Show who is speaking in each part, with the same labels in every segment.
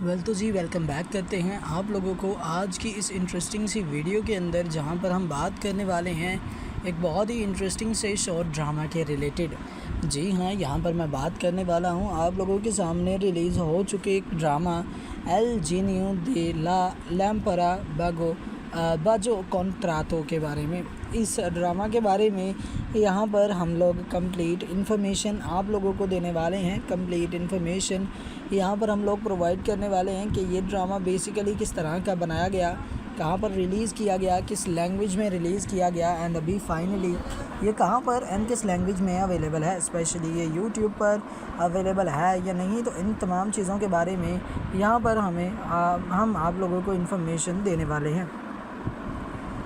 Speaker 1: तो जी welcome back करते हैं आप लोगों को आज की इस इंटरेस्टिंग सी वीडियो के अंदर, जहां पर हम बात करने वाले हैं एक बहुत ही इंटरेस्टिंग से शॉर्ट ड्रामा के रिलेटेड। जी हाँ, यहां पर मैं बात करने वाला हूं आप लोगों के सामने रिलीज़ हो चुके एक ड्रामा एल जीनियो दे ला लैम्परा बागो बाजो कॉन्ट्रातो के बारे में। इस ड्रामा के बारे में यहाँ पर हम लोग कंप्लीट इन्फॉर्मेशन आप लोगों को देने वाले हैं। कंप्लीट इन्फॉर्मेशन यहाँ पर हम लोग प्रोवाइड करने वाले हैं कि ये ड्रामा बेसिकली किस तरह का बनाया गया, कहाँ पर रिलीज़ किया गया, किस लैंग्वेज में रिलीज़ किया गया एंड अभी फाइनली ये कहाँ पर एंड किस लैंग्वेज में अवेलेबल है, स्पेशली ये यूट्यूब पर अवेलेबल है या नहीं। तो इन तमाम चीज़ों के बारे में यहाँ पर हम आप लोगों को इन्फॉर्मेशन देने वाले हैं।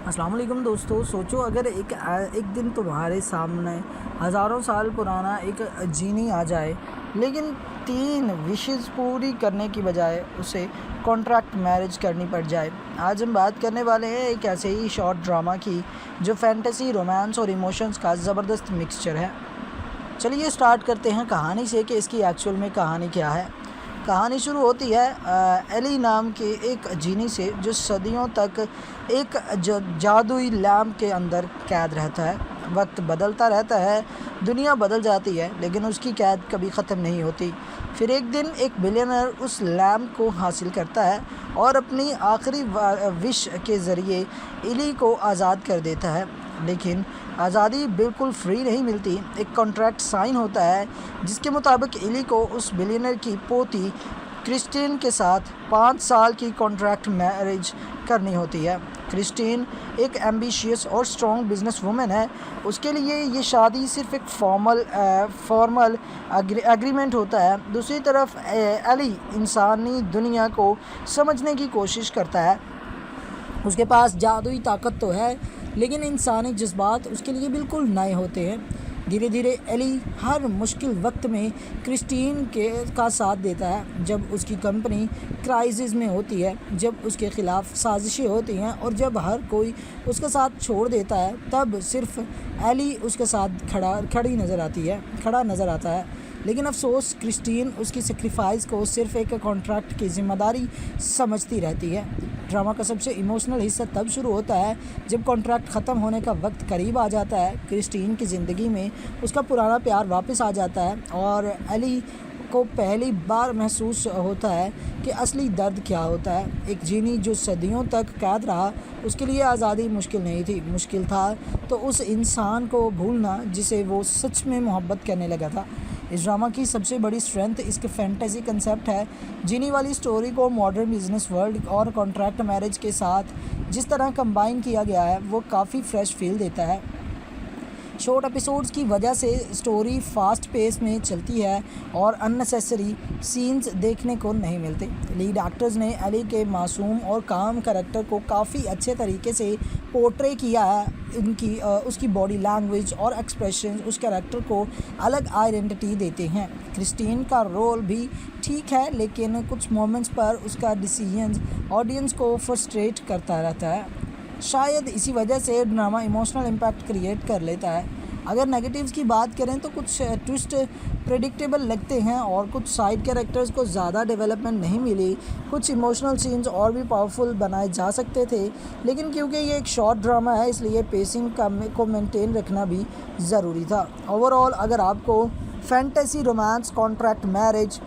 Speaker 1: अस्सलाम वालेकुम दोस्तों, सोचो अगर एक दिन तुम्हारे सामने हज़ारों साल पुराना एक जीनी आ जाए, लेकिन 3 विशेज़ पूरी करने की बजाय उसे कॉन्ट्रैक्ट मैरिज करनी पड़ जाए। आज हम बात करने वाले हैं एक ऐसे ही शॉर्ट ड्रामा की जो फैंटेसी, रोमांस और इमोशंस का ज़बरदस्त मिक्सचर है। चलिए स्टार्ट करते हैं कहानी से कि इसकी एक्चुअल में कहानी क्या है। कहानी शुरू होती है एली नाम के एक जीनी से जो सदियों तक एक जादुई लैम्प के अंदर कैद रहता है। वक्त बदलता रहता है, दुनिया बदल जाती है, लेकिन उसकी कैद कभी ख़त्म नहीं होती। फिर एक दिन एक बिलियनर उस लैम्प को हासिल करता है और अपनी आखिरी विश के ज़रिए एली को आज़ाद कर देता है। लेकिन आज़ादी बिल्कुल फ्री नहीं मिलती। एक कॉन्ट्रैक्ट साइन होता है जिसके मुताबिक एली को उस बिलियनर की पोती क्रिस्टीन के साथ 5 साल की कॉन्ट्रैक्ट मैरिज करनी होती है। क्रिस्टीन एक एम्बिशियस और स्ट्रॉन्ग बिजनेस वूमेन है। उसके लिए ये शादी सिर्फ एक फॉर्मल एग्रीमेंट होता है। दूसरी तरफ एली इंसानी दुनिया को समझने की कोशिश करता है। उसके पास जादुई ताकत तो है, लेकिन इंसानी जज्बात उसके लिए बिल्कुल नए होते हैं। धीरे धीरे एली हर मुश्किल वक्त में क्रिस्टीन का साथ देता है। जब उसकी कंपनी क्राइसिस में होती है, जब उसके ख़िलाफ़ साजिशें होती हैं और जब हर कोई उसका साथ छोड़ देता है, तब सिर्फ एली उसके साथ खड़ा नज़र आता है। लेकिन अफसोस, क्रिस्टीन उसकी सेक्रीफाइस को सिर्फ एक कॉन्ट्रैक्ट की ज़िम्मेदारी समझती रहती है। ड्रामा का सबसे इमोशनल हिस्सा तब शुरू होता है जब कॉन्ट्रैक्ट ख़त्म होने का वक्त करीब आ जाता है। क्रिस्टीन की ज़िंदगी में उसका पुराना प्यार वापस आ जाता है और एली को पहली बार महसूस होता है कि असली दर्द क्या होता है। एक जीनी जो सदियों तक कैद रहा, उसके लिए आज़ादी मुश्किल नहीं थी, मुश्किल था तो उस इंसान को भूलना जिसे वो सच में मोहब्बत करने लगा था। इस ड्रामा की सबसे बड़ी स्ट्रेंथ इसके फैंटेसी कंसेप्ट है। जीनी वाली स्टोरी को मॉडर्न बिजनेस वर्ल्ड और कॉन्ट्रैक्ट मैरिज के साथ जिस तरह कंबाइन किया गया है, वो काफ़ी फ्रेश फील देता है। शॉर्ट एपिसोड्स की वजह से स्टोरी फास्ट पेस में चलती है और अननेसेसरी सीन्स देखने को नहीं मिलते। लीड एक्टर्स ने एली के मासूम और काम कैरेक्टर को काफ़ी अच्छे तरीके से पोर्ट्रे किया है। उसकी बॉडी लैंग्वेज और एक्सप्रेशन उस कैरेक्टर को अलग आइडेंटिटी देते हैं। क्रिस्टीन का रोल भी ठीक है, लेकिन कुछ मोमेंट्स पर उसका डिसीजंस ऑडियंस को फ्रस्ट्रेट करता रहता है। शायद इसी वजह से ड्रामा इमोशनल इम्पैक्ट क्रिएट कर लेता है। अगर नेगेटिव्स की बात करें तो कुछ ट्विस्ट प्रेडिक्टेबल लगते हैं और कुछ साइड कैरेक्टर्स को ज़्यादा डेवलपमेंट नहीं मिली। कुछ इमोशनल सीन्स और भी पावरफुल बनाए जा सकते थे, लेकिन क्योंकि ये एक शॉर्ट ड्रामा है, इसलिए पेसिंग को मेंटेन रखना भी ज़रूरी था। ओवरऑल अगर आपको fantasy, romance, contract marriage,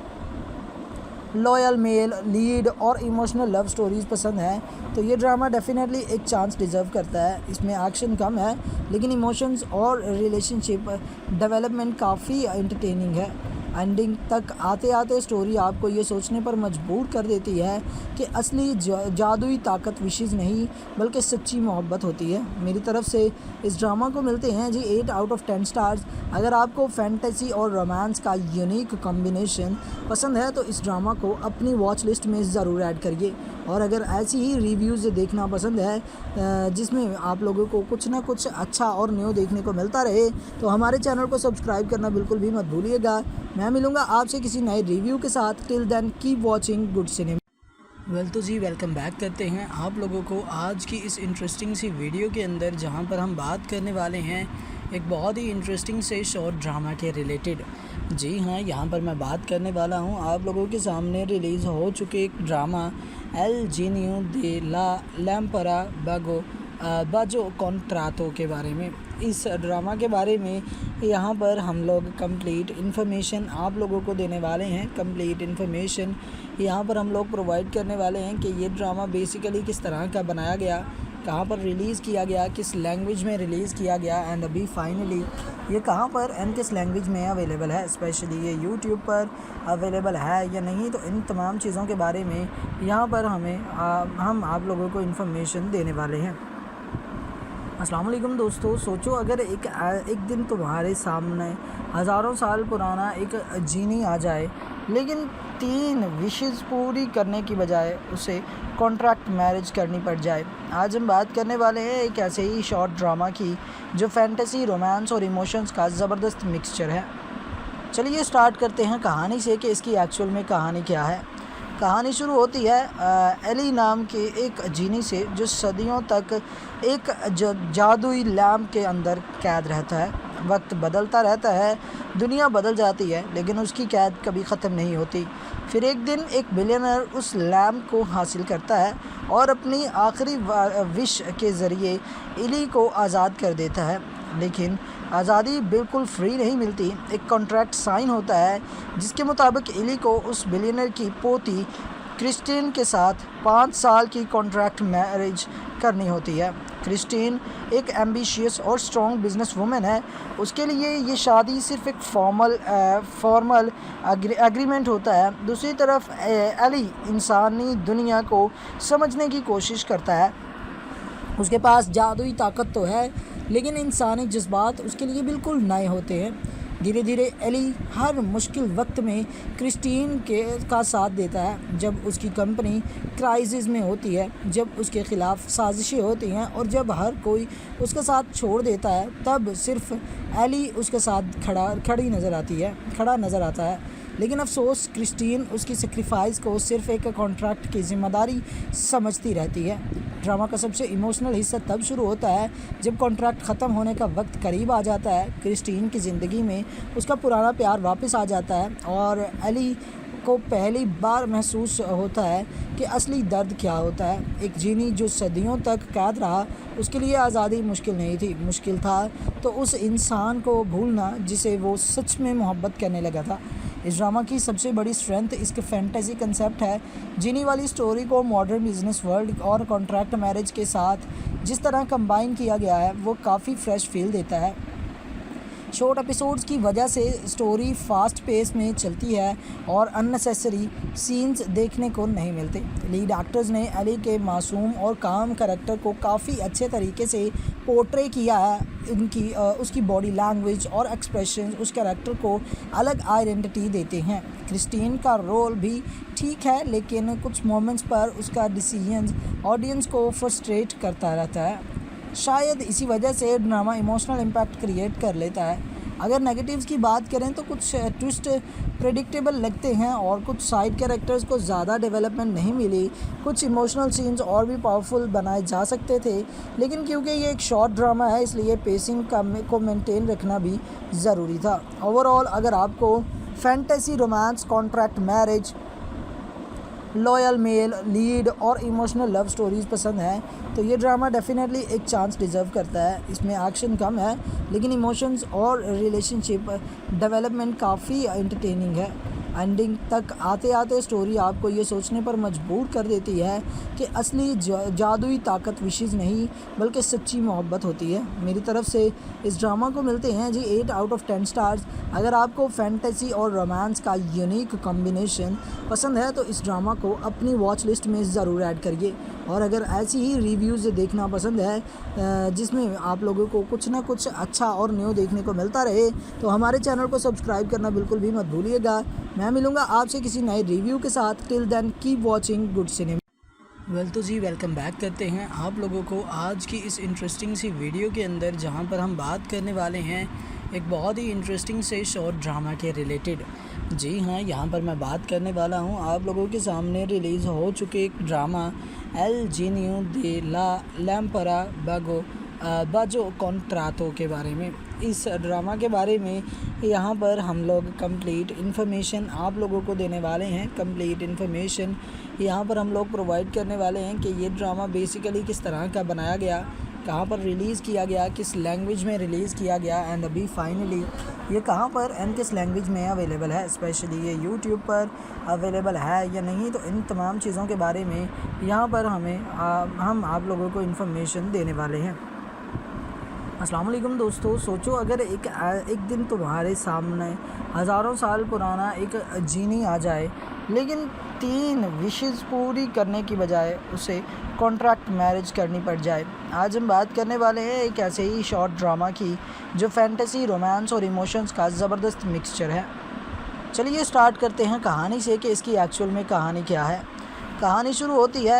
Speaker 1: loyal male lead और इमोशनल लव स्टोरीज़ पसंद है तो ये ड्रामा डेफिनेटली एक चांस डिज़र्व करता है। इसमें एक्शन कम है, लेकिन इमोशंस और रिलेशनशिप डेवलपमेंट काफ़ी एंटरटेनिंग है। एंडिंग तक आते आते स्टोरी आपको ये सोचने पर मजबूर कर देती है कि असली जादुई ताकत विशेज़ नहीं बल्कि सच्ची मोहब्बत होती है। मेरी तरफ से इस ड्रामा को मिलते हैं जी 8 आउट ऑफ 10 स्टार्स। अगर आपको फैंटेसी और रोमांस का यूनिक कॉम्बिनेशन पसंद है तो इस ड्रामा को अपनी वॉच लिस्ट में ज़रूर ऐड करिए। और अगर ऐसी ही रिव्यूज़ देखना पसंद है जिसमें आप लोगों को कुछ ना कुछ अच्छा और न्यू देखने को मिलता रहे, तो हमारे चैनल को सब्सक्राइब करना बिल्कुल भी मत भूलिएगा। मैं मिलूँगा आपसे किसी नए रिव्यू के साथ। Till then keep watching good cinema. तो जी वेलकम बैक करते हैं आप लोगों को आज की इस इंटरेस्टिंग सी वीडियो के अंदर, जहां पर हम बात करने वाले हैं एक बहुत ही इंटरेस्टिंग से शॉर्ट ड्रामा के रिलेटेड। जी हाँ, यहाँ पर मैं बात करने वाला हूँ आप लोगों के सामने रिलीज़ हो चुके एक ड्रामा एल जीनियो दे ला लैम्परा बाजो कॉन्ट्रातो के बारे में। इस ड्रामा के बारे में यहाँ पर हम लोग कंप्लीट इन्फॉर्मेशन आप लोगों को देने वाले हैं। कंप्लीट इन्फॉर्मेशन यहाँ पर हम लोग प्रोवाइड करने वाले हैं कि ये ड्रामा बेसिकली किस तरह का बनाया गया, कहाँ पर रिलीज़ किया गया, किस लैंग्वेज में रिलीज़ किया गया एंड अभी फाइनली ये कहाँ पर एंड किस लैंग्वेज में अवेलेबल है, स्पेशली ये यूट्यूब पर अवेलेबल है या नहीं। तो इन तमाम चीज़ों के बारे में यहाँ पर हम आप लोगों को इन्फॉर्मेशन देने वाले हैं। अस्सलाम वालेकुम दोस्तों, सोचो अगर एक दिन तुम्हारे सामने हज़ारों साल पुराना एक जीनी आ जाए, लेकिन 3 विशेज़ पूरी करने की बजाय उसे कॉन्ट्रैक्ट मैरिज करनी पड़ जाए। आज हम बात करने वाले हैं एक ऐसे ही शॉर्ट ड्रामा की जो फैंटेसी, रोमांस और इमोशंस का ज़बरदस्त मिक्सचर है। चलिए स्टार्ट करते हैं कहानी से कि इसकी एक्चुअल में कहानी क्या है। कहानी शुरू होती है एली नाम के एक जीनी से जो सदियों तक एक जादुई लैम्प के अंदर कैद रहता है। वक्त बदलता रहता है, दुनिया बदल जाती है, लेकिन उसकी कैद कभी ख़त्म नहीं होती। फिर एक दिन एक बिलियनर उस लैम्प को हासिल करता है और अपनी आखिरी विश के ज़रिए एली को आज़ाद कर देता है। लेकिन आज़ादी बिल्कुल फ्री नहीं मिलती। एक कॉन्ट्रैक्ट साइन होता है जिसके मुताबिक एली को उस बिलियनर की पोती क्रिस्टीन के साथ 5 साल की कॉन्ट्रैक्ट मैरिज करनी होती है। क्रिस्टीन एक एम्बिशियस और स्ट्रॉन्ग बिजनेस वूमेन है। उसके लिए ये शादी सिर्फ एक फॉर्मल एग्रीमेंट होता है। दूसरी तरफ एली इंसानी दुनिया को समझने की कोशिश करता है। उसके पास जादुई ताकत तो है, लेकिन इंसानी जज्बात उसके लिए बिल्कुल नए होते हैं। धीरे धीरे एली हर मुश्किल वक्त में क्रिस्टीन का साथ देता है। जब उसकी कंपनी क्राइसिस में होती है, जब उसके ख़िलाफ़ साजिशें होती हैं और जब हर कोई उसका साथ छोड़ देता है, तब सिर्फ एली उसके साथ खड़ा नज़र आता है। लेकिन अफसोस क्रिस्टीन उसकी सेक्रीफाइस को सिर्फ एक कॉन्ट्रैक्ट की ज़िम्मेदारी समझती रहती है। ड्रामा का सबसे इमोशनल हिस्सा तब शुरू होता है जब कॉन्ट्रैक्ट ख़त्म होने का वक्त करीब आ जाता है। क्रिस्टीन की ज़िंदगी में उसका पुराना प्यार वापस आ जाता है और एली को पहली बार महसूस होता है कि असली दर्द क्या होता है। एक जीनी जो सदियों तक कैद रहा, उसके लिए आज़ादी मुश्किल नहीं थी, मुश्किल था तो उस इंसान को भूलना जिसे वो सच में मोहब्बत करने लगा था। इस ड्रामा की सबसे बड़ी स्ट्रेंथ इसके फैंटेसी कंसेप्ट है। जीनी वाली स्टोरी को मॉडर्न बिजनेस वर्ल्ड और कॉन्ट्रैक्ट मैरिज के साथ जिस तरह कंबाइन किया गया है, वो काफ़ी फ्रेश फील देता है। शॉर्ट एपिसोड्स की वजह से स्टोरी फास्ट पेस में चलती है और अननेसेसरी सीन्स देखने को नहीं मिलते। लीड एक्टर्स ने एली के मासूम और काम कैरेक्टर को काफ़ी अच्छे तरीके से पोर्ट्रे किया है। उसकी बॉडी लैंग्वेज और एक्सप्रेशन उस कैरेक्टर को अलग आइडेंटिटी देते हैं। क्रिस्टीन का रोल भी ठीक है, लेकिन कुछ मोमेंट्स पर उसका डिसीजन ऑडियंस को फ्रस्ट्रेट करता रहता है। शायद इसी वजह से ड्रामा इमोशनल इम्पैक्ट क्रिएट कर लेता है। अगर नेगेटिव्स की बात करें तो कुछ ट्विस्ट प्रेडिक्टेबल लगते हैं और कुछ साइड कैरेक्टर्स को ज़्यादा डेवलपमेंट नहीं मिली। कुछ इमोशनल सीन्स और भी पावरफुल बनाए जा सकते थे, लेकिन क्योंकि ये एक शॉर्ट ड्रामा है इसलिए पेसिंग को मेंटेन रखना भी ज़रूरी था। ओवरऑल अगर आपको fantasy, romance, contract marriage, loyal male lead और इमोशनल लव स्टोरीज़ पसंद है तो ये ड्रामा डेफिनेटली एक चांस डिज़र्व करता है। इसमें एक्शन कम है, लेकिन इमोशंस और रिलेशनशिप डेवलपमेंट काफ़ी एंटरटेनिंग है। एंडिंग तक आते आते स्टोरी आपको ये सोचने पर मजबूर कर देती है कि असली जादुई ताकत विशेज़ नहीं बल्कि सच्ची मोहब्बत होती है। मेरी तरफ से इस ड्रामा को मिलते हैं जी 8 आउट ऑफ 10 स्टार्स। अगर आपको फैंटेसी और रोमांस का यूनिक कॉम्बिनेशन पसंद है तो इस ड्रामा को अपनी वॉच लिस्ट में ज़रूर ऐड करिए। और अगर ऐसी ही रिव्यूज़ देखना पसंद है जिसमें आप लोगों को कुछ ना कुछ अच्छा और न्यू देखने को मिलता रहे तो हमारे चैनल को सब्सक्राइब करना बिल्कुल भी मत भूलिएगा। मैं मिलूँगा आपसे किसी नए रिव्यू के साथ। Till then keep watching good cinema. तो जी वेलकम बैक करते हैं आप लोगों को आज की इस इंटरेस्टिंग सी वीडियो के अंदर, जहां पर हम बात करने वाले हैं एक बहुत ही इंटरेस्टिंग से शॉर्ट ड्रामा के रिलेटेड। जी हाँ, यहाँ पर मैं बात करने वाला हूँ आप लोगों के सामने रिलीज़ हो चुके एक ड्रामा एल जीनियो दे ला लैम्परा बाजो कॉन्ट्रातो के बारे में। इस ड्रामा के बारे में यहाँ पर हम लोग कंप्लीट इन्फॉर्मेशन आप लोगों को देने वाले हैं। कंप्लीट इन्फॉर्मेशन यहाँ पर हम लोग प्रोवाइड करने वाले हैं कि ये ड्रामा बेसिकली किस तरह का बनाया गया, कहाँ पर रिलीज़ किया गया, किस लैंग्वेज में रिलीज़ किया गया एंड अभी फाइनली ये कहाँ पर एंड किस लैंग्वेज में अवेलेबल है, स्पेशली ये यूट्यूब पर अवेलेबल है या नहीं। तो इन तमाम चीज़ों के बारे में यहाँ पर हम आप लोगों को इन्फॉर्मेशन देने वाले हैं। अस्सलाम वालेकुम दोस्तों, सोचो अगर एक दिन तुम्हारे सामने हज़ारों साल पुराना एक जीनी आ जाए, लेकिन 3 विशेज़ पूरी करने की बजाय उसे कॉन्ट्रैक्ट मैरिज करनी पड़ जाए। आज हम बात करने वाले हैं एक ऐसे ही शॉर्ट ड्रामा की जो फैंटेसी, रोमांस और इमोशंस का ज़बरदस्त मिक्सचर है। चलिए स्टार्ट करते हैं कहानी से कि इसकी एक्चुअल में कहानी क्या है। कहानी शुरू होती है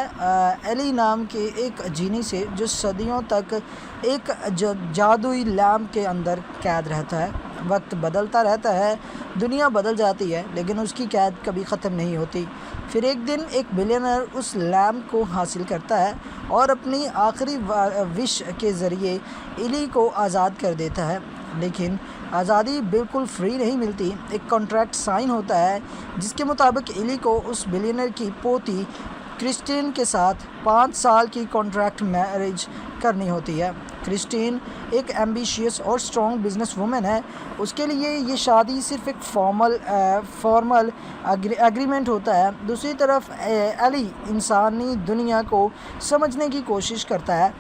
Speaker 1: एली नाम के एक जीनी से जो सदियों तक एक जादुई लैम्प के अंदर कैद रहता है। वक्त बदलता रहता है, दुनिया बदल जाती है, लेकिन उसकी कैद कभी ख़त्म नहीं होती। फिर एक दिन एक बिलियनर उस लैम्प को हासिल करता है और अपनी आखिरी विश के ज़रिए एली को आज़ाद कर देता है। लेकिन आज़ादी बिल्कुल फ्री नहीं मिलती। एक कॉन्ट्रैक्ट साइन होता है जिसके मुताबिक एली को उस बिलियनर की पोती क्रिस्टीन के साथ 5 साल की कॉन्ट्रैक्ट मैरिज करनी होती है। क्रिस्टीन एक एम्बिशियस और स्ट्रॉन्ग बिजनेस वूमेन है। उसके लिए ये शादी सिर्फ एक फॉर्मल एग्रीमेंट होता है। दूसरी तरफ एली इंसानी दुनिया को समझने की कोशिश करता है।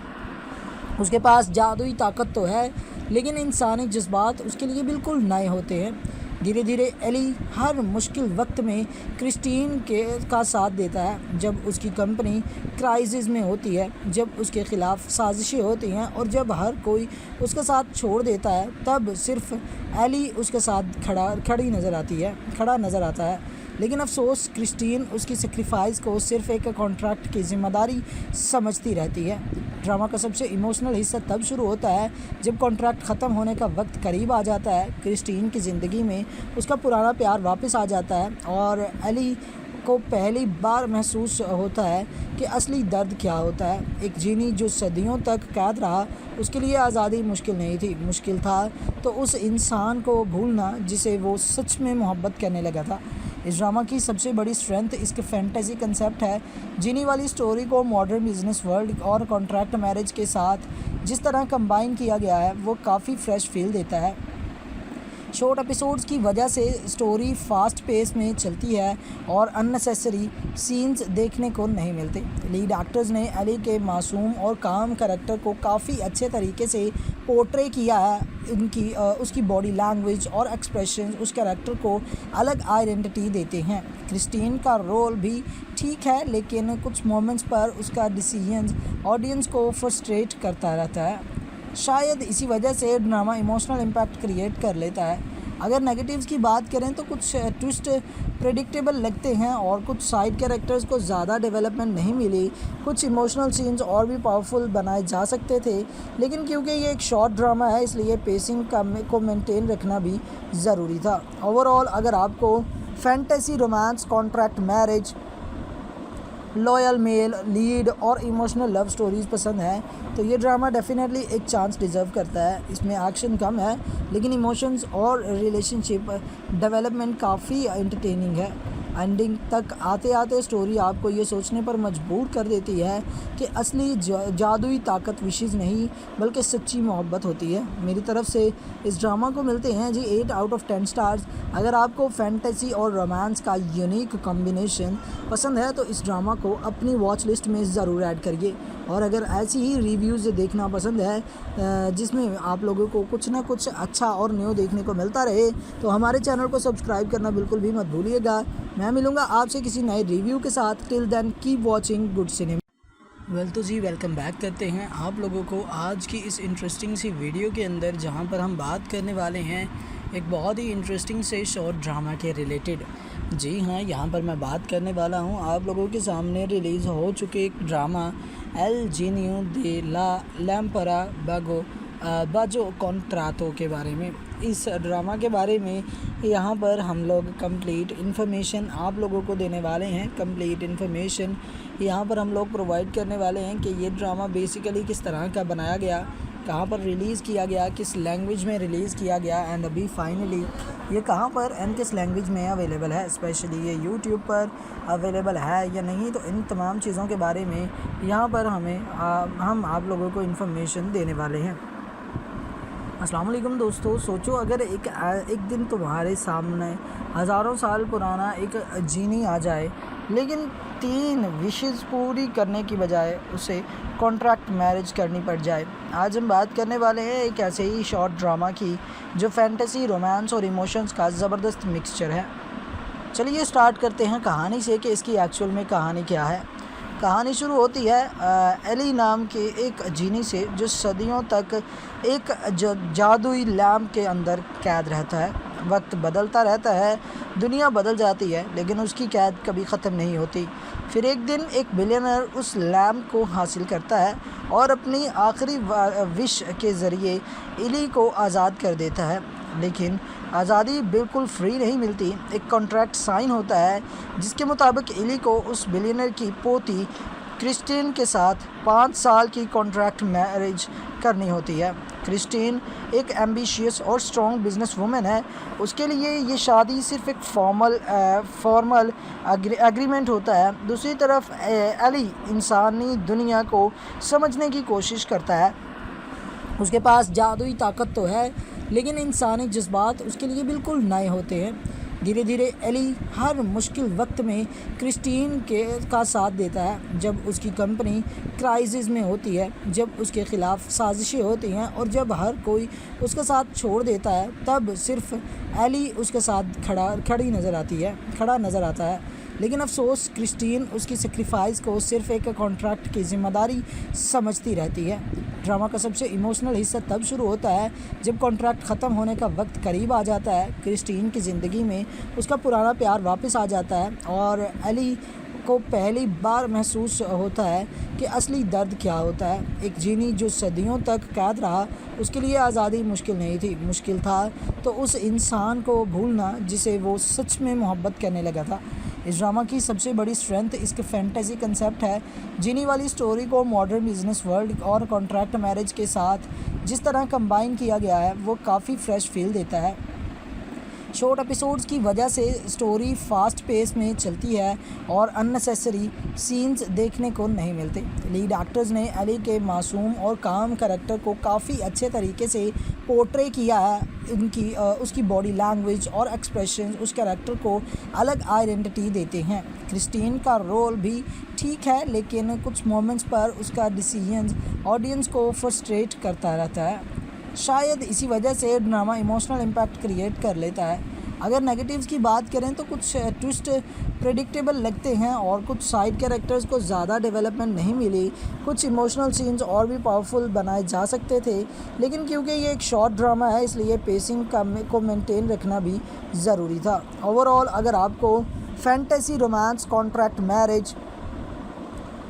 Speaker 1: उसके पास जादुई ताकत तो है, लेकिन इंसानी जज्बात उसके लिए बिल्कुल नए होते हैं। धीरे धीरे एली हर मुश्किल वक्त में क्रिस्टीन का साथ देता है। जब उसकी कंपनी क्राइसिस में होती है, जब उसके ख़िलाफ़ साजिशें होती हैं और जब हर कोई उसका साथ छोड़ देता है, तब सिर्फ एली उसके साथ खड़ा नज़र आता है। लेकिन अफसोस क्रिस्टीन उसकी सेक्रीफाइस को सिर्फ एक कॉन्ट्रैक्ट की ज़िम्मेदारी समझती रहती है। ड्रामा का सबसे इमोशनल हिस्सा तब शुरू होता है जब कॉन्ट्रैक्ट ख़त्म होने का वक्त करीब आ जाता है। क्रिस्टीन की ज़िंदगी में उसका पुराना प्यार वापस आ जाता है और एली को पहली बार महसूस होता है कि असली दर्द क्या होता है। एक जीनी जो सदियों तक कैद रहा, उसके लिए आज़ादी मुश्किल नहीं थी, मुश्किल था तो उस इंसान को भूलना जिसे वो सच में मोहब्बत करने लगा था। इस ड्रामा की सबसे बड़ी स्ट्रेंथ इसके फैंटेसी कंसेप्ट है। जीनी वाली स्टोरी को मॉडर्न बिजनेस वर्ल्ड और कॉन्ट्रैक्ट मैरिज के साथ जिस तरह कंबाइन किया गया है, वो काफ़ी फ्रेश फील देता है। शॉर्ट एपिसोड्स की वजह से स्टोरी फास्ट पेस में चलती है और अननेसेसरी सीन्स देखने को नहीं मिलते। लीड एक्टर्स ने एली के मासूम और काम कैरेक्टर को काफ़ी अच्छे तरीके से पोर्ट्रे किया है। उसकी बॉडी लैंग्वेज और एक्सप्रेशन उस कैरेक्टर को अलग आइडेंटिटी देते हैं। क्रिस्टीन का रोल भी ठीक है, लेकिन कुछ मोमेंट्स पर उसका डिसीजंस ऑडियंस को फ्रस्ट्रेट करता रहता है। शायद इसी वजह से ड्रामा इमोशनल इम्पैक्ट क्रिएट कर लेता है। अगर नेगेटिव्स की बात करें तो कुछ ट्विस्ट प्रेडिक्टेबल लगते हैं और कुछ साइड कैरेक्टर्स को ज़्यादा डेवलपमेंट नहीं मिली। कुछ इमोशनल सीन्स और भी पावरफुल बनाए जा सकते थे, लेकिन क्योंकि ये एक शॉर्ट ड्रामा है, इसलिए पेसिंग को मेंटेन रखना भी ज़रूरी था। ओवरऑल अगर आपको fantasy, romance, contract marriage, loyal male lead और इमोशनल लव स्टोरीज़ पसंद है तो ये ड्रामा डेफिनेटली एक चांस डिज़र्व करता है। इसमें एक्शन कम है, लेकिन इमोशंस और रिलेशनशिप डेवलपमेंट काफ़ी एंटरटेनिंग है। एंडिंग तक आते आते स्टोरी आपको ये सोचने पर मजबूर कर देती है कि असली जादुई ताकत विशेज़ नहीं बल्कि सच्ची मोहब्बत होती है। मेरी तरफ से इस ड्रामा को मिलते हैं जी 8 आउट ऑफ 10 स्टार्स। अगर आपको फैंटेसी और रोमांस का यूनिक कॉम्बिनेशन पसंद है तो इस ड्रामा को अपनी वॉच लिस्ट में ज़रूर ऐड करिए। और अगर ऐसी ही रिव्यूज़ देखना पसंद है जिसमें आप लोगों को कुछ ना कुछ अच्छा और न्यू देखने को मिलता रहे, तो हमारे चैनल को सब्सक्राइब करना बिल्कुल भी मत भूलिएगा। मैं मिलूँगा आपसे किसी नए रिव्यू के साथ। Till then keep watching good cinema. तो जी वेलकम बैक करते हैं आप लोगों को आज की इस इंटरेस्टिंग सी वीडियो के अंदर, जहां पर हम बात करने वाले हैं एक बहुत ही इंटरेस्टिंग से शॉर्ट ड्रामा के रिलेटेड। जी हाँ, यहाँ पर मैं बात करने वाला हूँ आप लोगों के सामने रिलीज़ हो चुके एक ड्रामा एल जीनियो दे ला लैम्परा बाजो कॉन्ट्रातो के बारे में। इस ड्रामा के बारे में यहाँ पर हम लोग कंप्लीट इन्फॉर्मेशन आप लोगों को देने वाले हैं। कंप्लीट इन्फॉर्मेशन यहाँ पर हम लोग प्रोवाइड करने वाले हैं कि ये ड्रामा बेसिकली किस तरह का बनाया गया, कहाँ पर रिलीज़ किया गया, किस लैंग्वेज में रिलीज़ किया गया एंड अभी फाइनली ये कहाँ पर एंड किस लैंग्वेज में अवेलेबल है, स्पेशली ये यूट्यूब पर अवेलेबल है या नहीं। तो इन तमाम चीज़ों के बारे में यहाँ पर हम आप लोगों को इन्फॉर्मेशन देने वाले हैं। अस्सलाम वालेकुम दोस्तों, सोचो अगर एक दिन तुम्हारे सामने हज़ारों साल पुराना एक जीनी आ जाए, लेकिन 3 विशेज़ पूरी करने की बजाय उसे कॉन्ट्रैक्ट मैरिज करनी पड़ जाए। आज हम बात करने वाले हैं एक ऐसे ही शॉर्ट ड्रामा की जो फैंटेसी, रोमांस और इमोशंस का ज़बरदस्त मिक्सचर है। चलिए स्टार्ट करते हैं कहानी से कि इसकी एक्चुअल में कहानी क्या है। कहानी शुरू होती है एली नाम के एक जीनी से जो सदियों तक एक जादुई लैम्प के अंदर कैद रहता है। वक्त बदलता रहता है, दुनिया बदल जाती है, लेकिन उसकी कैद कभी ख़त्म नहीं होती। फिर एक दिन एक बिलियनर उस लैम्प को हासिल करता है और अपनी आखिरी विश के ज़रिए एली को आज़ाद कर देता है। लेकिन आज़ादी बिल्कुल फ्री नहीं मिलती। एक कॉन्ट्रैक्ट साइन होता है जिसके मुताबिक एली को उस बिलियनर की पोती क्रिस्टीन के साथ 5 साल की कॉन्ट्रैक्ट मैरिज करनी होती है। क्रिस्टीन एक एम्बिशियस और स्ट्रॉन्ग बिजनेस वूमेन है। उसके लिए ये शादी सिर्फ एक फॉर्मल एग्रीमेंट होता है। दूसरी तरफ एली इंसानी दुनिया को समझने की कोशिश करता है। उसके पास जादुई ताकत तो है, लेकिन इंसानी जज्बात उसके लिए बिल्कुल नए होते हैं। धीरे धीरे एली हर मुश्किल वक्त में क्रिस्टीन का साथ देता है। जब उसकी कंपनी क्राइसिस में होती है, जब उसके ख़िलाफ़ साजिशें होती हैं और जब हर कोई उसका साथ छोड़ देता है, तब सिर्फ एली उसके साथ खड़ा नज़र आता है। लेकिन अफसोस, क्रिस्टीन उसकी सेक्रीफाइस को सिर्फ एक कॉन्ट्रैक्ट की ज़िम्मेदारी समझती रहती है। ड्रामा का सबसे इमोशनल हिस्सा तब शुरू होता है जब कॉन्ट्रैक्ट ख़त्म होने का वक्त करीब आ जाता है। क्रिस्टीन की ज़िंदगी में उसका पुराना प्यार वापस आ जाता है और एली को पहली बार महसूस होता है कि असली दर्द क्या होता है। एक जीनी जो सदियों तक कैद रहा, उसके लिए आज़ादी मुश्किल नहीं थी, मुश्किल था तो उस इंसान को भूलना जिसे वो सच में मोहब्बत करने लगा था। इस ड्रामा की सबसे बड़ी स्ट्रेंथ इसके फैंटेसी कंसेप्ट है। जीनी वाली स्टोरी को मॉडर्न बिजनेस वर्ल्ड और कॉन्ट्रैक्ट मैरिज के साथ जिस तरह कंबाइन किया गया है, वो काफ़ी फ्रेश फील देता है। शॉर्ट एपिसोड्स की वजह से स्टोरी फास्ट पेस में चलती है और अननेसेसरी सीन्स देखने को नहीं मिलते। लीड एक्टर्स ने एली के मासूम और काम कैरेक्टर को काफ़ी अच्छे तरीके से पोर्ट्रे किया है। उसकी बॉडी लैंग्वेज और एक्सप्रेशन उस कैरेक्टर को अलग आइडेंटिटी देते हैं। क्रिस्टीन का रोल भी ठीक है, लेकिन कुछ मोमेंट्स पर उसका डिसीजंस ऑडियंस को फ्रस्ट्रेट करता रहता है। शायद इसी वजह से ड्रामा इमोशनल इम्पैक्ट क्रिएट कर लेता है। अगर नेगेटिव्स की बात करें तो कुछ ट्विस्ट प्रेडिक्टेबल लगते हैं और कुछ साइड कैरेक्टर्स को ज़्यादा डेवलपमेंट नहीं मिली। कुछ इमोशनल सीन्स और भी पावरफुल बनाए जा सकते थे, लेकिन क्योंकि ये एक शॉर्ट ड्रामा है, इसलिए पेसिंग को मेंटेन रखना भी ज़रूरी था। ओवरऑल अगर आपको fantasy, romance, contract marriage,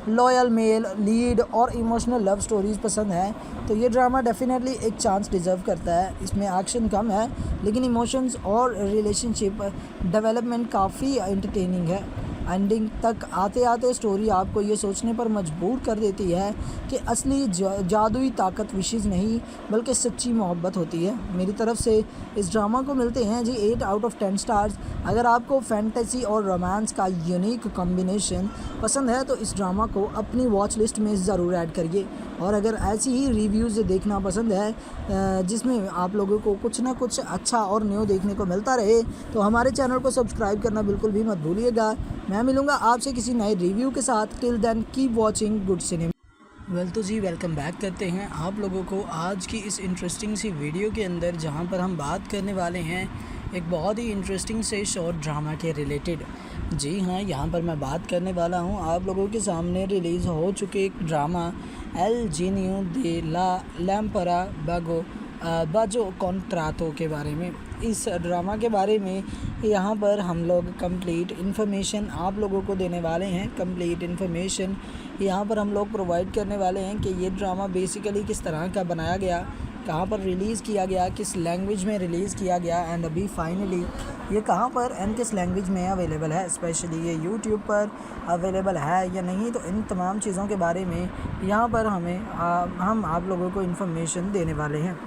Speaker 1: loyal male lead और इमोशनल लव स्टोरीज़ पसंद है तो ये ड्रामा डेफिनेटली एक चांस डिज़र्व करता है। इसमें एक्शन कम है, लेकिन इमोशंस और रिलेशनशिप डेवलपमेंट काफ़ी एंटरटेनिंग है। एंडिंग तक आते आते स्टोरी आपको ये सोचने पर मजबूर कर देती है कि असली जादुई ताकत विशेष नहीं बल्कि सच्ची मोहब्बत होती है। मेरी तरफ से इस ड्रामा को मिलते हैं जी 8 आउट ऑफ 10 स्टार्स। अगर आपको फैंटेसी और रोमांस का यूनिक कॉम्बिनेशन पसंद है तो इस ड्रामा को अपनी वॉच लिस्ट में ज़रूर ऐड करिए। और अगर ऐसी ही रिव्यूज़ देखना पसंद है जिसमें आप लोगों को कुछ ना कुछ अच्छा और न्यू देखने को मिलता रहे, तो हमारे चैनल को सब्सक्राइब करना बिल्कुल भी मत भूलिएगा। मैं मिलूँगा आपसे किसी नए रिव्यू के साथ। Till then keep watching good cinema. Well तो जी वेलकम बैक करते हैं आप लोगों को आज की इस इंटरेस्टिंग सी वीडियो के अंदर, जहां पर हम बात करने वाले हैं एक बहुत ही इंटरेस्टिंग से शॉर्ट ड्रामा के रिलेटेड। जी हाँ, यहां पर मैं बात करने वाला हूं आप लोगों के सामने रिलीज़ हो चुके एक ड्रामा एल जीनियो दे ला लैम्परा बाजो कॉन्ट्रातो के बारे में। इस ड्रामा के बारे में यहाँ पर हम लोग कंप्लीट इन्फॉर्मेशन आप लोगों को देने वाले हैं। कंप्लीट इन्फॉर्मेशन यहाँ पर हम लोग प्रोवाइड करने वाले हैं कि ये ड्रामा बेसिकली किस तरह का बनाया गया, कहाँ पर रिलीज़ किया गया, किस लैंग्वेज में रिलीज़ किया गया एंड अभी फाइनली ये कहाँ पर एंड किस लैंग्वेज में अवेलेबल है, स्पेशली ये यूट्यूब पर अवेलेबल है या नहीं। तो इन तमाम चीज़ों के बारे में यहाँ पर हम आप लोगों को इन्फॉर्मेशन देने वाले हैं।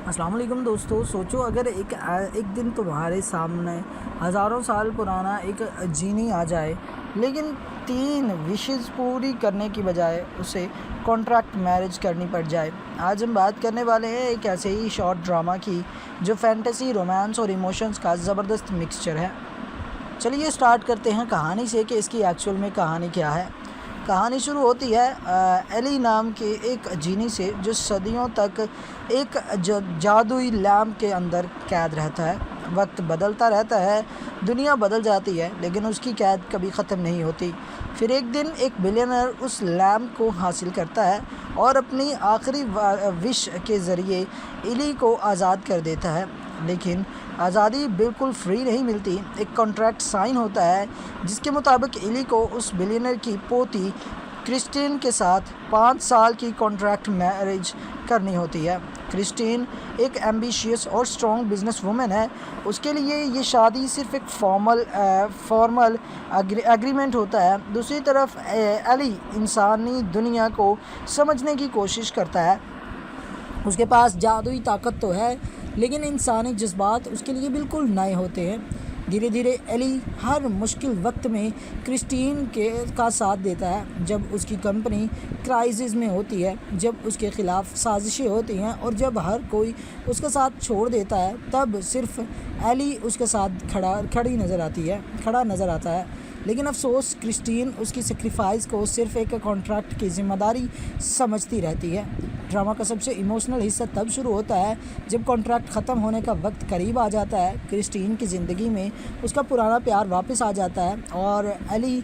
Speaker 1: अस्सलाम वालेकुम दोस्तों, सोचो अगर एक दिन तुम्हारे सामने हज़ारों साल पुराना एक जीनी आ जाए, लेकिन 3 विशेज़ पूरी करने की बजाय उसे कॉन्ट्रैक्ट मैरिज करनी पड़ जाए। आज हम बात करने वाले हैं एक ऐसे ही शॉर्ट ड्रामा की जो फैंटेसी, रोमांस और इमोशंस का ज़बरदस्त मिक्सचर है। चलिए स्टार्ट करते हैं कहानी से कि इसकी एक्चुअल में कहानी क्या है। कहानी शुरू होती है एली नाम के एक जीनी से जो सदियों तक एक जादुई लैम्प के अंदर कैद रहता है। वक्त बदलता रहता है, दुनिया बदल जाती है, लेकिन उसकी कैद कभी ख़त्म नहीं होती। फिर एक दिन एक बिलियनर उस लैम्प को हासिल करता है और अपनी आखिरी विश के ज़रिए एली को आज़ाद कर देता है। लेकिन आज़ादी बिल्कुल फ्री नहीं मिलती। एक कॉन्ट्रैक्ट साइन होता है जिसके मुताबिक एली को उस बिलियनर की पोती क्रिस्टीन के साथ 5 साल की कॉन्ट्रैक्ट मैरिज करनी होती है। क्रिस्टीन एक एम्बिशियस और स्ट्रॉन्ग बिजनेस वूमेन है। उसके लिए ये शादी सिर्फ एक फॉर्मल एग्रीमेंट होता है। दूसरी तरफ एली इंसानी दुनिया को समझने की कोशिश करता है। उसके पास जादुई ताकत तो है, लेकिन इंसानी जज्बात उसके लिए बिल्कुल नए होते हैं। धीरे धीरे एली हर मुश्किल वक्त में क्रिस्टीन का साथ देता है। जब उसकी कंपनी क्राइसिस में होती है, जब उसके ख़िलाफ़ साजिशें होती हैं और जब हर कोई उसका साथ छोड़ देता है, तब सिर्फ एली उसके साथ खड़ा नज़र आता है। लेकिन अफसोस क्रिस्टीन उसकी सेक्रीफाइस को सिर्फ एक कॉन्ट्रैक्ट की ज़िम्मेदारी समझती रहती है। ड्रामा का सबसे इमोशनल हिस्सा तब शुरू होता है जब कॉन्ट्रैक्ट ख़त्म होने का वक्त करीब आ जाता है। क्रिस्टीन की ज़िंदगी में उसका पुराना प्यार वापस आ जाता है और एली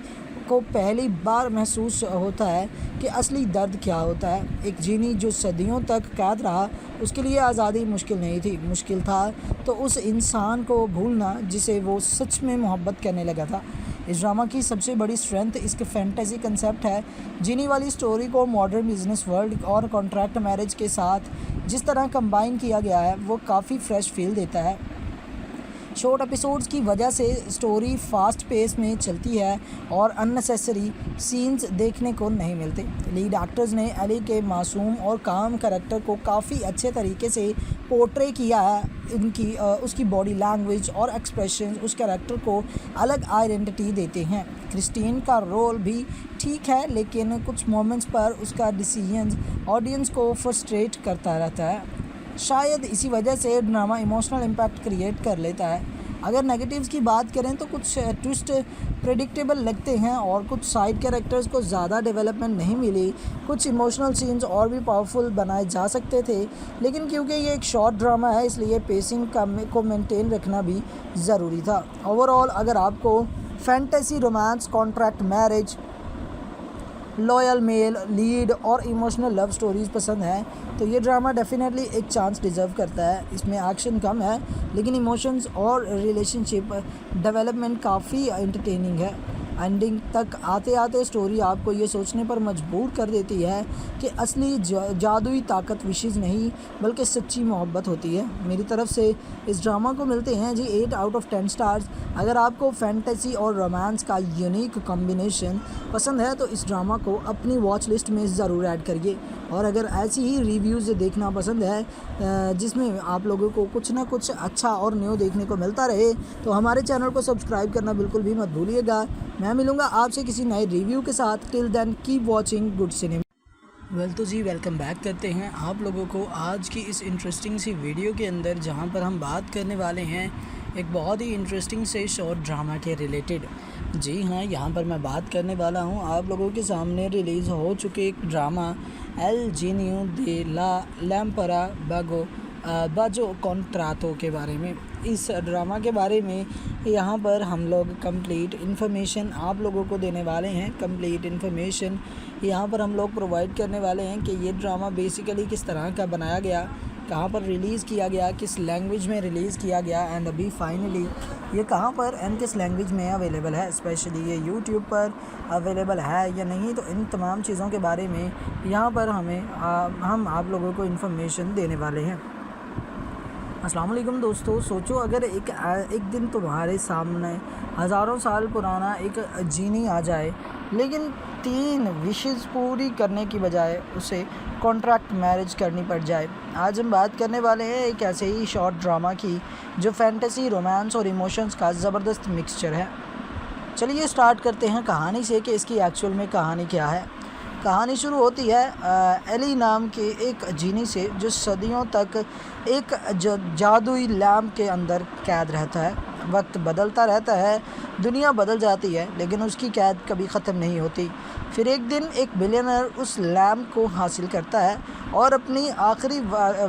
Speaker 1: को पहली बार महसूस होता है कि असली दर्द क्या होता है। एक जीनी जो सदियों तक कैद रहा, उसके लिए आज़ादी मुश्किल नहीं थी, मुश्किल था तो उस इंसान को भूलना जिसे वो सच में मोहब्बत करने लगा था। इस ड्रामा की सबसे बड़ी स्ट्रेंथ इसके फैंटेसी कंसेप्ट है। जीनी वाली स्टोरी को मॉडर्न बिजनेस वर्ल्ड और कॉन्ट्रैक्ट मैरिज के साथ जिस तरह कंबाइन किया गया है, वो काफ़ी फ्रेश फील देता है। शॉर्ट एपिसोड्स की वजह से स्टोरी फास्ट पेस में चलती है और अननेसेसरी सीन्स देखने को नहीं मिलते। लीड एक्टर्स ने एली के मासूम और काम कैरेक्टर को काफ़ी अच्छे तरीके से पोर्ट्रे किया है। उसकी बॉडी लैंग्वेज और एक्सप्रेशन उस कैरेक्टर को अलग आइडेंटिटी देते हैं। क्रिस्टीन का रोल भी ठीक है, लेकिन कुछ मोमेंट्स पर उसका डिसीजन ऑडियंस को फ्रस्ट्रेट करता रहता है। शायद इसी वजह से ड्रामा इमोशनल इम्पैक्ट क्रिएट कर लेता है। अगर नेगेटिव्स की बात करें तो कुछ ट्विस्ट प्रेडिक्टेबल लगते हैं और कुछ साइड कैरेक्टर्स को ज़्यादा डेवलपमेंट नहीं मिली। कुछ इमोशनल सीन्स और भी पावरफुल बनाए जा सकते थे, लेकिन क्योंकि ये एक शॉर्ट ड्रामा है, इसलिए पेसिंग को मेंटेन रखना भी ज़रूरी था। ओवरऑल अगर आपको fantasy, romance, contract marriage, loyal male lead और इमोशनल लव स्टोरीज़ पसंद है तो ये ड्रामा डेफिनेटली एक चांस डिज़र्व करता है। इसमें एक्शन कम है, लेकिन इमोशंस और रिलेशनशिप डेवलपमेंट काफ़ी एंटरटेनिंग है। एंडिंग तक आते आते स्टोरी आपको ये सोचने पर मजबूर कर देती है कि असली जादुई ताकत विशेज़ नहीं बल्कि सच्ची मोहब्बत होती है। मेरी तरफ से इस ड्रामा को मिलते हैं जी 8 आउट ऑफ 10 स्टार्स। अगर आपको फैंटेसी और रोमांस का यूनिक कॉम्बिनेशन पसंद है तो इस ड्रामा को अपनी वॉच लिस्ट में ज़रूर ऐड करिए। और अगर ऐसी ही रिव्यूज़ देखना पसंद है जिसमें आप लोगों को कुछ ना कुछ अच्छा और न्यू देखने को मिलता रहे, तो हमारे चैनल को सब्सक्राइब करना बिल्कुल भी मत भूलिएगा। मैं मिलूँगा आपसे किसी नए रिव्यू के साथ। Till then keep watching good cinema. तो जी वेलकम बैक करते हैं आप लोगों को आज की इस इंटरेस्टिंग सी वीडियो के अंदर, जहां पर हम बात करने वाले हैं एक बहुत ही इंटरेस्टिंग से शॉर्ट ड्रामा के रिलेटेड। जी हाँ, यहाँ पर मैं बात करने वाला हूँ आप लोगों के सामने रिलीज़ हो चुके एक ड्रामा एल जीनियो दे ला लैम्परा बाजो कॉन्ट्रातो के बारे में। इस ड्रामा के बारे में यहाँ पर हम लोग कंप्लीट इन्फॉर्मेशन आप लोगों को देने वाले हैं। कंप्लीट इन्फॉर्मेशन यहाँ पर हम लोग प्रोवाइड करने वाले हैं कि ये ड्रामा बेसिकली किस तरह का बनाया गया, कहाँ पर रिलीज़ किया गया, किस लैंग्वेज में रिलीज़ किया गया एंड अभी फाइनली ये कहाँ पर एंड किस लैंग्वेज में अवेलेबल है, स्पेशली ये यूट्यूब पर अवेलेबल है या नहीं। तो इन तमाम चीज़ों के बारे में यहाँ पर हम आप लोगों को इन्फॉर्मेशन देने वाले हैं। अस्सलाम वालेकुम दोस्तों, सोचो अगर एक दिन तुम्हारे सामने हज़ारों साल पुराना एक जीनी आ जाए, लेकिन 3 विशेज़ पूरी करने की बजाय उसे कॉन्ट्रैक्ट मैरिज करनी पड़ जाए। आज हम बात करने वाले हैं एक ऐसे ही शॉर्ट ड्रामा की जो फैंटेसी, रोमांस और इमोशंस का ज़बरदस्त मिक्सचर है। चलिए स्टार्ट करते हैं कहानी से कि इसकी एक्चुअल में कहानी क्या है। कहानी शुरू होती है एली नाम के एक जीनी से जो सदियों तक एक जादुई लैम्प के अंदर कैद रहता है। वक्त बदलता रहता है, दुनिया बदल जाती है, लेकिन उसकी कैद कभी ख़त्म नहीं होती। फिर एक दिन एक बिलियनर उस लैम्प को हासिल करता है और अपनी आखिरी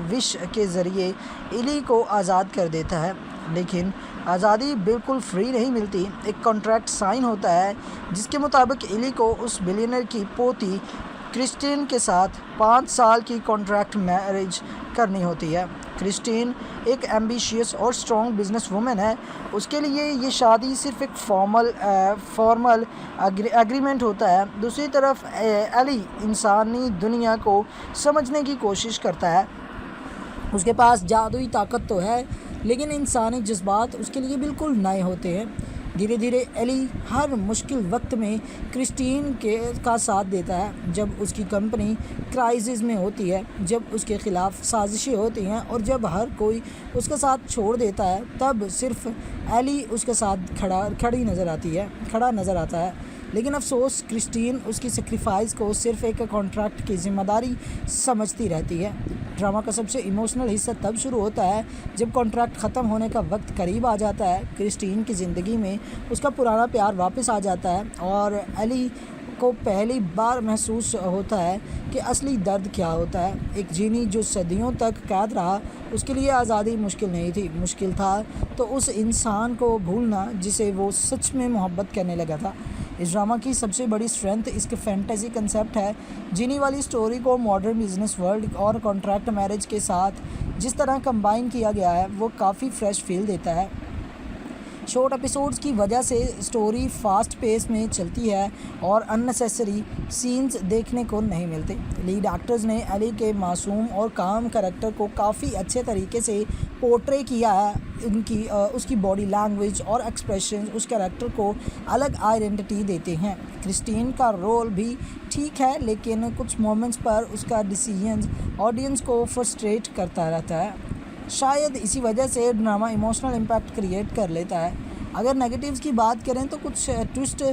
Speaker 1: विश के ज़रिए एली को आज़ाद कर देता है। लेकिन आज़ादी बिल्कुल फ्री नहीं मिलती। एक कॉन्ट्रैक्ट साइन होता है जिसके मुताबिक एली को उस बिलियनर की पोती क्रिस्टीन के साथ 5 साल की कॉन्ट्रैक्ट मैरिज करनी होती है। क्रिस्टीन एक एम्बिशियस और स्ट्रॉन्ग बिजनेस वूमेन है। उसके लिए ये शादी सिर्फ एक फॉर्मल एग्रीमेंट होता है। दूसरी तरफ एली इंसानी दुनिया को समझने की कोशिश करता है। उसके पास जादुई ताकत तो है, लेकिन इंसानी जज्बात उसके लिए बिल्कुल नए होते हैं। धीरे धीरे एली हर मुश्किल वक्त में क्रिस्टीन का साथ देता है। जब उसकी कंपनी क्राइसिस में होती है, जब उसके ख़िलाफ़ साजिशें होती हैं और जब हर कोई उसका साथ छोड़ देता है, तब सिर्फ एली उसके साथ खड़ा नज़र आता है। लेकिन अफसोस क्रिस्टीन उसकी सेक्रीफाइस को सिर्फ एक कॉन्ट्रैक्ट की ज़िम्मेदारी समझती रहती है। ड्रामा का सबसे इमोशनल हिस्सा तब शुरू होता है जब कॉन्ट्रैक्ट ख़त्म होने का वक्त करीब आ जाता है। क्रिस्टीन की ज़िंदगी में उसका पुराना प्यार वापस आ जाता है और एली को पहली बार महसूस होता है कि असली दर्द क्या होता है। एक जीनी जो सदियों तक कैद रहा, उसके लिए आज़ादी मुश्किल नहीं थी, मुश्किल था तो उस इंसान को भूलना जिसे वो सच में मोहब्बत करने लगा था। इस ड्रामा की सबसे बड़ी स्ट्रेंथ इसके फैंटेसी कंसेप्ट है। जीनी वाली स्टोरी को मॉडर्न बिजनेस वर्ल्ड और कॉन्ट्रैक्ट मैरिज के साथ जिस तरह कंबाइन किया गया है, वो काफ़ी फ्रेश फील देता है। शॉर्ट एपिसोड्स की वजह से स्टोरी फास्ट पेस में चलती है और अननेसेसरी सीन्स देखने को नहीं मिलते। लीड एक्टर्स ने एली के मासूम और काम कैरेक्टर को काफ़ी अच्छे तरीके से पोर्ट्रे किया है। उसकी बॉडी लैंग्वेज और एक्सप्रेशन उस कैरेक्टर को अलग आइडेंटिटी देते हैं। क्रिस्टीन का रोल भी ठीक है, लेकिन कुछ मोमेंट्स पर उसका डिसीजंस ऑडियंस को फ्रस्ट्रेट करता रहता है। शायद इसी वजह से ड्रामा इमोशनल इम्पैक्ट क्रिएट कर लेता है। अगर नेगेटिव्स की बात करें तो कुछ ट्विस्ट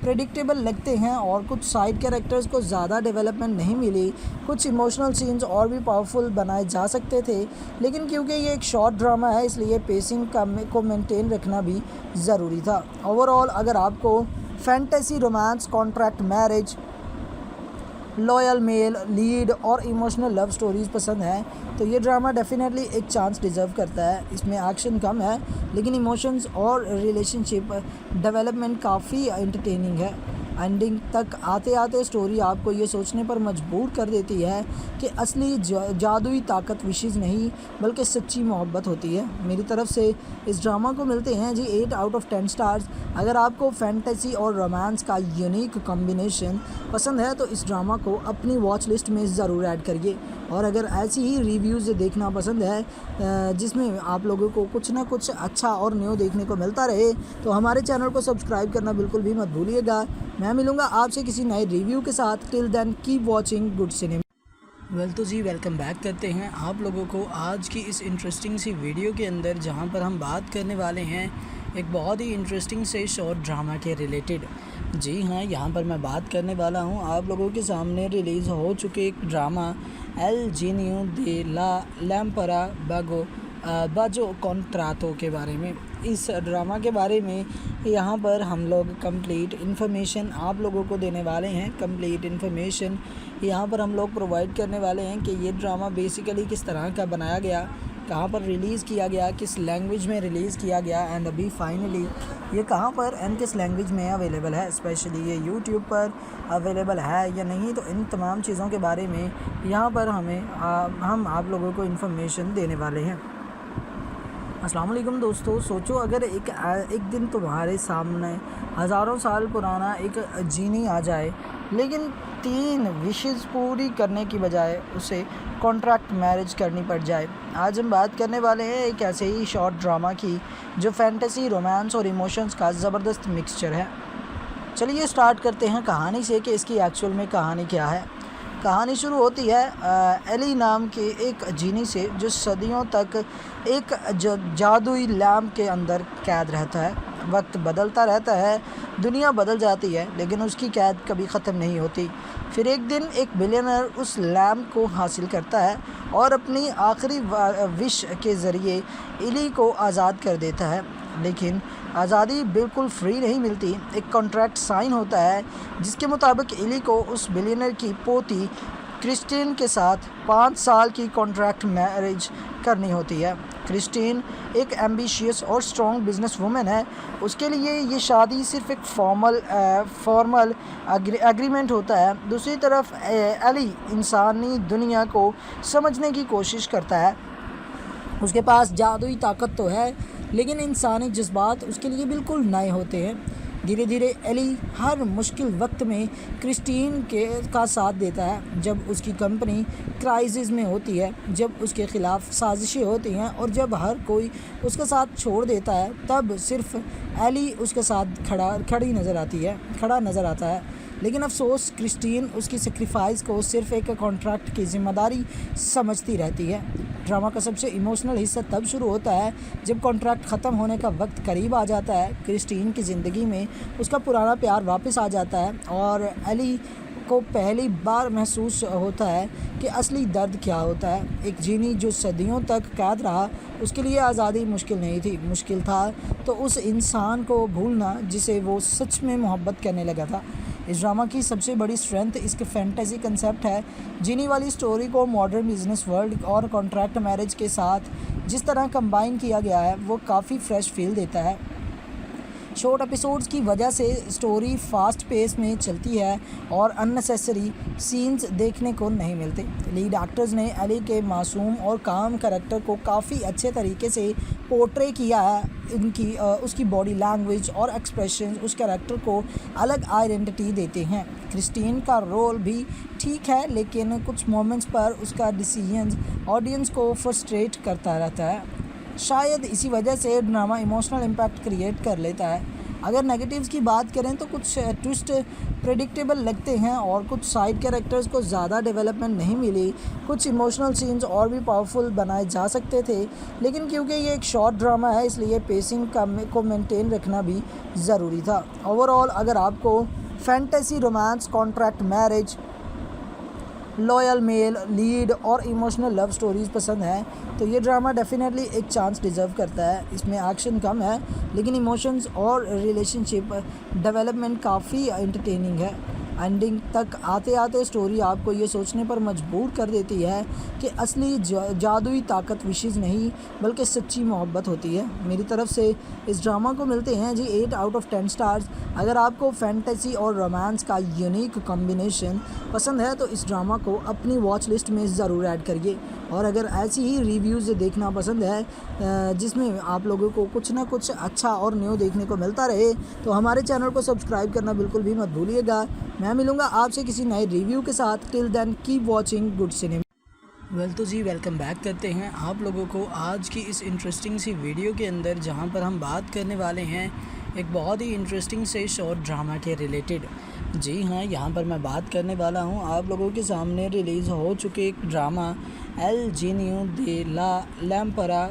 Speaker 1: प्रेडिक्टेबल लगते हैं और कुछ साइड कैरेक्टर्स को ज़्यादा डेवलपमेंट नहीं मिली। कुछ इमोशनल सीन्स और भी पावरफुल बनाए जा सकते थे, लेकिन क्योंकि ये एक शॉर्ट ड्रामा है, इसलिए पेसिंग को मेंटेन रखना भी ज़रूरी था। ओवरऑल अगर आपको fantasy, romance, contract marriage, loyal male lead और इमोशनल लव स्टोरीज़ पसंद है तो ये ड्रामा डेफिनेटली एक चांस डिज़र्व करता है। इसमें एक्शन कम है, लेकिन इमोशंस और रिलेशनशिप डेवलपमेंट काफ़ी एंटरटेनिंग है। एंडिंग तक आते आते स्टोरी आपको ये सोचने पर मजबूर कर देती है कि असली जादुई ताकत विशेज़ नहीं बल्कि सच्ची मोहब्बत होती है। मेरी तरफ से इस ड्रामा को मिलते हैं जी 8 आउट ऑफ 10 स्टार्स। अगर आपको फैंटेसी और रोमांस का यूनिक कॉम्बिनेशन पसंद है तो इस ड्रामा को अपनी वॉच लिस्ट में ज़रूर ऐड करिए। और अगर ऐसी ही रिव्यूज़ देखना पसंद है जिसमें आप लोगों को कुछ ना कुछ अच्छा और न्यू देखने को मिलता रहे, तो हमारे चैनल को सब्सक्राइब करना बिल्कुल भी मत भूलिएगा। मैं मिलूँगा आपसे किसी नए रिव्यू के साथ। Till then keep watching good cinema. तो जी वेलकम बैक करते हैं आप लोगों को आज की इस इंटरेस्टिंग सी वीडियो के अंदर, जहां पर हम बात करने वाले हैं एक बहुत ही इंटरेस्टिंग से शॉर्ट ड्रामा के रिलेटेड। जी हाँ, यहाँ पर मैं बात करने वाला हूँ आप लोगों के सामने रिलीज़ हो चुके एक ड्रामा एल जीनियो दे ला लैम्परा बाजो कॉन्ट्रातो के बारे में। इस ड्रामा के बारे में यहाँ पर हम लोग कंप्लीट इन्फॉर्मेशन आप लोगों को देने वाले हैं। कंप्लीट इन्फॉर्मेशन यहाँ पर हम लोग प्रोवाइड करने वाले हैं कि ये ड्रामा बेसिकली किस तरह का बनाया गया, कहाँ पर रिलीज़ किया गया, किस लैंग्वेज में रिलीज़ किया गया एंड अभी फाइनली ये कहाँ पर एंड किस लैंग्वेज में अवेलेबल है, स्पेशली ये यूट्यूब पर अवेलेबल है या नहीं। तो इन तमाम चीज़ों के बारे में यहाँ पर हम आप लोगों को इन्फॉर्मेशन देने वाले हैं। अस्सलाम वालेकुम दोस्तों, सोचो अगर एक दिन तुम्हारे सामने हज़ारों साल पुराना एक जीनी आ जाए, लेकिन 3 विशेज़ पूरी करने की बजाय उसे कॉन्ट्रैक्ट मैरिज करनी पड़ जाए। आज हम बात करने वाले हैं एक ऐसे ही शॉर्ट ड्रामा की जो फैंटेसी, रोमांस और इमोशंस का ज़बरदस्त मिक्सचर है। चलिए स्टार्ट करते हैं कहानी से कि इसकी एक्चुअल में कहानी क्या है। कहानी शुरू होती है एली नाम के एक जीनी से जो सदियों तक एक जादुई लैम्प के अंदर कैद रहता है। वक्त बदलता रहता है, दुनिया बदल जाती है, लेकिन उसकी कैद कभी ख़त्म नहीं होती। फिर एक दिन एक बिलियनर उस लैम्प को हासिल करता है और अपनी आखिरी विश के ज़रिए एली को आज़ाद कर देता है। लेकिन आज़ादी बिल्कुल फ्री नहीं मिलती। एक कॉन्ट्रैक्ट साइन होता है जिसके मुताबिक एली को उस बिलियनर की पोती क्रिस्टीन के साथ 5 साल की कॉन्ट्रैक्ट मैरिज करनी होती है। क्रिस्टीन एक एम्बिशियस और स्ट्रॉन्ग बिजनेस वूमेन है। उसके लिए ये शादी सिर्फ एक फॉर्मल एग्रीमेंट होता है। दूसरी तरफ एली इंसानी दुनिया को समझने की कोशिश करता है। उसके पास जादुई ताकत तो है, लेकिन इंसानी जज्बात उसके लिए बिल्कुल नए होते हैं। धीरे धीरे एली हर मुश्किल वक्त में क्रिस्टीन का साथ देता है। जब उसकी कंपनी क्राइसिस में होती है, जब उसके ख़िलाफ़ साजिशें होती हैं और जब हर कोई उसका साथ छोड़ देता है, तब सिर्फ एली उसके साथ खड़ा नज़र आता है। लेकिन अफसोस, क्रिस्टीन उसकी सेक्रीफाइस को सिर्फ एक कॉन्ट्रैक्ट की ज़िम्मेदारी समझती रहती है। ड्रामा का सबसे इमोशनल हिस्सा तब शुरू होता है जब कॉन्ट्रैक्ट ख़त्म होने का वक्त करीब आ जाता है। क्रिस्टीन की ज़िंदगी में उसका पुराना प्यार वापस आ जाता है और एली को पहली बार महसूस होता है कि असली दर्द क्या होता है। एक जीनी जो सदियों तक कैद रहा, उसके लिए आज़ादी मुश्किल नहीं थी, मुश्किल था तो उस इंसान को भूलना जिसे वो सच में मोहब्बत करने लगा था। इस ड्रामा की सबसे बड़ी स्ट्रेंथ इसके फैंटेसी कंसेप्ट है। जीनी वाली स्टोरी को मॉडर्न बिजनेस वर्ल्ड और कॉन्ट्रैक्ट मैरिज के साथ जिस तरह कंबाइन किया गया है, वो काफ़ी फ्रेश फील देता है। शॉर्ट एपिसोड्स की वजह से स्टोरी फास्ट पेस में चलती है और अननेसेसरी सीन्स देखने को नहीं मिलते। लीड एक्टर्स ने एली के मासूम और काम कैरेक्टर को काफ़ी अच्छे तरीके से पोर्ट्रे किया है। उसकी बॉडी लैंग्वेज और एक्सप्रेशन उस कैरेक्टर को अलग आइडेंटिटी देते हैं। क्रिस्टीन का रोल भी ठीक है, लेकिन कुछ मोमेंट्स पर उसका डिसीजंस ऑडियंस को फ्रस्ट्रेट करता रहता है। शायद इसी वजह से ड्रामा इमोशनल इम्पैक्ट क्रिएट कर लेता है। अगर नेगेटिव्स की बात करें तो कुछ ट्विस्ट प्रेडिक्टेबल लगते हैं और कुछ साइड कैरेक्टर्स को ज़्यादा डेवलपमेंट नहीं मिली। कुछ इमोशनल सीन्स और भी पावरफुल बनाए जा सकते थे, लेकिन क्योंकि ये एक शॉर्ट ड्रामा है, इसलिए पेसिंग को मेंटेन रखना भी ज़रूरी था। ओवरऑल अगर आपको fantasy, romance, contract marriage, loyal male lead और इमोशनल लव स्टोरीज़ पसंद है तो ये ड्रामा डेफिनेटली एक चांस डिज़र्व करता है। इसमें एक्शन कम है, लेकिन इमोशंस और रिलेशनशिप डेवलपमेंट काफ़ी एंटरटेनिंग है। एंडिंग तक आते आते स्टोरी आपको ये सोचने पर मजबूर कर देती है कि असली जादुई ताकत विशेष नहीं बल्कि सच्ची मोहब्बत होती है। मेरी तरफ से इस ड्रामा को मिलते हैं जी 8 आउट ऑफ 10 स्टार्स। अगर आपको फैंटेसी और रोमांस का यूनिक कॉम्बिनेशन पसंद है तो इस ड्रामा को अपनी वॉच लिस्ट में ज़रूर ऐड करिए। और अगर ऐसी ही रिव्यूज़ देखना पसंद है जिसमें आप लोगों को कुछ ना कुछ अच्छा और न्यू देखने को मिलता रहे, तो हमारे चैनल को सब्सक्राइब करना बिल्कुल भी मत भूलिएगा। मैं मिलूँगा आपसे किसी नए रिव्यू के साथ। Till then keep watching good cinema. तो जी वेलकम बैक करते हैं आप लोगों को आज की इस इंटरेस्टिंग सी वीडियो के अंदर, जहां पर हम बात करने वाले हैं एक बहुत ही इंटरेस्टिंग से शॉर्ट ड्रामा के रिलेटेड। जी हाँ, यहाँ पर मैं बात करने वाला हूँ आप लोगों के सामने रिलीज़ हो चुके एक ड्रामा एल जीनियो दे ला लैम्परा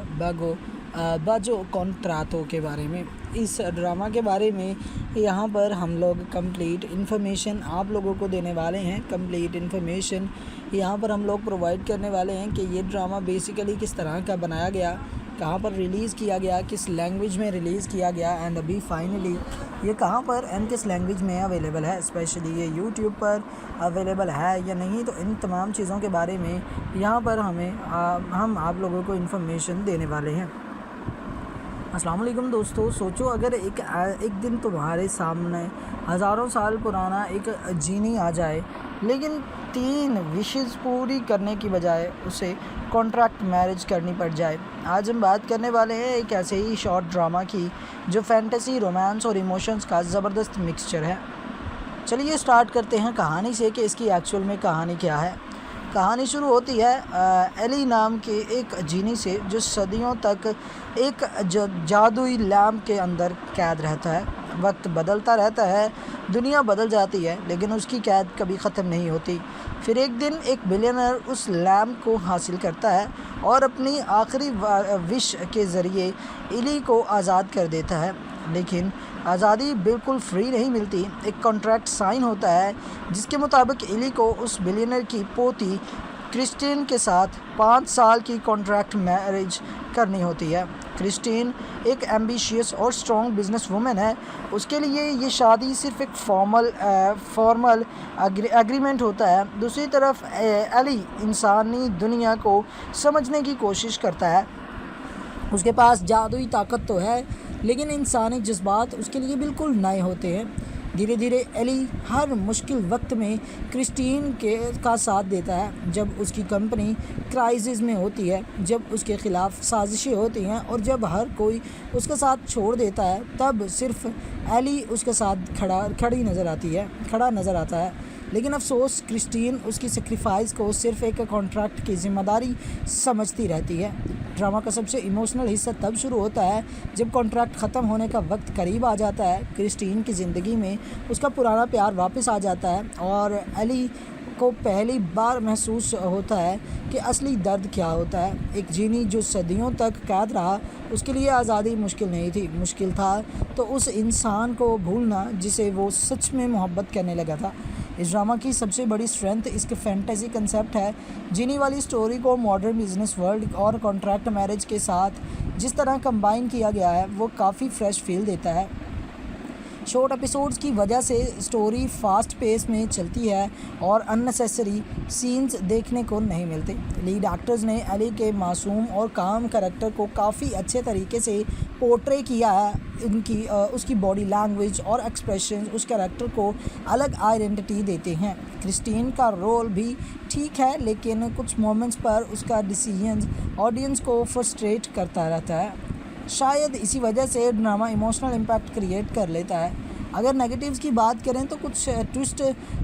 Speaker 1: बाजो कॉन्ट्रातो के बारे में। इस ड्रामा के बारे में यहाँ पर हम लोग कंप्लीट इन्फॉर्मेशन आप लोगों को देने वाले हैं। कंप्लीट इन्फॉर्मेशन यहाँ पर हम लोग प्रोवाइड करने वाले हैं कि ये ड्रामा बेसिकली किस तरह का बनाया गया, कहाँ पर रिलीज़ किया गया, किस लैंग्वेज में रिलीज़ किया गया एंड अभी फाइनली ये कहाँ पर एंड किस लैंग्वेज में अवेलेबल है, स्पेशली ये यूट्यूब पर अवेलेबल है या नहीं। तो इन तमाम चीज़ों के बारे में यहाँ पर हम आप लोगों को इन्फॉर्मेशन देने वाले हैं। अस्सलाम वालेकुम दोस्तों, सोचो अगर एक दिन तुम्हारे सामने हज़ारों साल पुराना एक जीनी आ जाए, लेकिन 3 विशेज़ पूरी करने की बजाय उसे कॉन्ट्रैक्ट मैरिज करनी पड़ जाए। आज हम बात करने वाले हैं एक ऐसे ही शॉर्ट ड्रामा की जो फैंटेसी, रोमांस और इमोशंस का ज़बरदस्त मिक्सचर है। चलिए स्टार्ट करते हैं कहानी से कि इसकी एक्चुअल में कहानी क्या है। कहानी शुरू होती है एली नाम के एक जीनी से जो सदियों तक एक जादुई लैम्प के अंदर कैद रहता है। वक्त बदलता रहता है, दुनिया बदल जाती है, लेकिन उसकी कैद कभी ख़त्म नहीं होती। फिर एक दिन एक बिलियनर उस लैम्प को हासिल करता है और अपनी आखिरी विश के ज़रिए एली को आज़ाद कर देता है। लेकिन आज़ादी बिल्कुल फ्री नहीं मिलती। एक कॉन्ट्रैक्ट साइन होता है जिसके मुताबिक एली को उस बिलियनर की पोती क्रिस्टीन के साथ 5 साल की कॉन्ट्रैक्ट मैरिज करनी होती है। क्रिस्टीन एक एम्बिशियस और स्ट्रॉन्ग बिजनेस वूमेन है। उसके लिए ये शादी सिर्फ एक फॉर्मल एग्रीमेंट होता है। दूसरी तरफ एली इंसानी दुनिया को समझने की कोशिश करता है। उसके पास जादुई ताकत तो है, लेकिन इंसानी जज्बात उसके लिए बिल्कुल नए होते हैं। धीरे धीरे एली हर मुश्किल वक्त में क्रिस्टीन का साथ देता है। जब उसकी कंपनी क्राइसिस में होती है, जब उसके ख़िलाफ़ साजिशें होती हैं और जब हर कोई उसका साथ छोड़ देता है, तब सिर्फ एली उसके साथ खड़ा नज़र आता है। लेकिन अफसोस, क्रिस्टीन उसकी सेक्रीफाइस को सिर्फ एक कॉन्ट्रैक्ट की ज़िम्मेदारी समझती रहती है। ड्रामा का सबसे इमोशनल हिस्सा तब शुरू होता है जब कॉन्ट्रैक्ट ख़त्म होने का वक्त करीब आ जाता है। क्रिस्टीन की ज़िंदगी में उसका पुराना प्यार वापस आ जाता है और एली को पहली बार महसूस होता है कि असली दर्द क्या होता है। एक जीनी जो सदियों तक कैद रहा, उसके लिए आज़ादी मुश्किल नहीं थी, मुश्किल था तो उस इंसान को भूलना जिसे वो सच में मोहब्बत करने लगा था। इस ड्रामा की सबसे बड़ी स्ट्रेंथ इसके फैंटेसी कंसेप्ट है। जीनी वाली स्टोरी को मॉडर्न बिजनेस वर्ल्ड और कॉन्ट्रैक्ट मैरिज के साथ जिस तरह कंबाइन किया गया है, वो काफ़ी फ्रेश फील देता है। शॉर्ट एपिसोड्स की वजह से स्टोरी फास्ट पेस में चलती है और अननेसेसरी सीन्स देखने को नहीं मिलते। लीड एक्टर्स ने एली के मासूम और काम कैरेक्टर को काफ़ी अच्छे तरीके से पोर्ट्रे किया है। उसकी बॉडी लैंग्वेज और एक्सप्रेशन उस कैरेक्टर को अलग आइडेंटिटी देते हैं। क्रिस्टीन का रोल भी ठीक है, लेकिन कुछ मोमेंट्स पर उसका डिसीजंस ऑडियंस को फ्रस्ट्रेट करता रहता है। शायद इसी वजह से ड्रामा इमोशनल इम्पैक्ट क्रिएट कर लेता है। अगर नेगेटिव्स की बात करें तो कुछ ट्विस्ट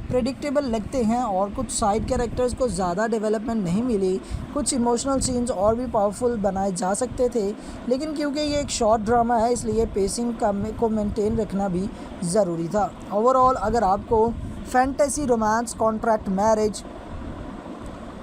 Speaker 1: प्रेडिक्टेबल लगते हैं और कुछ साइड कैरेक्टर्स को ज़्यादा डेवलपमेंट नहीं मिली। कुछ इमोशनल सीन्स और भी पावरफुल बनाए जा सकते थे, लेकिन क्योंकि ये एक शॉर्ट ड्रामा है, इसलिए पेसिंग को मेंटेन रखना भी ज़रूरी था। ओवरऑल अगर आपको fantasy, romance, contract marriage,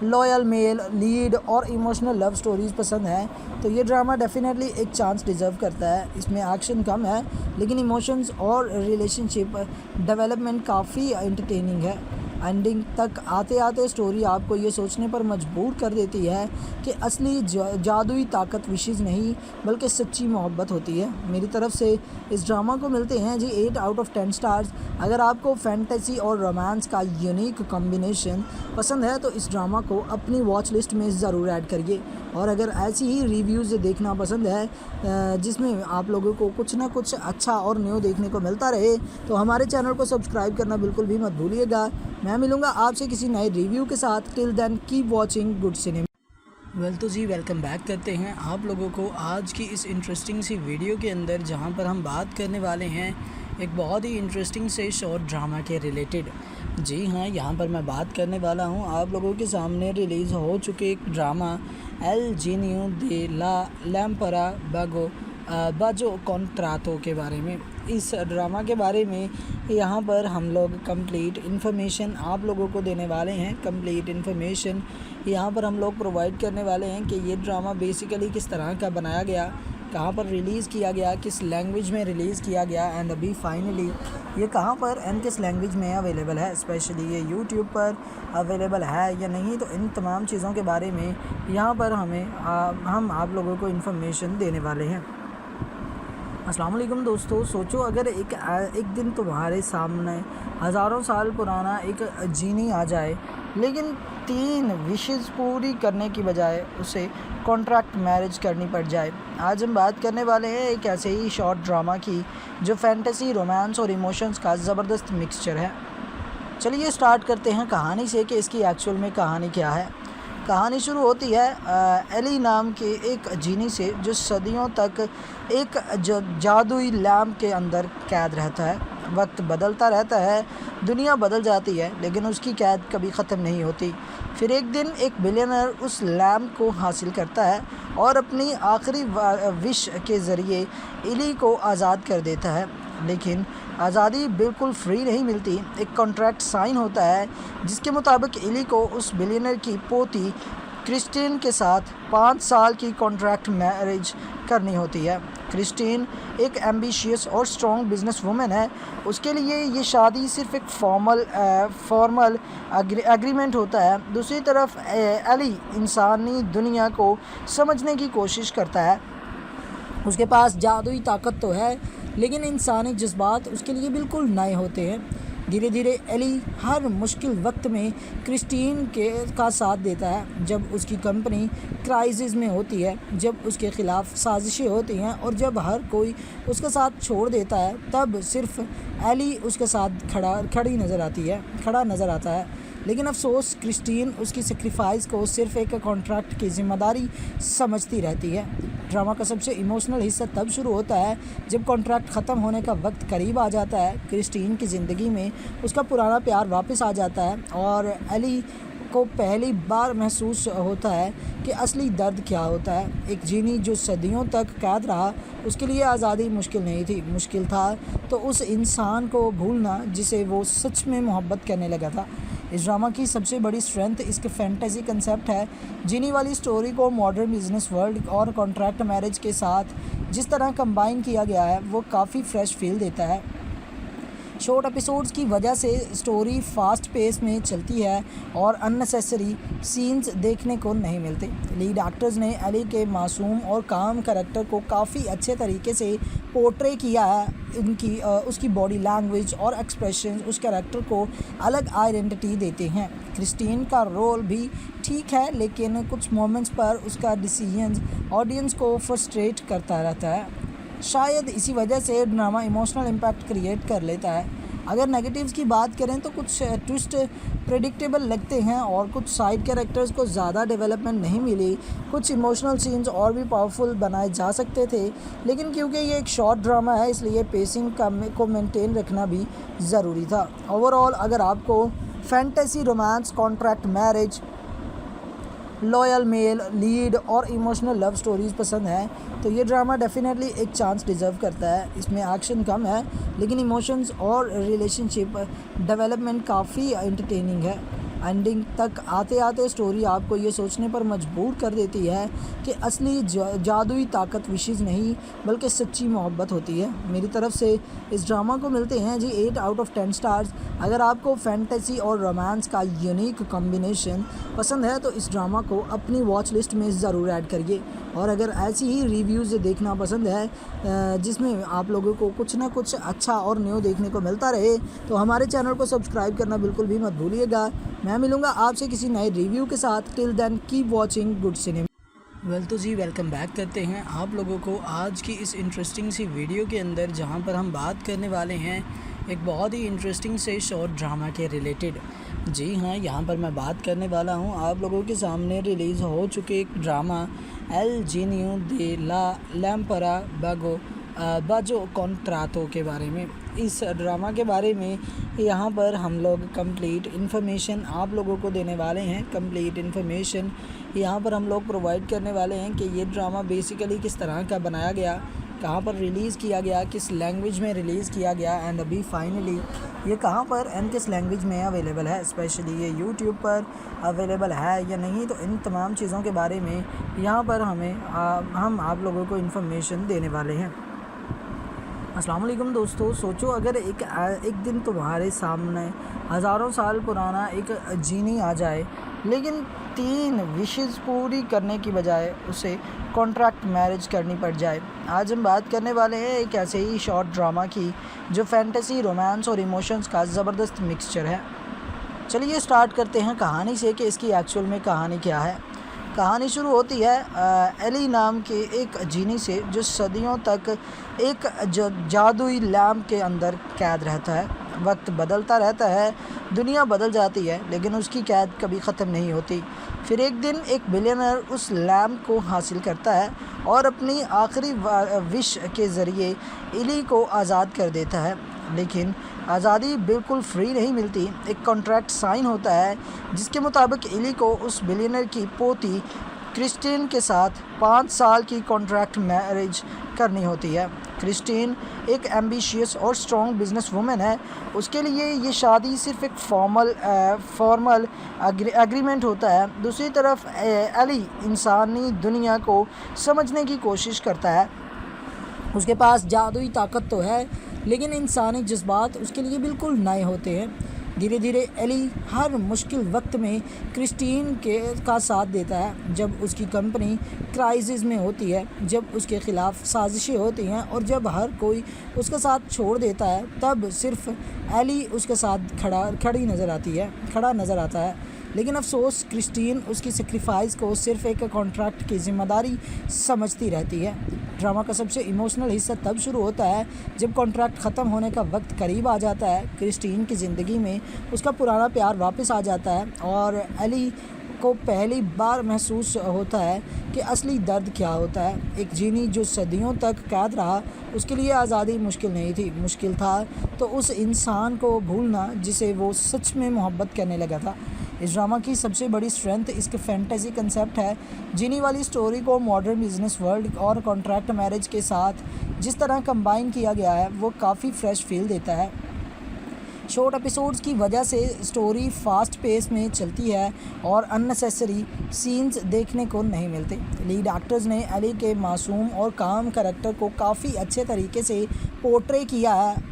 Speaker 1: loyal male lead और इमोशनल लव स्टोरीज़ पसंद है तो ये ड्रामा डेफिनेटली एक चांस डिज़र्व करता है। इसमें एक्शन कम है, लेकिन इमोशंस और रिलेशनशिप डेवलपमेंट काफ़ी एंटरटेनिंग है। एंडिंग तक आते आते स्टोरी आपको ये सोचने पर मजबूर कर देती है कि असली जादुई ताकत विशेज़ नहीं बल्कि सच्ची मोहब्बत होती है। मेरी तरफ से इस ड्रामा को मिलते हैं जी 8 आउट ऑफ 10 स्टार्स। अगर आपको फैंटेसी और रोमांस का यूनिक कॉम्बिनेशन पसंद है तो इस ड्रामा को अपनी वॉच लिस्ट में ज़रूर ऐड करिए। और अगर ऐसी ही रिव्यूज़ देखना पसंद है जिसमें आप लोगों को कुछ ना कुछ अच्छा और न्यू देखने को मिलता रहे, तो हमारे चैनल को सब्सक्राइब करना बिल्कुल भी मत भूलिएगा। मैं मिलूँगा आपसे किसी नए रिव्यू के साथ। Till then keep watching good cinema. तो जी वेलकम बैक करते हैं आप लोगों को आज की इस इंटरेस्टिंग सी वीडियो के अंदर, जहां पर हम बात करने वाले हैं एक बहुत ही इंटरेस्टिंग से शॉर्ट ड्रामा के रिलेटेड। जी हाँ, यहाँ पर मैं बात करने वाला हूँ आप लोगों के सामने रिलीज़ हो चुके एक ड्रामा एल जीनियो दे ला लैम्परा बाजो कॉन्ट्रातो के बारे में। इस ड्रामा के बारे में यहाँ पर हम लोग कंप्लीट इन्फॉर्मेशन आप लोगों को देने वाले हैं। कंप्लीट इन्फॉर्मेशन यहाँ पर हम लोग प्रोवाइड करने वाले हैं कि ये ड्रामा बेसिकली किस तरह का बनाया गया कहाँ पर रिलीज़ किया गया, किस लैंग्वेज में रिलीज़ किया गया एंड अभी फाइनली ये कहाँ पर एंड किस लैंग्वेज में अवेलेबल है, स्पेशली ये यूट्यूब पर अवेलेबल है या नहीं। तो इन तमाम चीज़ों के बारे में यहाँ पर हम आप लोगों को इन्फॉर्मेशन देने वाले हैं। अस्सलाम वालेकुम दोस्तों, सोचो अगर एक दिन तुम्हारे सामने हज़ारों साल पुराना एक जीनी आ जाए, लेकिन 3 विशेज़ पूरी करने की बजाय उसे कॉन्ट्रैक्ट मैरिज करनी पड़ जाए। आज हम बात करने वाले हैं एक ऐसे ही शॉर्ट ड्रामा की जो फैंटेसी, रोमांस और इमोशंस का ज़बरदस्त मिक्सचर है। चलिए स्टार्ट करते हैं कहानी से कि इसकी एक्चुअल में कहानी क्या है। कहानी शुरू होती है एली नाम के एक जीनी से जो सदियों तक एक जादुई लैम्प के अंदर कैद रहता है। वक्त बदलता रहता है, दुनिया बदल जाती है, लेकिन उसकी कैद कभी ख़त्म नहीं होती। फिर एक दिन एक बिलियनर उस लैम्प को हासिल करता है और अपनी आखिरी विश के ज़रिए एली को आज़ाद कर देता है। लेकिन आज़ादी बिल्कुल फ्री नहीं मिलती। एक कॉन्ट्रैक्ट साइन होता है जिसके मुताबिक एली को उस बिलियनर की पोती क्रिस्टीन के साथ 5 साल की कॉन्ट्रैक्ट मैरिज करनी होती है। क्रिस्टीन एक एम्बिशियस और स्ट्रॉन्ग बिजनेस वूमेन है। उसके लिए ये शादी सिर्फ एक फॉर्मल एग्रीमेंट होता है। दूसरी तरफ एली इंसानी दुनिया को समझने की कोशिश करता है। उसके पास जादुई ताकत तो है, लेकिन इंसानी जज्बात उसके लिए बिल्कुल नए होते हैं। धीरे धीरे एली हर मुश्किल वक्त में क्रिस्टीन का साथ देता है। जब उसकी कंपनी क्राइसिस में होती है, जब उसके ख़िलाफ़ साजिशें होती हैं और जब हर कोई उसका साथ छोड़ देता है, तब सिर्फ एली उसके साथ खड़ा नज़र आता है। लेकिन अफसोस क्रिस्टीन उसकी सेक्रीफाइस को सिर्फ एक कॉन्ट्रैक्ट की ज़िम्मेदारी समझती रहती है। ड्रामा का सबसे इमोशनल हिस्सा तब शुरू होता है जब कॉन्ट्रैक्ट ख़त्म होने का वक्त करीब आ जाता है। क्रिस्टीन की ज़िंदगी में उसका पुराना प्यार वापस आ जाता है और एली को पहली बार महसूस होता है कि असली दर्द क्या होता है। एक जीनी जो सदियों तक कैद रहा, उसके लिए आज़ादी मुश्किल नहीं थी, मुश्किल था तो उस इंसान को भूलना जिसे वो सच में मोहब्बत करने लगा था। इस ड्रामा की सबसे बड़ी स्ट्रेंथ इसके फैंटेसी कंसेप्ट है। जीनी वाली स्टोरी को मॉडर्न बिजनेस वर्ल्ड और कॉन्ट्रैक्ट मैरिज के साथ जिस तरह कंबाइन किया गया है, वो काफ़ी फ्रेश फील देता है। शॉर्ट एपिसोड्स की वजह से स्टोरी फास्ट पेस में चलती है और अननेसेसरी सीन्स देखने को नहीं मिलते। लीड एक्टर्स ने एली के मासूम और काम कैरेक्टर को काफ़ी अच्छे तरीके से पोर्ट्रे किया है। उसकी बॉडी लैंग्वेज और एक्सप्रेशन उस कैरेक्टर को अलग आइडेंटिटी देते हैं। क्रिस्टीन का रोल भी ठीक है, लेकिन कुछ मोमेंट्स पर उसका डिसीजंस ऑडियंस को फ्रस्ट्रेट करता रहता है। शायद इसी वजह से ड्रामा इमोशनल इम्पैक्ट क्रिएट कर लेता है। अगर नेगेटिव्स की बात करें तो कुछ ट्विस्ट प्रेडिक्टेबल लगते हैं और कुछ साइड कैरेक्टर्स को ज़्यादा डेवलपमेंट नहीं मिली। कुछ इमोशनल सीन्स और भी पावरफुल बनाए जा सकते थे, लेकिन क्योंकि ये एक शॉर्ट ड्रामा है इसलिए पेसिंग को मेंटेन रखना भी ज़रूरी था। ओवरऑल अगर आपको fantasy, romance, contract marriage, loyal male lead और इमोशनल लव स्टोरीज़ पसंद है तो ये ड्रामा डेफिनेटली एक चांस डिज़र्व करता है। इसमें एक्शन कम है, लेकिन इमोशंस और रिलेशनशिप डेवलपमेंट काफ़ी एंटरटेनिंग है। एंडिंग तक आते आते स्टोरी आपको ये सोचने पर मजबूर कर देती है कि असली जादुई ताकत विशेज़ नहीं बल्कि सच्ची मोहब्बत होती है। मेरी तरफ से इस ड्रामा को मिलते हैं जी 8 आउट ऑफ 10 स्टार्स। अगर आपको फैंटेसी और रोमांस का यूनिक कॉम्बिनेशन पसंद है तो इस ड्रामा को अपनी वॉच लिस्ट में ज़रूर ऐड करिए। और अगर ऐसी ही रिव्यूज़ देखना पसंद है जिसमें आप लोगों को कुछ ना कुछ अच्छा और न्यू देखने को मिलता रहे, तो हमारे चैनल को सब्सक्राइब करना बिल्कुल भी मत भूलिएगा। मैं मिलूँगा आपसे किसी नए रिव्यू के साथ। Till then keep watching good cinema. तो जी वेलकम बैक करते हैं आप लोगों को आज की इस इंटरेस्टिंग सी वीडियो के अंदर, जहां पर हम बात करने वाले हैं एक बहुत ही इंटरेस्टिंग से शॉर्ट ड्रामा के रिलेटेड। जी हाँ, यहाँ पर मैं बात करने वाला हूँ आप लोगों के सामने रिलीज़ हो चुके एक ड्रामा एल जीनियो दे ला लैम्परा बाजो कॉन्ट्रातो के बारे में। इस ड्रामा के बारे में यहाँ पर हम लोग कंप्लीट इन्फॉर्मेशन आप लोगों को देने वाले हैं। कंप्लीट इन्फॉर्मेशन यहाँ पर हम लोग प्रोवाइड करने वाले हैं कि ये ड्रामा बेसिकली किस तरह का बनाया गया, कहाँ पर रिलीज़ किया गया, किस लैंग्वेज में रिलीज़ किया गया एंड अभी फाइनली ये कहाँ पर एंड किस लैंग्वेज में अवेलेबल है, स्पेशली ये यूट्यूब पर अवेलेबल है या नहीं। तो इन तमाम चीज़ों के बारे में यहाँ पर हम आप लोगों को इन्फॉर्मेशन देने वाले हैं। अस्सलाम वालेकुम दोस्तों, सोचो अगर एक दिन तुम्हारे सामने हज़ारों साल पुराना एक जीनी आ जाए, लेकिन 3 विशेज़ पूरी करने की बजाय उसे कॉन्ट्रैक्ट मैरिज करनी पड़ जाए। आज हम बात करने वाले हैं एक ऐसे ही शॉर्ट ड्रामा की जो फैंटेसी, रोमांस और इमोशंस का ज़बरदस्त मिक्सचर है। चलिए स्टार्ट करते हैं कहानी से कि इसकी एक्चुअल में कहानी क्या है। कहानी शुरू होती है एली नाम के एक जीनी से जो सदियों तक एक जादुई लैम्प के अंदर कैद रहता है। वक्त बदलता रहता है, दुनिया बदल जाती है, लेकिन उसकी कैद कभी ख़त्म नहीं होती। फिर एक दिन एक बिलियनर उस लैम्प को हासिल करता है और अपनी आखिरी विश के ज़रिए एली को आज़ाद कर देता है। लेकिन आज़ादी बिल्कुल फ्री नहीं मिलती। एक कॉन्ट्रैक्ट साइन होता है जिसके मुताबिक एली को उस बिलियनर की पोती क्रिस्टीन के साथ 5 साल की कॉन्ट्रैक्ट मैरिज करनी होती है। क्रिस्टीन एक एम्बिशियस और स्ट्रॉन्ग बिजनेस वूमेन है। उसके लिए ये शादी सिर्फ एक फॉर्मल एग्रीमेंट होता है। दूसरी तरफ एली इंसानी दुनिया को समझने की कोशिश करता है। उसके पास जादुई ताकत तो है, लेकिन इंसानी जज्बात उसके लिए बिल्कुल नए होते हैं। धीरे धीरे एली हर मुश्किल वक्त में क्रिस्टीन का साथ देता है। जब उसकी कंपनी क्राइसिस में होती है, जब उसके ख़िलाफ़ साजिशें होती हैं और जब हर कोई उसका साथ छोड़ देता है, तब सिर्फ एली उसके साथ खड़ा नज़र आता है। लेकिन अफसोस क्रिस्टीन उसकी सेक्रीफाइस को सिर्फ एक कॉन्ट्रैक्ट की ज़िम्मेदारी समझती रहती है। ड्रामा का सबसे इमोशनल हिस्सा तब शुरू होता है जब कॉन्ट्रैक्ट ख़त्म होने का वक्त करीब आ जाता है। क्रिस्टीन की ज़िंदगी में उसका पुराना प्यार वापस आ जाता है और एली को पहली बार महसूस होता है कि असली दर्द क्या होता है। एक जीनी जो सदियों तक कैद रहा, उसके लिए आज़ादी मुश्किल नहीं थी, मुश्किल था तो उस इंसान को भूलना जिसे वो सच में मोहब्बत करने लगा था। इस ड्रामा की सबसे बड़ी स्ट्रेंथ इसके फैंटेसी कंसेप्ट है। जीनी वाली स्टोरी को मॉडर्न बिजनेस वर्ल्ड और कॉन्ट्रैक्ट मैरिज के साथ जिस तरह कंबाइन किया गया है, वो काफ़ी फ्रेश फील देता है। शॉर्ट एपिसोड्स की वजह से स्टोरी फास्ट पेस में चलती है और अननेसेसरी सीन्स देखने को नहीं मिलते। लीड एक्टर्स ने एली के मासूम और काम कैरेक्टर को काफ़ी अच्छे तरीके से पोर्ट्रे किया है।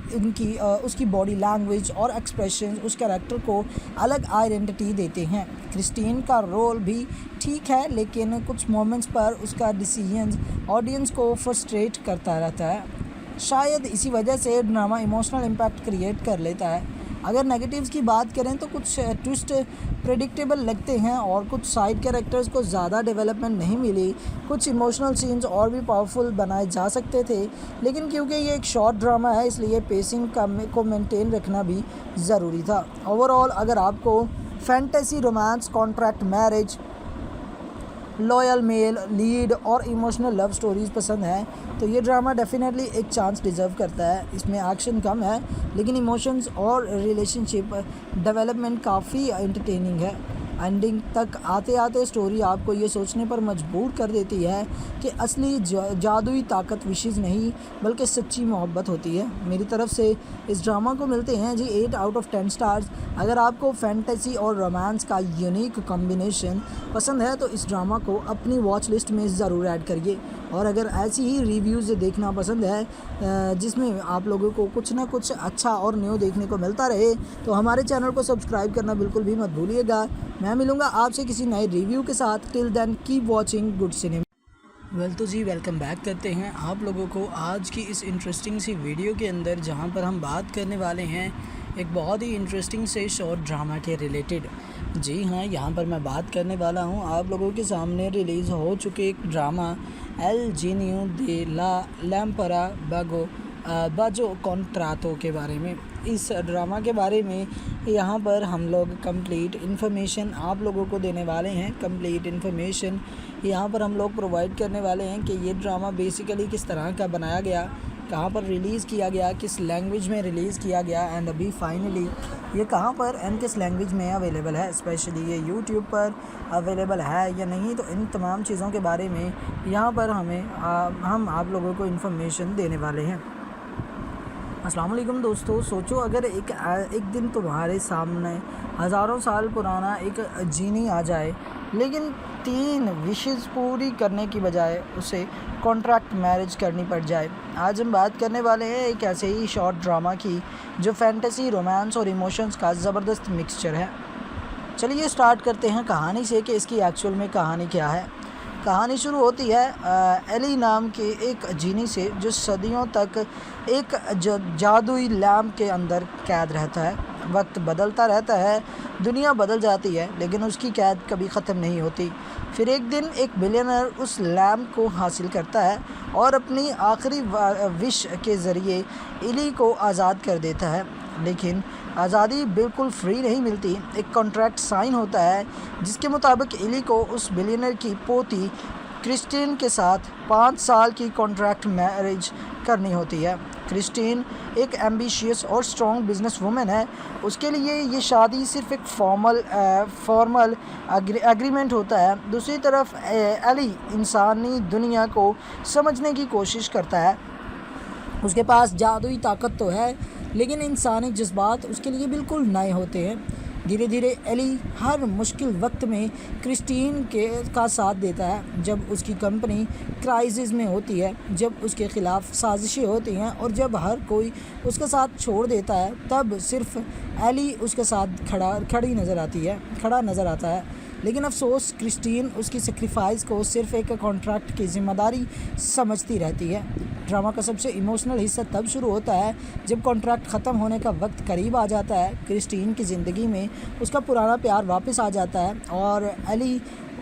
Speaker 1: उसकी बॉडी लैंग्वेज और एक्सप्रेशन उस कैरेक्टर को अलग आइडेंटिटी देते हैं। क्रिस्टीन का रोल भी ठीक है, लेकिन कुछ मोमेंट्स पर उसका डिसीजंस ऑडियंस को फ्रस्ट्रेट करता रहता है। शायद इसी वजह से ड्रामा इमोशनल इम्पैक्ट क्रिएट कर लेता है। अगर नेगेटिव्स की बात करें तो कुछ ट्विस्ट प्रेडिक्टेबल लगते हैं और कुछ साइड कैरेक्टर्स को ज़्यादा डेवलपमेंट नहीं मिली। कुछ इमोशनल सीन्स और भी पावरफुल बनाए जा सकते थे, लेकिन क्योंकि ये एक शॉर्ट ड्रामा है इसलिए पेसिंग को मेंटेन रखना भी ज़रूरी था। ओवरऑल अगर आपको fantasy, romance, contract marriage, loyal male lead और इमोशनल लव स्टोरीज़ पसंद है तो ये ड्रामा डेफिनेटली एक चांस डिज़र्व करता है। इसमें एक्शन कम है, लेकिन इमोशंस और रिलेशनशिप डेवलपमेंट काफ़ी एंटरटेनिंग है। एंडिंग तक आते आते स्टोरी आपको ये सोचने पर मजबूर कर देती है कि असली जादुई ताकत विशेष नहीं बल्कि सच्ची मोहब्बत होती है। मेरी तरफ से इस ड्रामा को मिलते हैं जी 8 आउट ऑफ 10 स्टार्स। अगर आपको फैंटेसी और रोमांस का यूनिक कॉम्बिनेशन पसंद है तो इस ड्रामा को अपनी वॉच लिस्ट में ज़रूर ऐड करिए। और अगर ऐसी ही रिव्यूज़ देखना पसंद है जिसमें आप लोगों को कुछ ना कुछ अच्छा और न्यू देखने को मिलता रहे तो हमारे चैनल को सब्सक्राइब करना बिल्कुल भी मत भूलिएगा। मैं मिलूँगा आपसे किसी नए रिव्यू के साथ। Till then keep watching good cinema. तो जी वेलकम बैक करते हैं आप लोगों को आज की इस इंटरेस्टिंग सी वीडियो के अंदर, जहां पर हम बात करने वाले हैं एक बहुत ही इंटरेस्टिंग से शॉर्ट ड्रामा के रिलेटेड। जी हाँ, यहाँ पर मैं बात करने वाला हूँ आप लोगों के सामने रिलीज़ हो चुके एक ड्रामा एल जीनियो दे ला लैम्परा बाजो कॉन्ट्रातो के बारे में। इस ड्रामा के बारे में यहाँ पर हम लोग कंप्लीट इन्फॉर्मेशन आप लोगों को देने वाले हैं। कंप्लीट इन्फॉर्मेशन यहाँ पर हम लोग प्रोवाइड करने वाले हैं कि ये ड्रामा बेसिकली किस तरह का बनाया गया, कहाँ पर रिलीज़ किया गया, किस लैंग्वेज में रिलीज़ किया गया एंड अभी फाइनली ये कहाँ पर एंड किस लैंग्वेज में अवेलेबल है, स्पेशली ये यूट्यूब पर अवेलेबल है या नहीं। तो इन तमाम चीज़ों के बारे में यहाँ पर हम आप लोगों को इन्फॉर्मेशन देने वाले हैं। अस्सलाम वालेकुम दोस्तों, सोचो अगर एक दिन तुम्हारे सामने हज़ारों साल पुराना एक जीनी आ जाए, लेकिन 3 विशेज़ पूरी करने की बजाय उसे कॉन्ट्रैक्ट मैरिज करनी पड़ जाए। आज हम बात करने वाले हैं एक ऐसे ही शॉर्ट ड्रामा की जो फैंटेसी, रोमांस और इमोशंस का ज़बरदस्त मिक्सचर है। चलिए स्टार्ट करते हैं कहानी से कि इसकी एक्चुअल में कहानी क्या है। कहानी शुरू होती है एली नाम के एक जीनी से जो सदियों तक एक जादुई लैम्प के अंदर कैद रहता है। वक्त बदलता रहता है, दुनिया बदल जाती है, लेकिन उसकी कैद कभी ख़त्म नहीं होती। फिर एक दिन एक बिलियनर उस लैम्प को हासिल करता है और अपनी आखिरी विश के ज़रिए एली को आज़ाद कर देता है। लेकिन आज़ादी बिल्कुल फ्री नहीं मिलती। एक कॉन्ट्रैक्ट साइन होता है जिसके मुताबिक एली को उस बिलियनर की पोती क्रिस्टीन के साथ 5 साल की कॉन्ट्रैक्ट मैरिज करनी होती है। क्रिस्टीन एक एम्बिशियस और स्ट्रॉन्ग बिजनेस वूमेन है। उसके लिए ये शादी सिर्फ एक फॉर्मल एग्रीमेंट होता है। दूसरी तरफ एली इंसानी दुनिया को समझने की कोशिश करता है। उसके पास जादुई ताकत तो है, लेकिन इंसानी जज्बात उसके लिए बिल्कुल नए होते हैं। धीरे धीरे एली हर मुश्किल वक्त में क्रिस्टीन का साथ देता है। जब उसकी कंपनी क्राइसिस में होती है, जब उसके ख़िलाफ़ साजिशें होती हैं और जब हर कोई उसका साथ छोड़ देता है, तब सिर्फ एली उसके साथ खड़ा नज़र आता है। लेकिन अफसोस क्रिस्टीन उसकी सेक्रीफाइस को सिर्फ एक कॉन्ट्रैक्ट की ज़िम्मेदारी समझती रहती है। ड्रामा का सबसे इमोशनल हिस्सा तब शुरू होता है जब कॉन्ट्रैक्ट ख़त्म होने का वक्त करीब आ जाता है। क्रिस्टीन की ज़िंदगी में उसका पुराना प्यार वापस आ जाता है और एली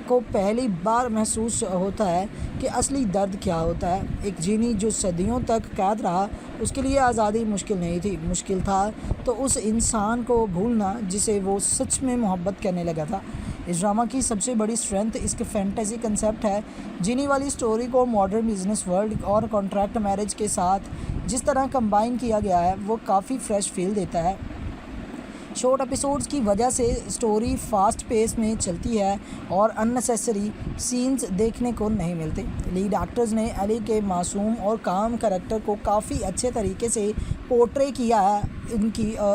Speaker 1: को पहली बार महसूस होता है कि असली दर्द क्या होता है। एक जीनी जो सदियों तक कैद रहा, उसके लिए आज़ादी मुश्किल नहीं थी, मुश्किल था तो उस इंसान को भूलना जिसे वो सच में मोहब्बत करने लगा था। इस ड्रामा की सबसे बड़ी स्ट्रेंथ इसके फैंटेसी कंसेप्ट है। जीनी वाली स्टोरी को मॉडर्न बिजनेस वर्ल्ड और कॉन्ट्रैक्ट मैरिज के साथ जिस तरह कंबाइन किया गया है, वो काफ़ी फ्रेश फील देता है। शॉर्ट एपिसोड्स की वजह से स्टोरी फास्ट पेस में चलती है और अननेसेसरी सीन्स देखने को नहीं मिलते। लीड एक्टर्स ने एली के मासूम और काम कैरेक्टर को काफ़ी अच्छे तरीके से पोर्ट्रे किया है।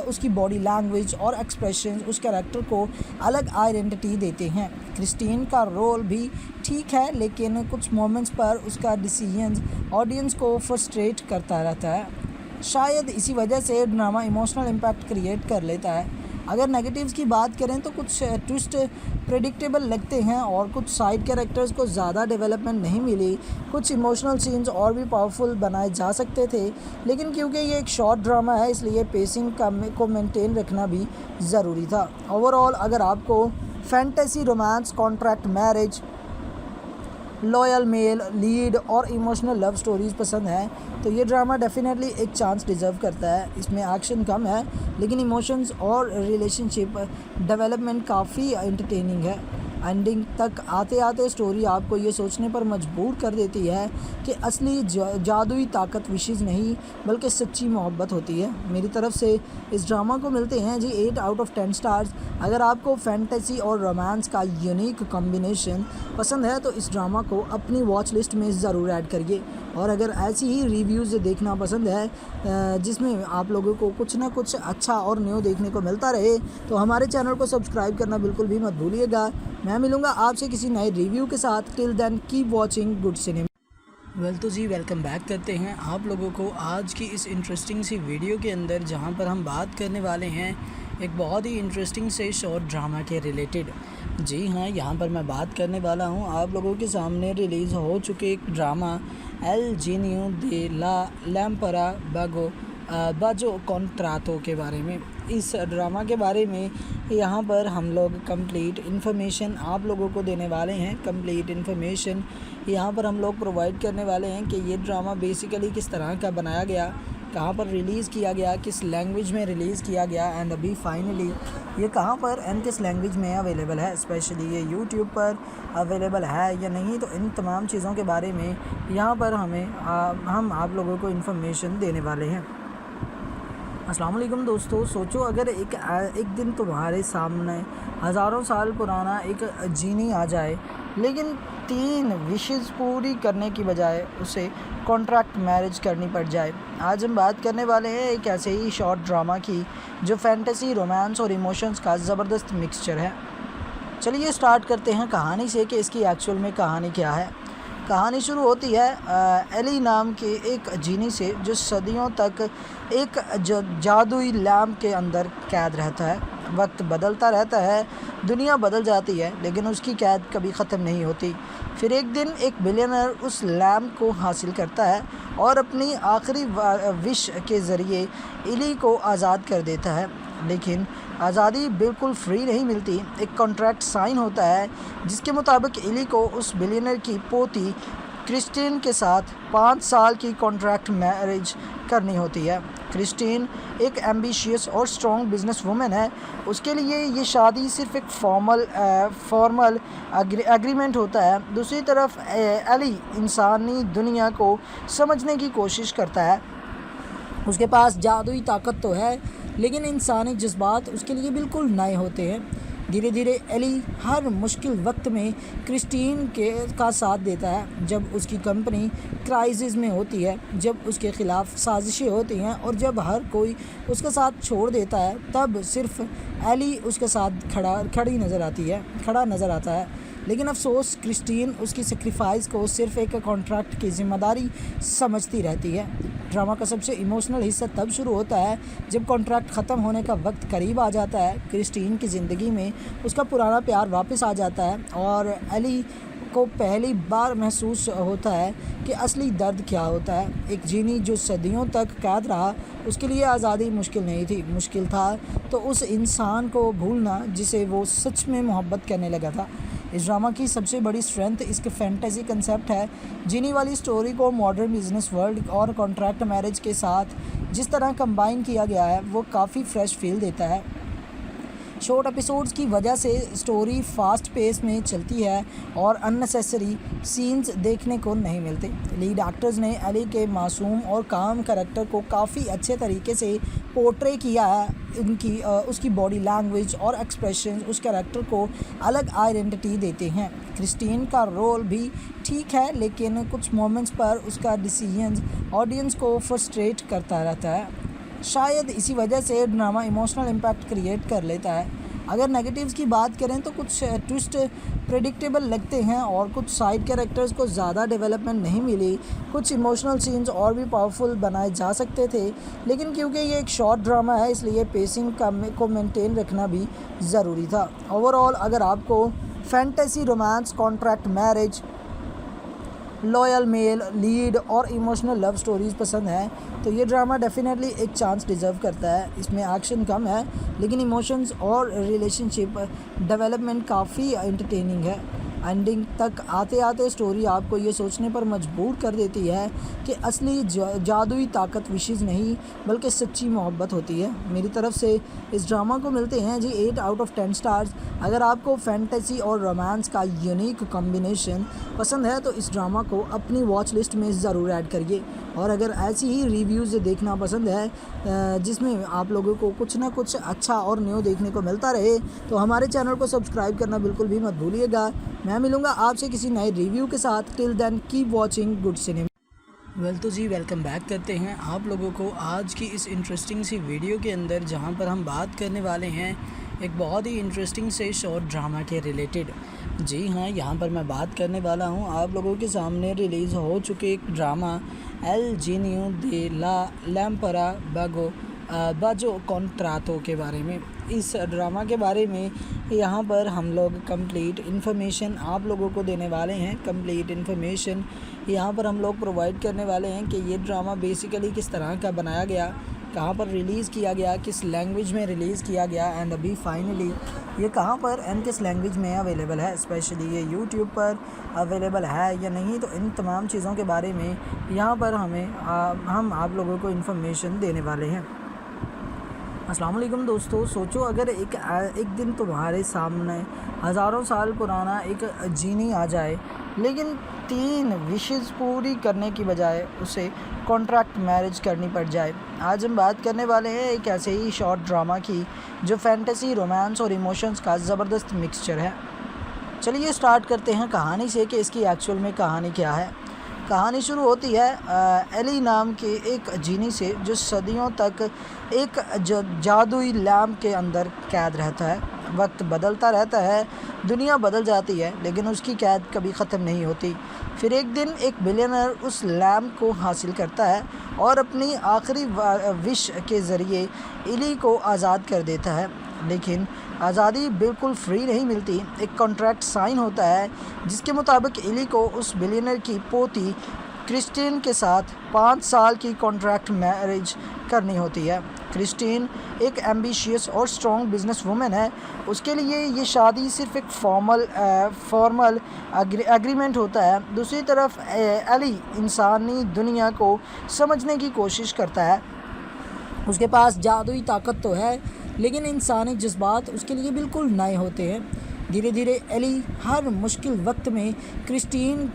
Speaker 1: उसकी बॉडी लैंग्वेज और एक्सप्रेशन उस कैरेक्टर को अलग आइडेंटिटी देते हैं। क्रिस्टीन का रोल भी ठीक है, लेकिन कुछ मोमेंट्स पर उसका डिसीजंस ऑडियंस को फ्रस्ट्रेट करता रहता है। शायद इसी वजह से ड्रामा इमोशनल इम्पैक्ट क्रिएट कर लेता है। अगर नेगेटिव्स की बात करें तो कुछ ट्विस्ट प्रेडिक्टेबल लगते हैं और कुछ साइड कैरेक्टर्स को ज़्यादा डेवलपमेंट नहीं मिली। कुछ इमोशनल सीन्स और भी पावरफुल बनाए जा सकते थे, लेकिन क्योंकि ये एक शॉर्ट ड्रामा है इसलिए पेसिंग को मेंटेन रखना भी ज़रूरी था। ओवरऑल अगर आपको fantasy, romance, contract marriage, loyal male lead और इमोशनल लव स्टोरीज़ पसंद है तो ये ड्रामा डेफिनेटली एक चांस डिज़र्व करता है। इसमें एक्शन कम है, लेकिन इमोशंस और रिलेशनशिप डेवलपमेंट काफ़ी एंटरटेनिंग है। एंडिंग तक आते आते स्टोरी आपको ये सोचने पर मजबूर कर देती है कि असली जादुई ताकत विशेज़ नहीं बल्कि सच्ची मोहब्बत होती है। मेरी तरफ से इस ड्रामा को मिलते हैं जी 8 आउट ऑफ 10 स्टार्स। अगर आपको फैंटेसी और रोमांस का यूनिक कॉम्बिनेशन पसंद है तो इस ड्रामा को अपनी वॉच लिस्ट में ज़रूर ऐड करिए। और अगर ऐसी ही रिव्यूज़ देखना पसंद है जिसमें आप लोगों को कुछ ना कुछ अच्छा और न्यू देखने को मिलता रहे तो हमारे चैनल को सब्सक्राइब करना बिल्कुल भी मत भूलिएगा। मैं मिलूँगा आपसे किसी नए रिव्यू के साथ। Till then keep watching good cinema. तो जी वेलकम बैक करते हैं आप लोगों को आज की इस इंटरेस्टिंग सी वीडियो के अंदर, जहां पर हम बात करने वाले हैं एक बहुत ही इंटरेस्टिंग से शॉर्ट ड्रामा के रिलेटेड। जी हाँ, यहाँ पर मैं बात करने वाला हूँ आप लोगों के सामने रिलीज़ हो चुके एक ड्रामा एल जीनियो दे ला लैम्परा बाजो कॉन्ट्रातो के बारे में। इस ड्रामा के बारे में यहाँ पर हम लोग कंप्लीट इन्फॉर्मेशन आप लोगों को देने वाले हैं। कंप्लीट इन्फॉर्मेशन यहाँ पर हम लोग प्रोवाइड करने वाले हैं कि ये ड्रामा बेसिकली किस तरह का बनाया गया कहाँ पर रिलीज़ किया गया, किस लैंग्वेज में रिलीज़ किया गया एंड अभी फाइनली ये कहाँ पर एंड किस लैंग्वेज में अवेलेबल है, स्पेशली ये यूट्यूब पर अवेलेबल है या नहीं। तो इन तमाम चीज़ों के बारे में यहाँ पर हम आप लोगों को इन्फॉर्मेशन देने वाले हैं। अस्सलाम वालेकुम दोस्तों, सोचो अगर एक दिन तुम्हारे सामने हज़ारों साल पुराना एक जीनी आ जाए, लेकिन 3 विशेज़ पूरी करने की बजाय उसे कॉन्ट्रैक्ट मैरिज करनी पड़ जाए। आज हम बात करने वाले हैं एक ऐसे ही शॉर्ट ड्रामा की जो फैंटेसी, रोमांस और इमोशंस का ज़बरदस्त मिक्सचर है। चलिए स्टार्ट करते हैं कहानी से कि इसकी एक्चुअल में कहानी क्या है। कहानी शुरू होती है एली नाम के एक जीनी से जो सदियों तक एक जादुई लैम्प के अंदर कैद रहता है। वक्त बदलता रहता है, दुनिया बदल जाती है, लेकिन उसकी कैद कभी ख़त्म नहीं होती। फिर एक दिन एक बिलियनर उस लैम्प को हासिल करता है और अपनी आखिरी विश के ज़रिए एली को आज़ाद कर देता है। लेकिन आज़ादी बिल्कुल फ्री नहीं मिलती। एक कॉन्ट्रैक्ट साइन होता है जिसके मुताबिक एली को उस बिलियनर की पोती क्रिस्टीन के साथ 5 साल की कॉन्ट्रैक्ट मैरिज करनी होती है। क्रिस्टीन एक एम्बिशियस और स्ट्रॉन्ग बिजनेस वुमेन है। उसके लिए ये शादी सिर्फ एक फॉर्मल एग्रीमेंट होता है। दूसरी तरफ एली इंसानी दुनिया को समझने की कोशिश करता है। उसके पास जादुई ताकत तो है, लेकिन इंसानी जज्बात उसके लिए बिल्कुल नए होते हैं। धीरे धीरे एली हर मुश्किल वक्त में क्रिस्टीन का साथ देता है। जब उसकी कंपनी क्राइसिस में होती है, जब उसके ख़िलाफ़ साजिशें होती हैं और जब हर कोई उसका साथ छोड़ देता है, तब सिर्फ एली उसके साथ खड़ा नज़र आता है। लेकिन अफसोस क्रिस्टीन उसकी सेक्रीफाइस को सिर्फ एक कॉन्ट्रैक्ट की ज़िम्मेदारी समझती रहती है। ड्रामा का सबसे इमोशनल हिस्सा तब शुरू होता है जब कॉन्ट्रैक्ट ख़त्म होने का वक्त करीब आ जाता है। क्रिस्टीन की ज़िंदगी में उसका पुराना प्यार वापस आ जाता है और एली को पहली बार महसूस होता है कि असली दर्द क्या होता है। एक जीनी जो सदियों तक कैद रहा, उसके लिए आज़ादी मुश्किल नहीं थी, मुश्किल था तो उस इंसान को भूलना जिसे वो सच में मोहब्बत करने लगा था। इस ड्रामा की सबसे बड़ी स्ट्रेंथ इसके फैंटेसी कंसेप्ट है। जीनी वाली स्टोरी को मॉडर्न बिजनेस वर्ल्ड और कॉन्ट्रैक्ट मैरिज के साथ जिस तरह कंबाइन किया गया है, वो काफ़ी फ्रेश फील देता है। शॉर्ट एपिसोड्स की वजह से स्टोरी फास्ट पेस में चलती है और अननेसेसरी सीन्स देखने को नहीं मिलते। लीड एक्टर्स ने एली के मासूम और काम कैरेक्टर को काफ़ी अच्छे तरीके से पोर्ट्रे किया है। उसकी बॉडी लैंग्वेज और एक्सप्रेशन उस कैरेक्टर को अलग आइडेंटिटी देते हैं। क्रिस्टीन का रोल भी ठीक है, लेकिन कुछ मोमेंट्स पर उसका डिसीजन ऑडियंस को फ्रस्ट्रेट करता रहता है। शायद इसी वजह से ड्रामा इमोशनल इम्पैक्ट क्रिएट कर लेता है। अगर नेगेटिव्स की बात करें तो कुछ ट्विस्ट प्रेडिक्टेबल लगते हैं और कुछ साइड कैरेक्टर्स को ज़्यादा डेवलपमेंट नहीं मिली। कुछ इमोशनल सीन्स और भी पावरफुल बनाए जा सकते थे, लेकिन क्योंकि ये एक शॉर्ट ड्रामा है इसलिए पेसिंग को मेंटेन रखना भी ज़रूरी था। ओवरऑल अगर आपको fantasy, romance, contract marriage, loyal male lead और इमोशनल लव स्टोरीज़ पसंद है तो ये ड्रामा डेफिनेटली एक चांस डिज़र्व करता है। इसमें एक्शन कम है, लेकिन इमोशंस और रिलेशनशिप डेवलपमेंट काफ़ी एंटरटेनिंग है। एंडिंग तक आते आते स्टोरी आपको ये सोचने पर मजबूर कर देती है कि असली जादुई ताकत विशेज़ नहीं बल्कि सच्ची मोहब्बत होती है। मेरी तरफ से इस ड्रामा को मिलते हैं जी 8 आउट ऑफ 10 स्टार्स। अगर आपको फैंटेसी और रोमांस का यूनिक कॉम्बिनेशन पसंद है तो इस ड्रामा को अपनी वॉच लिस्ट में ज़रूर ऐड करिए। और अगर ऐसी ही रिव्यूज़ देखना पसंद है जिसमें आप लोगों को कुछ ना कुछ अच्छा और न्यू देखने को मिलता रहे, तो हमारे चैनल को सब्सक्राइब करना बिल्कुल भी मत भूलिएगा। मैं मिलूँगा आपसे किसी नए रिव्यू के साथ। Till then keep watching good cinema. तो जी वेलकम बैक करते हैं आप लोगों को आज की इस इंटरेस्टिंग सी वीडियो के अंदर, जहां पर हम बात करने वाले हैं एक बहुत ही इंटरेस्टिंग से शॉर्ट ड्रामा के रिलेटेड। जी हाँ, यहाँ पर मैं बात करने वाला हूँ आप लोगों के सामने रिलीज़ हो चुके एक ड्रामा एल जीनियो दे ला लैम्परा बाजो कॉन्ट्रातो के बारे में। इस ड्रामा के बारे में यहाँ पर हम लोग कंप्लीट इन्फॉर्मेशन आप लोगों को देने वाले हैं। कंप्लीट इन्फॉर्मेशन यहाँ पर हम लोग प्रोवाइड करने वाले हैं कि ये ड्रामा बेसिकली किस तरह का बनाया गया कहाँ पर रिलीज़ किया गया, किस लैंग्वेज में रिलीज़ किया गया एंड अभी फाइनली ये कहाँ पर एंड किस लैंग्वेज में अवेलेबल है, स्पेशली ये यूट्यूब पर अवेलेबल है या नहीं। तो इन तमाम चीज़ों के बारे में यहाँ पर हम आप लोगों को इन्फॉर्मेशन देने वाले हैं। अस्सलाम वालेकुम दोस्तों, सोचो अगर एक दिन तुम्हारे सामने हज़ारों साल पुराना एक जीनी आ जाए, लेकिन 3 विशेज़ पूरी करने की बजाय उसे कॉन्ट्रैक्ट मैरिज करनी पड़ जाए। आज हम बात करने वाले हैं एक ऐसे ही शॉर्ट ड्रामा की जो फैंटेसी, रोमांस और इमोशंस का ज़बरदस्त मिक्सचर है। चलिए स्टार्ट करते हैं कहानी से कि इसकी एक्चुअल में कहानी क्या है। कहानी शुरू होती है एली नाम के एक जीनी से जो सदियों तक एक जादुई लैम्प के अंदर कैद रहता है। वक्त बदलता रहता है, दुनिया बदल जाती है, लेकिन उसकी कैद कभी ख़त्म नहीं होती। फिर एक दिन एक बिलियनर उस लैम्प को हासिल करता है और अपनी आखिरी विश के ज़रिए एली को आज़ाद कर देता है। लेकिन आज़ादी बिल्कुल फ्री नहीं मिलती। एक कॉन्ट्रैक्ट साइन होता है जिसके मुताबिक एली को उस बिलियनर की पोती क्रिस्टीन के साथ 5 साल की कॉन्ट्रैक्ट मैरिज करनी होती है। क्रिस्टीन एक एम्बिशियस और स्ट्रॉन्ग बिजनेस वूमेन है। उसके लिए ये शादी सिर्फ एक फॉर्मल एग्रीमेंट होता है। दूसरी तरफ एली इंसानी दुनिया को समझने की कोशिश करता है। उसके पास जादुई ताकत तो है, लेकिन इंसानी जज्बात उसके लिए बिल्कुल नए होते हैं। धीरे धीरे एली हर मुश्किल वक्त में क्रिस्टीन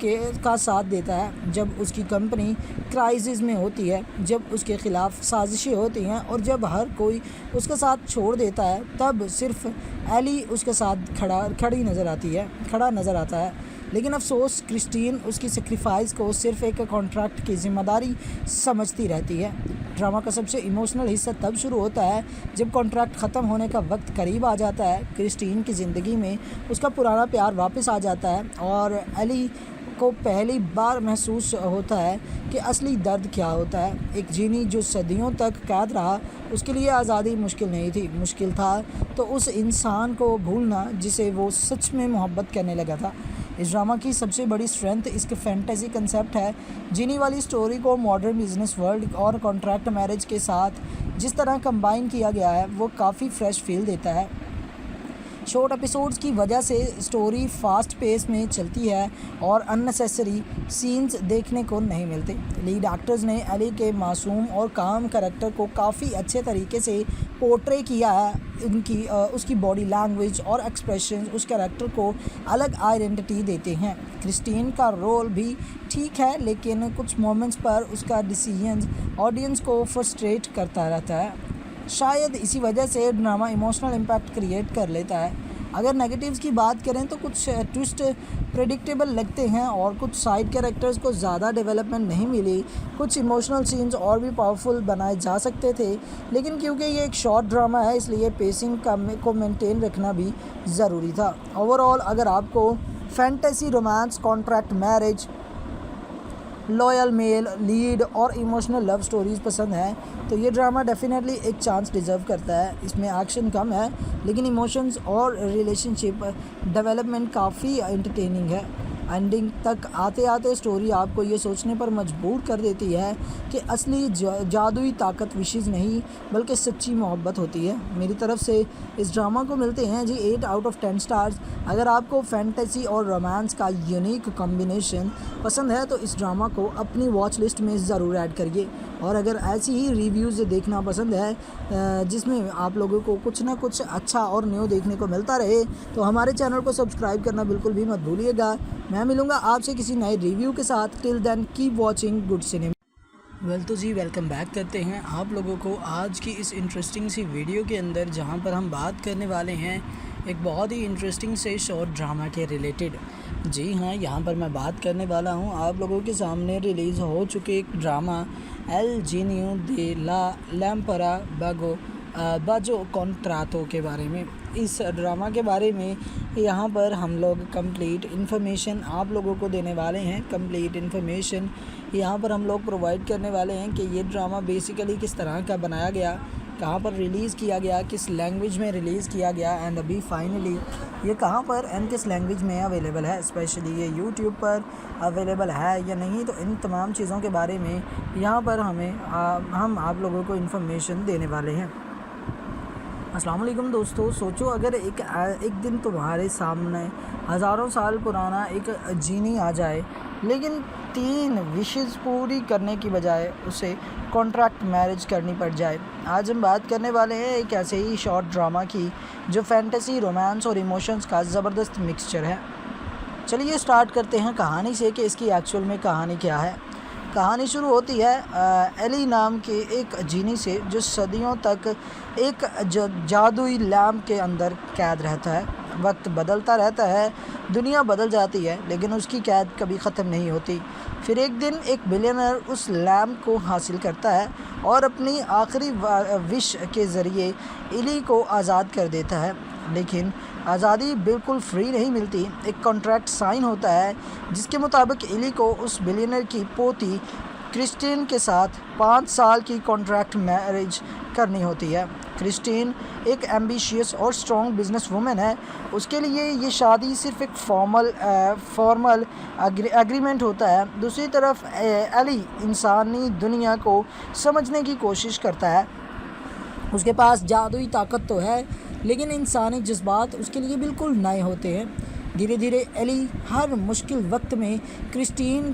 Speaker 1: का साथ देता है। जब उसकी कंपनी क्राइसिस में होती है, जब उसके ख़िलाफ़ साजिशें होती हैं और जब हर कोई उसका साथ छोड़ देता है, तब सिर्फ एली उसके साथ खड़ा नज़र आता है। लेकिन अफसोस क्रिस्टीन उसकी सेक्रीफाइस को सिर्फ एक कॉन्ट्रैक्ट की ज़िम्मेदारी समझती रहती है। ड्रामा का सबसे इमोशनल हिस्सा तब शुरू होता है जब कॉन्ट्रैक्ट ख़त्म होने का वक्त करीब आ जाता है। क्रिस्टीन की ज़िंदगी में उसका पुराना प्यार वापस आ जाता है और एली को पहली बार महसूस होता है कि असली दर्द क्या होता है। एक जीनी जो सदियों तक कैद रहा, उसके लिए आज़ादी मुश्किल नहीं थी, मुश्किल था तो उस इंसान को भूलना जिसे वो सच में मोहब्बत करने लगा था। इस ड्रामा की सबसे बड़ी स्ट्रेंथ इसके फैंटेसी कंसेप्ट है। जीनी वाली स्टोरी को मॉडर्न बिजनेस वर्ल्ड और कॉन्ट्रैक्ट मैरिज के साथ जिस तरह कंबाइन किया गया है, वो काफ़ी फ्रेश फील देता है। शॉर्ट एपिसोड्स की वजह से स्टोरी फास्ट पेस में चलती है और अननेसेसरी सीन्स देखने को नहीं मिलते। लीड एक्टर्स ने एली के मासूम और काम कैरेक्टर को काफ़ी अच्छे तरीके से पोर्ट्रे किया है। उसकी बॉडी लैंग्वेज और एक्सप्रेशन उस कैरेक्टर को अलग आइडेंटिटी देते हैं। क्रिस्टीन का रोल भी ठीक है, लेकिन कुछ मोमेंट्स पर उसका डिसीजन ऑडियंस को फ्रस्ट्रेट करता रहता है। शायद इसी वजह से ड्रामा इमोशनल इम्पैक्ट क्रिएट कर लेता है। अगर नेगेटिव्स की बात करें तो कुछ ट्विस्ट प्रेडिक्टेबल लगते हैं और कुछ साइड कैरेक्टर्स को ज़्यादा डेवलपमेंट नहीं मिली। कुछ इमोशनल सीन्स और भी पावरफुल बनाए जा सकते थे, लेकिन क्योंकि ये एक शॉर्ट ड्रामा है इसलिए पेसिंग को मेंटेन रखना भी ज़रूरी था। ओवरऑल अगर आपको fantasy, romance, contract marriage, loyal male lead और इमोशनल लव स्टोरीज़ पसंद है तो ये ड्रामा डेफिनेटली एक चांस डिज़र्व करता है। इसमें एक्शन कम है, लेकिन इमोशंस और रिलेशनशिप डेवलपमेंट काफ़ी एंटरटेनिंग है। एंडिंग तक आते आते स्टोरी आपको ये सोचने पर मजबूर कर देती है कि असली जादुई ताकत विशेज़ नहीं बल्कि सच्ची मोहब्बत होती है। मेरी तरफ से इस ड्रामा को मिलते हैं जी 8 आउट ऑफ 10 स्टार्स। अगर आपको फैंटेसी और रोमांस का यूनिक कॉम्बिनेशन पसंद है तो इस ड्रामा को अपनी वॉच लिस्ट में ज़रूर ऐड करिए। और अगर ऐसी ही रिव्यूज़ देखना पसंद है जिसमें आप लोगों को कुछ ना कुछ अच्छा और न्यू देखने को मिलता रहे, तो हमारे चैनल को सब्सक्राइब करना बिल्कुल भी मत भूलिएगा। मैं मिलूँगा आपसे किसी नए रिव्यू के साथ। Till then keep watching good cinema. तो जी वेलकम बैक करते हैं आप लोगों को आज की इस इंटरेस्टिंग सी वीडियो के अंदर, जहां पर हम बात करने वाले हैं एक बहुत ही इंटरेस्टिंग से शॉर्ट ड्रामा के रिलेटेड। जी हाँ, यहाँ पर मैं बात करने वाला हूँ आप लोगों के सामने रिलीज़ हो चुके एक ड्रामा एल जीनियो दे ला लैम्परा बाजो कॉन्ट्रातो के बारे में। इस ड्रामा के बारे में यहाँ पर हम लोग कंप्लीट इन्फॉर्मेशन आप लोगों को देने वाले हैं। कंप्लीट इन्फॉर्मेशन यहाँ पर हम लोग प्रोवाइड करने वाले हैं कि ये ड्रामा बेसिकली किस तरह का बनाया गया कहाँ पर रिलीज़ किया गया, किस लैंग्वेज में रिलीज़ किया गया, एंड अभी फाइनली ये कहाँ पर एंड किस लैंग्वेज में अवेलेबल है, स्पेशली ये यूट्यूब पर अवेलेबल है या नहीं। तो इन तमाम चीज़ों के बारे में यहाँ पर हम आप लोगों को इन्फॉर्मेशन देने वाले हैं। अस्सलाम वालेकुम दोस्तों, सोचो अगर एक दिन तुम्हारे सामने हज़ारों साल पुराना एक जीनी आ जाए, लेकिन 3 विशेज़ पूरी करने की बजाय उसे कॉन्ट्रैक्ट मैरिज करनी पड़ जाए। आज हम बात करने वाले हैं एक ऐसे ही शॉर्ट ड्रामा की जो फैंटेसी, रोमांस और इमोशंस का ज़बरदस्त मिक्सचर है। चलिए स्टार्ट करते हैं कहानी से कि इसकी एक्चुअल में कहानी क्या है। कहानी शुरू होती है एली नाम के एक जीनी से जो सदियों तक एक जादुई लैम्प के अंदर कैद रहता है। वक्त बदलता रहता है, दुनिया बदल जाती है, लेकिन उसकी कैद कभी ख़त्म नहीं होती। फिर एक दिन एक बिलियनर उस लैम्प को हासिल करता है और अपनी आखिरी विश के ज़रिए एली को आज़ाद कर देता है। लेकिन आज़ादी बिल्कुल फ्री नहीं मिलती। एक कॉन्ट्रैक्ट साइन होता है जिसके मुताबिक एली को उस बिलियनर की पोती क्रिस्टीन के साथ 5 साल की कॉन्ट्रैक्ट मैरिज करनी होती है। क्रिस्टीन एक एम्बिशियस और स्ट्रॉन्ग बिजनेस वूमेन है। उसके लिए ये शादी सिर्फ एक फॉर्मल एग्रीमेंट होता है। दूसरी तरफ एली इंसानी दुनिया को समझने की कोशिश करता है। उसके पास जादुई ताकत तो है, लेकिन इंसानी जज्बात उसके लिए बिल्कुल नए होते हैं। धीरे धीरे एली हर मुश्किल वक्त में क्रिस्टीन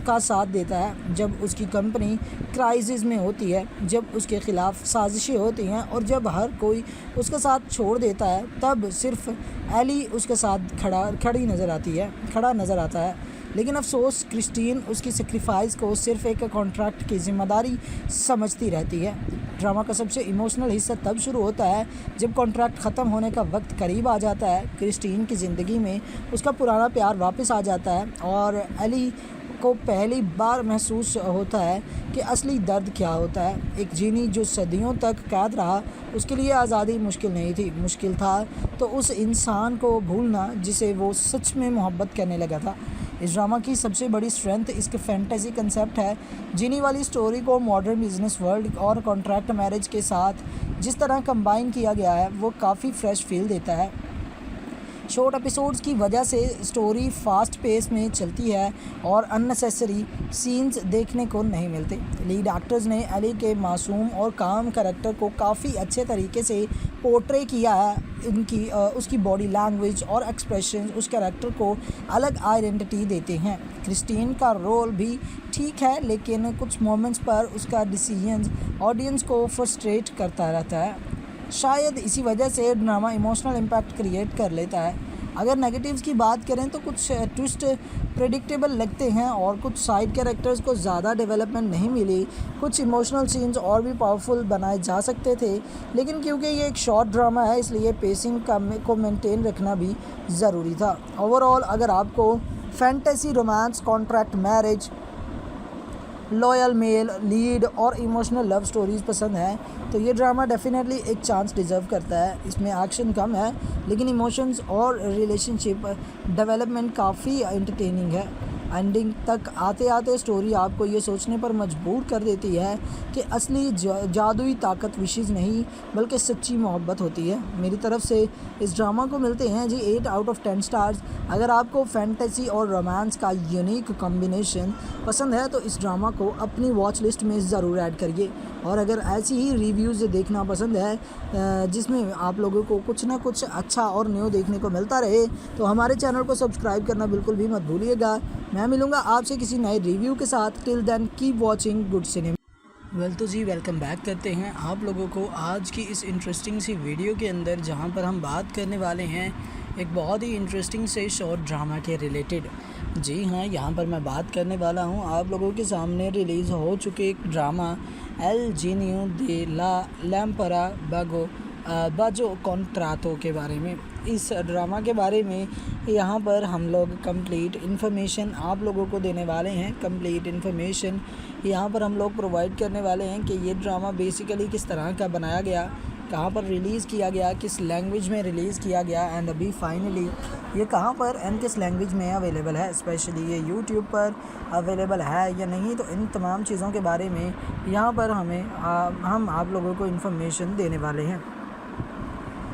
Speaker 1: का साथ देता है। जब उसकी कंपनी क्राइसिस में होती है, जब उसके ख़िलाफ़ साजिशें होती हैं और जब हर कोई उसका साथ छोड़ देता है, तब सिर्फ एली उसके साथ खड़ा नज़र आता है। लेकिन अफसोस क्रिस्टीन उसकी सेक्रीफाइस को सिर्फ एक कॉन्ट्रैक्ट की ज़िम्मेदारी समझती रहती है। ड्रामा का सबसे इमोशनल हिस्सा तब शुरू होता है जब कॉन्ट्रैक्ट ख़त्म होने का वक्त करीब आ जाता है। क्रिस्टीन की ज़िंदगी में उसका पुराना प्यार वापस आ जाता है और एली को पहली बार महसूस होता है कि असली दर्द क्या होता है। एक जीनी जो सदियों तक कैद रहा, उसके लिए आज़ादी मुश्किल नहीं थी, मुश्किल था तो उस इंसान को भूलना जिसे वो सच में मोहब्बत करने लगा था। इस ड्रामा की सबसे बड़ी स्ट्रेंथ इसके फैंटेसी कंसेप्ट है। जीनी वाली स्टोरी को मॉडर्न बिजनेस वर्ल्ड और कॉन्ट्रैक्ट मैरिज के साथ जिस तरह कंबाइन किया गया है, वो काफ़ी फ्रेश फील देता है। शॉर्ट एपिसोड्स की वजह से स्टोरी फास्ट पेस में चलती है और अननेसेसरी सीन्स देखने को नहीं मिलते। लीड एक्टर्स ने एली के मासूम और काम कैरेक्टर को काफ़ी अच्छे तरीके से पोर्ट्रे किया है। उसकी बॉडी लैंग्वेज और एक्सप्रेशन उस कैरेक्टर को अलग आइडेंटिटी देते हैं। क्रिस्टीन का रोल भी ठीक है, लेकिन कुछ मोमेंट्स पर उसका डिसीजंस ऑडियंस को फ्रस्ट्रेट करता रहता है। शायद इसी वजह से ड्रामा इमोशनल इम्पैक्ट क्रिएट कर लेता है। अगर नेगेटिव्स की बात करें तो कुछ ट्विस्ट प्रेडिक्टेबल लगते हैं और कुछ साइड कैरेक्टर्स को ज़्यादा डेवलपमेंट नहीं मिली। कुछ इमोशनल सीन्स और भी पावरफुल बनाए जा सकते थे, लेकिन क्योंकि ये एक शॉर्ट ड्रामा है, इसलिए पेसिंग को मेंटेन रखना भी ज़रूरी था। ओवरऑल अगर आपको fantasy, romance, contract marriage, loyal male lead और इमोशनल लव स्टोरीज़ पसंद है तो ये ड्रामा डेफिनेटली एक चांस डिज़र्व करता है। इसमें एक्शन कम है, लेकिन इमोशंस और रिलेशनशिप डेवलपमेंट काफ़ी एंटरटेनिंग है। एंडिंग तक आते आते स्टोरी आपको ये सोचने पर मजबूर कर देती है कि असली जादुई ताकत विशेज़ नहीं बल्कि सच्ची मोहब्बत होती है। मेरी तरफ से इस ड्रामा को मिलते हैं जी 8 आउट ऑफ 10 स्टार्स। अगर आपको फैंटेसी और रोमांस का यूनिक कॉम्बिनेशन पसंद है तो इस ड्रामा को अपनी वॉच लिस्ट में ज़रूर ऐड करिए। और अगर ऐसी ही रिव्यूज़ देखना पसंद है जिसमें आप लोगों को कुछ ना कुछ अच्छा और न्यू देखने को मिलता रहे, तो हमारे चैनल को सब्सक्राइब करना बिल्कुल भी मत भूलिएगा। मैं मिलूँगा आपसे किसी नए रिव्यू के साथ। Till then keep watching good cinema. तो जी वेलकम बैक करते हैं आप लोगों को आज की इस इंटरेस्टिंग सी वीडियो के अंदर, जहां पर हम बात करने वाले हैं एक बहुत ही इंटरेस्टिंग से शॉर्ट ड्रामा के रिलेटेड। जी हाँ, यहाँ पर मैं बात करने वाला हूँ आप लोगों के सामने रिलीज़ हो चुके एक ड्रामा एल जीनियो दे ला लैम्परा बाजो कॉन्ट्रातो के बारे में। इस ड्रामा के बारे में यहाँ पर हम लोग कंप्लीट इन्फॉर्मेशन आप लोगों को देने वाले हैं। कंप्लीट इन्फॉर्मेशन यहाँ पर हम लोग प्रोवाइड करने वाले हैं कि ये ड्रामा बेसिकली किस तरह का बनाया गया कहाँ पर रिलीज़ किया गया, किस लैंग्वेज में रिलीज़ किया गया एंड अभी फाइनली ये कहाँ पर एंड किस लैंग्वेज में अवेलेबल है, स्पेशली ये यूट्यूब पर अवेलेबल है या नहीं। तो इन तमाम चीज़ों के बारे में यहाँ पर हम आप लोगों को इन्फॉर्मेशन देने वाले हैं।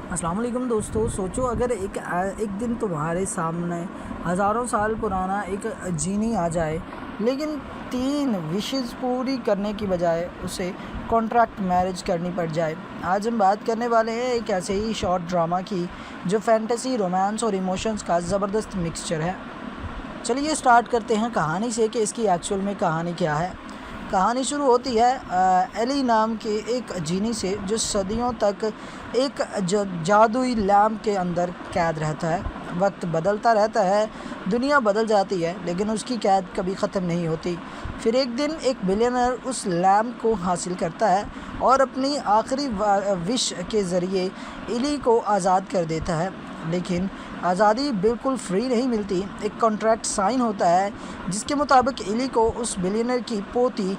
Speaker 1: अस्सलाम वालेकुम दोस्तों, सोचो अगर एक दिन तुम्हारे सामने हज़ारों साल पुराना एक जीनी आ जाए, लेकिन 3 विशेज़ पूरी करने की बजाय उसे कॉन्ट्रैक्ट मैरिज करनी पड़ जाए। आज हम बात करने वाले हैं एक ऐसे ही शॉर्ट ड्रामा की जो फैंटेसी, रोमांस और इमोशंस का ज़बरदस्त मिक्सचर है। चलिए स्टार्ट करते हैं कहानी से कि इसकी एक्चुअल में कहानी क्या है। कहानी शुरू होती है एली नाम के एक जीनी से जो सदियों तक एक जादुई लैम्प के अंदर कैद रहता है। वक्त बदलता रहता है, दुनिया बदल जाती है, लेकिन उसकी कैद कभी ख़त्म नहीं होती। फिर एक दिन एक बिलियनर उस लैम्प को हासिल करता है और अपनी आखिरी विश के ज़रिए एली को आज़ाद कर देता है। लेकिन आज़ादी बिल्कुल फ्री नहीं मिलती। एक कॉन्ट्रैक्ट साइन होता है जिसके मुताबिक एली को उस बिलियनर की पोती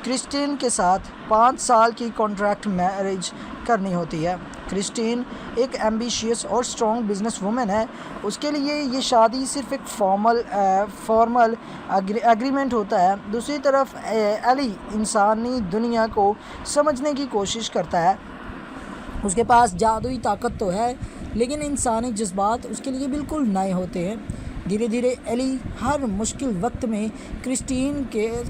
Speaker 1: क्रिस्टीन के साथ 5 साल की कॉन्ट्रैक्ट मैरिज करनी होती है। क्रिस्टीन एक एम्बिशियस और स्ट्रॉन्ग बिजनेस वूमेन है। उसके लिए ये शादी सिर्फ एक फॉर्मल एग्रीमेंट होता है। दूसरी तरफ एली इंसानी दुनिया को समझने की कोशिश करता है। उसके पास जादुई ताकत तो है, लेकिन इंसानी जज्बात उसके लिए बिल्कुल नए होते हैं। धीरे धीरे एली हर मुश्किल वक्त में क्रिस्टीन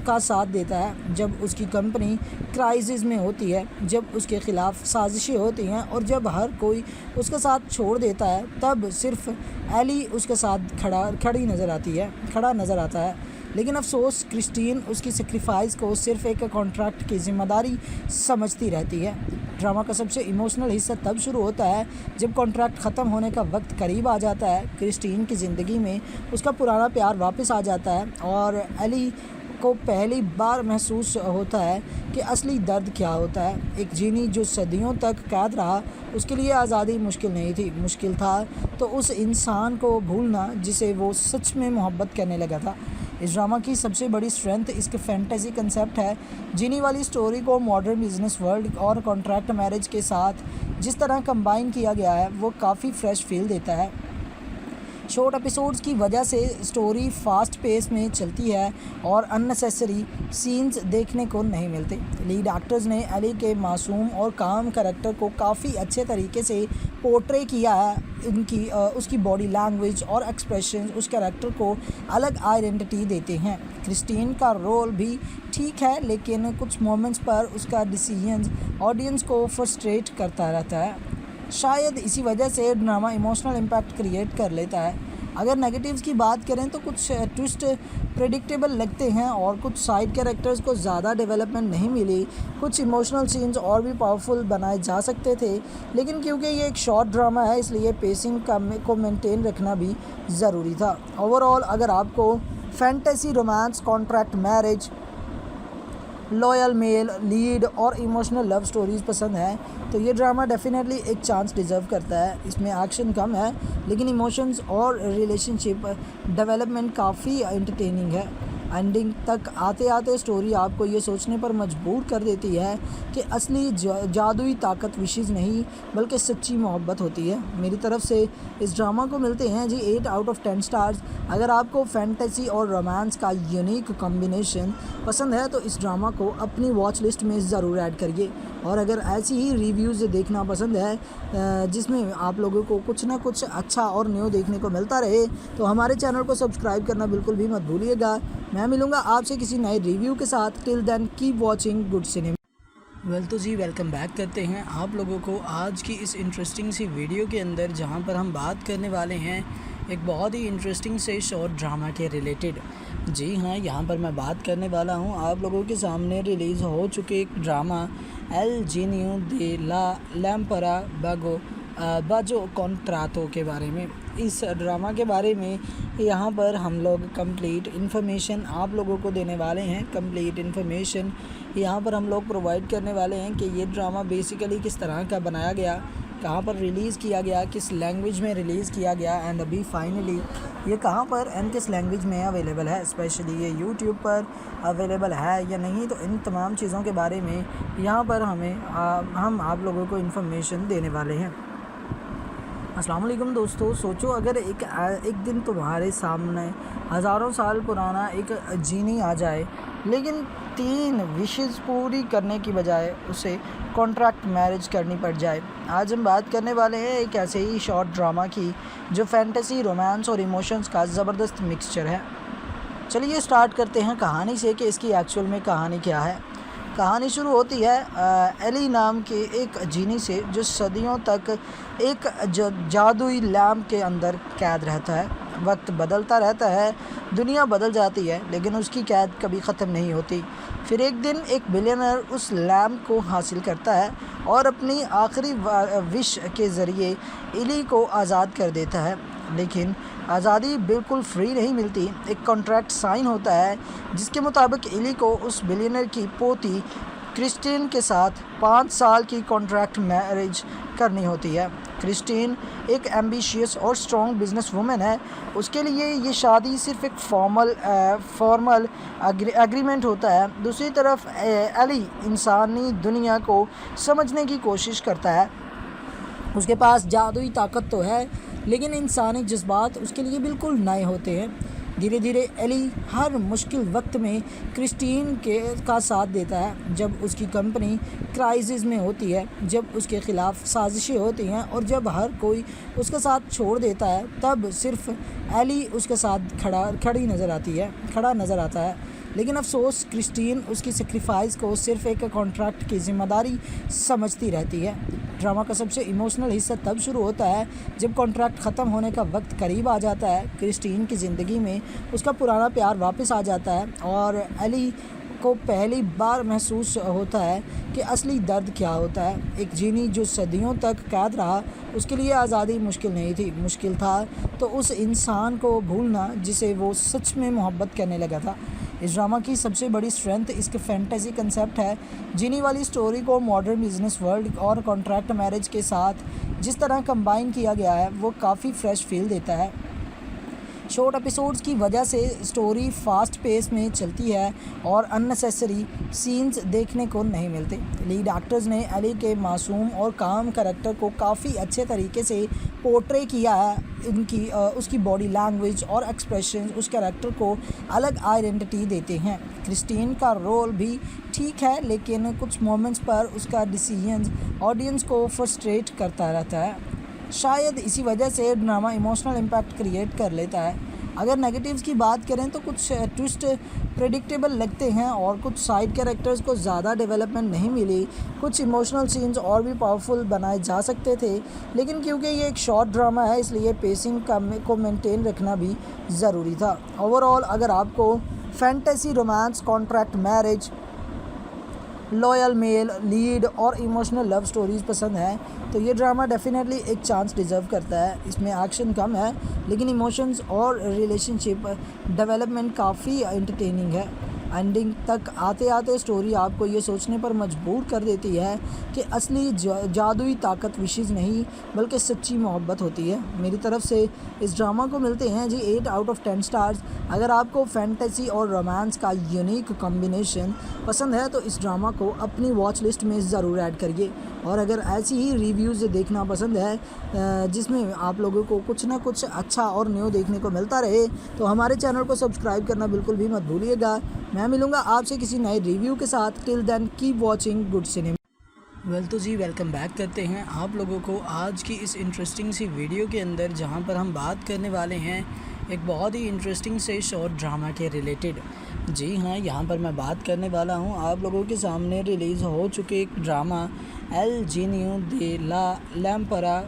Speaker 1: का साथ देता है। जब उसकी कंपनी क्राइसिस में होती है, जब उसके ख़िलाफ़ साजिशें होती हैं और जब हर कोई उसका साथ छोड़ देता है, तब सिर्फ एली उसके साथ खड़ा नज़र आता है। लेकिन अफसोस क्रिस्टीन उसकी सेक्रीफाइस को सिर्फ एक कॉन्ट्रैक्ट की ज़िम्मेदारी समझती रहती है। ड्रामा का सबसे इमोशनल हिस्सा तब शुरू होता है जब कॉन्ट्रैक्ट ख़त्म होने का वक्त करीब आ जाता है। क्रिस्टीन की ज़िंदगी में उसका पुराना प्यार वापस आ जाता है और एली को पहली बार महसूस होता है कि असली दर्द क्या होता है। एक जीनी जो सदियों तक कैद रहा, उसके लिए आज़ादी मुश्किल नहीं थी, मुश्किल था तो उस इंसान को भूलना जिसे वो सच में मोहब्बत करने लगा था। इस ड्रामा की सबसे बड़ी स्ट्रेंथ इसके फैंटेसी कंसेप्ट है। जीनी वाली स्टोरी को मॉडर्न बिजनेस वर्ल्ड और कॉन्ट्रैक्ट मैरिज के साथ जिस तरह कंबाइन किया गया है, वो काफ़ी फ्रेश फील देता है। शॉर्ट एपिसोड्स की वजह से स्टोरी फास्ट पेस में चलती है और अननेसेसरी सीन्स देखने को नहीं मिलते। लीड एक्टर्स ने एली के मासूम और काम कैरेक्टर को काफ़ी अच्छे तरीके से पोर्ट्रे किया है। उसकी बॉडी लैंग्वेज और एक्सप्रेशन उस कैरेक्टर को अलग आइडेंटिटी देते हैं। क्रिस्टीन का रोल भी ठीक है, लेकिन कुछ मोमेंट्स पर उसका डिसीजंस ऑडियंस को फ्रस्ट्रेट करता रहता है। शायद इसी वजह से ड्रामा इमोशनल इम्पैक्ट क्रिएट कर लेता है। अगर नेगेटिव्स की बात करें तो कुछ ट्विस्ट प्रेडिक्टेबल लगते हैं और कुछ साइड कैरेक्टर्स को ज़्यादा डेवलपमेंट नहीं मिली। कुछ इमोशनल सीन्स और भी पावरफुल बनाए जा सकते थे, लेकिन क्योंकि ये एक शॉर्ट ड्रामा है इसलिए पेसिंग को मेंटेन रखना भी ज़रूरी था। ओवरऑल अगर आपको fantasy, romance, contract marriage, loyal male lead और इमोशनल लव स्टोरीज़ पसंद है तो ये ड्रामा डेफिनेटली एक चांस डिज़र्व करता है। इसमें एक्शन कम है, लेकिन इमोशंस और रिलेशनशिप डेवलपमेंट काफ़ी एंटरटेनिंग है। एंडिंग तक आते आते स्टोरी आपको ये सोचने पर मजबूर कर देती है कि असली जादुई ताकत विशेज़ नहीं बल्कि सच्ची मोहब्बत होती है। मेरी तरफ से इस ड्रामा को मिलते हैं जी 8 आउट ऑफ 10 स्टार्स। अगर आपको फैंटेसी और रोमांस का यूनिक कॉम्बिनेशन पसंद है तो इस ड्रामा को अपनी वॉच लिस्ट में ज़रूर ऐड करिए। और अगर ऐसी ही रिव्यूज़ देखना पसंद है जिसमें आप लोगों को कुछ ना कुछ अच्छा और न्यू देखने को मिलता रहे, तो हमारे चैनल को सब्सक्राइब करना बिल्कुल भी मत भूलिएगा। मैं मिलूँगा आपसे किसी नए रिव्यू के साथ। Till then keep watching good cinema. तो जी वेलकम बैक करते हैं आप लोगों को आज की इस इंटरेस्टिंग सी वीडियो के अंदर, जहां पर हम बात करने वाले हैं एक बहुत ही इंटरेस्टिंग से शॉर्ट ड्रामा के रिलेटेड। जी हाँ, यहाँ पर मैं बात करने वाला हूँ आप लोगों के सामने रिलीज़ हो चुके एक ड्रामा एल जीनियो दे ला लैम्परा बाजो कॉन्ट्रातो के बारे में। इस ड्रामा के बारे में यहाँ पर हम लोग कंप्लीट इन्फॉर्मेशन आप लोगों को देने वाले हैं। कंप्लीट इन्फॉर्मेशन यहाँ पर हम लोग प्रोवाइड करने वाले हैं कि ये ड्रामा बेसिकली किस तरह का बनाया गया कहाँ पर रिलीज़ किया गया, किस लैंग्वेज में रिलीज़ किया गया एंड अभी फाइनली ये कहाँ पर एंड किस लैंग्वेज में अवेलेबल है, स्पेशली ये यूट्यूब पर अवेलेबल है या नहीं। तो इन तमाम चीज़ों के बारे में यहाँ पर हम आप लोगों को इन्फॉर्मेशन देने वाले हैं। अस्सलाम वालेकुम दोस्तों, सोचो अगर एक दिन तुम्हारे सामने हज़ारों साल पुराना एक जीनी आ जाए, लेकिन 3 विशेज़ पूरी करने की बजाय उसे कॉन्ट्रैक्ट मैरिज करनी पड़ जाए। आज हम बात करने वाले हैं एक ऐसे ही शॉर्ट ड्रामा की जो फैंटेसी, रोमांस और इमोशंस का ज़बरदस्त मिक्सचर है। चलिए स्टार्ट करते हैं कहानी से कि इसकी एक्चुअल में कहानी क्या है। कहानी शुरू होती है एली नाम के एक जीनी से जो सदियों तक एक जादुई लैम्प के अंदर कैद रहता है। वक्त बदलता रहता है, दुनिया बदल जाती है, लेकिन उसकी कैद कभी ख़त्म नहीं होती। फिर एक दिन एक बिलियनर उस लैम्प को हासिल करता है और अपनी आखिरी विश के ज़रिए एली को आज़ाद कर देता है। लेकिन आज़ादी बिल्कुल फ्री नहीं मिलती। एक कॉन्ट्रैक्ट साइन होता है जिसके मुताबिक एली को उस बिलियनर की पोती क्रिस्टीन के साथ 5 साल की कॉन्ट्रैक्ट मैरिज करनी होती है। क्रिस्टीन एक एम्बिशियस और स्ट्रॉन्ग बिजनेस वूमेन है। उसके लिए ये शादी सिर्फ एक फॉर्मल एग्रीमेंट होता है। दूसरी तरफ एली इंसानी दुनिया को समझने की कोशिश करता है। उसके पास जादुई ताकत तो है, लेकिन इंसानी जज्बात उसके लिए बिल्कुल नए होते हैं। धीरे धीरे एली हर मुश्किल वक्त में क्रिस्टीन का साथ देता है। जब उसकी कंपनी क्राइसिस में होती है, जब उसके ख़िलाफ़ साजिशें होती हैं और जब हर कोई उसका साथ छोड़ देता है, तब सिर्फ एली उसके साथ खड़ा नज़र आता है। लेकिन अफसोस क्रिस्टीन उसकी सेक्रीफाइस को सिर्फ एक कॉन्ट्रैक्ट की ज़िम्मेदारी समझती रहती है। ड्रामा का सबसे इमोशनल हिस्सा तब शुरू होता है जब कॉन्ट्रैक्ट ख़त्म होने का वक्त करीब आ जाता है। क्रिस्टीन की ज़िंदगी में उसका पुराना प्यार वापस आ जाता है और एली को पहली बार महसूस होता है कि असली दर्द क्या होता है। एक जीनी जो सदियों तक कैद रहा, उसके लिए आज़ादी मुश्किल नहीं थी, मुश्किल था तो उस इंसान को भूलना जिसे वो सच में मोहब्बत करने लगा था। इस ड्रामा की सबसे बड़ी स्ट्रेंथ इसके फैंटेसी कंसेप्ट है। जीनी वाली स्टोरी को मॉडर्न बिजनेस वर्ल्ड और कॉन्ट्रैक्ट मैरिज के साथ जिस तरह कंबाइन किया गया है, वो काफ़ी फ्रेश फील देता है। शॉर्ट एपिसोड्स की वजह से स्टोरी फास्ट पेस में चलती है और अननेसेसरी सीन्स देखने को नहीं मिलते। लीड एक्टर्स ने एली के मासूम और काम कैरेक्टर को काफ़ी अच्छे तरीके से पोर्ट्रे किया है। उसकी बॉडी लैंग्वेज और एक्सप्रेशन उस कैरेक्टर को अलग आइडेंटिटी देते हैं। क्रिस्टीन का रोल भी ठीक है, लेकिन कुछ मोमेंट्स पर उसका डिसीजन ऑडियंस को फ्रस्ट्रेट करता रहता है। शायद इसी वजह से ड्रामा इमोशनल इम्पैक्ट क्रिएट कर लेता है। अगर नेगेटिव्स की बात करें तो कुछ ट्विस्ट प्रेडिक्टेबल लगते हैं और कुछ साइड कैरेक्टर्स को ज़्यादा डेवलपमेंट नहीं मिली। कुछ इमोशनल सीन्स और भी पावरफुल बनाए जा सकते थे, लेकिन क्योंकि ये एक शॉर्ट ड्रामा है इसलिए पेसिंग को मेंटेन रखना भी ज़रूरी था। ओवरऑल अगर आपको fantasy, romance, contract marriage, loyal male lead और इमोशनल लव स्टोरीज़ पसंद है तो ये ड्रामा डेफिनेटली एक चांस डिज़र्व करता है। इसमें एक्शन कम है, लेकिन इमोशंस और रिलेशनशिप डेवलपमेंट काफ़ी एंटरटेनिंग है। एंडिंग तक आते आते स्टोरी आपको ये सोचने पर मजबूर कर देती है कि असली जादुई ताकत विशेज़ नहीं बल्कि सच्ची मोहब्बत होती है। मेरी तरफ से इस ड्रामा को मिलते हैं जी 8 आउट ऑफ 10 स्टार्स। अगर आपको फैंटेसी और रोमांस का यूनिक कॉम्बिनेशन पसंद है तो इस ड्रामा को अपनी वॉच लिस्ट में ज़रूर ऐड करिए। और अगर ऐसी ही रिव्यूज़ देखना पसंद है जिसमें आप लोगों को कुछ ना कुछ अच्छा और न्यू देखने को मिलता रहे, तो हमारे चैनल को सब्सक्राइब करना बिल्कुल भी मत भूलिएगा। मैं मिलूँगा आपसे किसी नए रिव्यू के साथ। Till then keep watching good cinema. तो जी वेलकम बैक करते हैं आप लोगों को आज की इस इंटरेस्टिंग सी वीडियो के अंदर, जहां पर हम बात करने वाले हैं एक बहुत ही इंटरेस्टिंग से शॉर्ट ड्रामा के रिलेटेड। जी हाँ, यहाँ पर मैं बात करने वाला हूँ आप लोगों के सामने रिलीज़ हो चुके एक ड्रामा एल जीनियो दे ला लैम्परा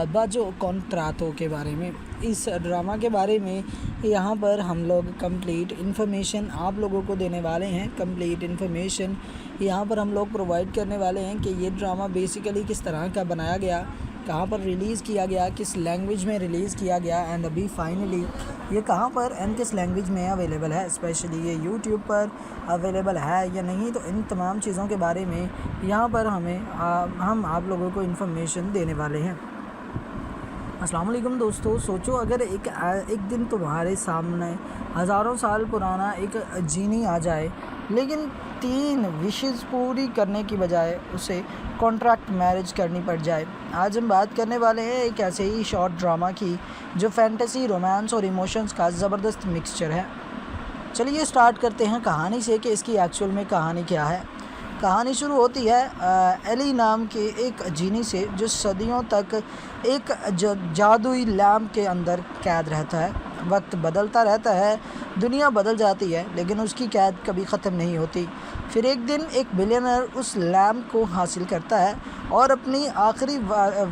Speaker 1: बाजो कॉन्ट्रातो के बारे में। इस ड्रामा के बारे में यहाँ पर हम लोग कंप्लीट इन्फॉर्मेशन आप लोगों को देने वाले हैं। कंप्लीट इन्फॉर्मेशन यहाँ पर हम लोग प्रोवाइड करने वाले हैं कि ये ड्रामा बेसिकली किस तरह का बनाया गया कहाँ पर रिलीज़ किया गया, किस लैंग्वेज में रिलीज़ किया गया एंड अभी फाइनली ये कहाँ पर एंड किस लैंग्वेज में अवेलेबल है, स्पेशली ये यूट्यूब पर अवेलेबल है या नहीं। तो इन तमाम चीज़ों के बारे में यहाँ पर हम आप लोगों को इन्फॉर्मेशन देने वाले हैं। अस्सलाम वालेकुम दोस्तों, सोचो अगर एक दिन तुम्हारे सामने हज़ारों साल पुराना एक जीनी आ जाए, लेकिन 3 विशेज़ पूरी करने की बजाय उसे कॉन्ट्रैक्ट मैरिज करनी पड़ जाए। आज हम बात करने वाले हैं एक ऐसे ही शॉर्ट ड्रामा की जो फैंटेसी, रोमांस और इमोशंस का ज़बरदस्त मिक्सचर है। चलिए स्टार्ट करते हैं कहानी से कि इसकी एक्चुअल में कहानी क्या है। कहानी शुरू होती है एली नाम के एक जीनी से जो सदियों तक एक जादुई लैम्प के अंदर कैद रहता है। वक्त बदलता रहता है, दुनिया बदल जाती है, लेकिन उसकी कैद कभी ख़त्म नहीं होती। फिर एक दिन एक बिलियनर उस लैम्प को हासिल करता है और अपनी आखिरी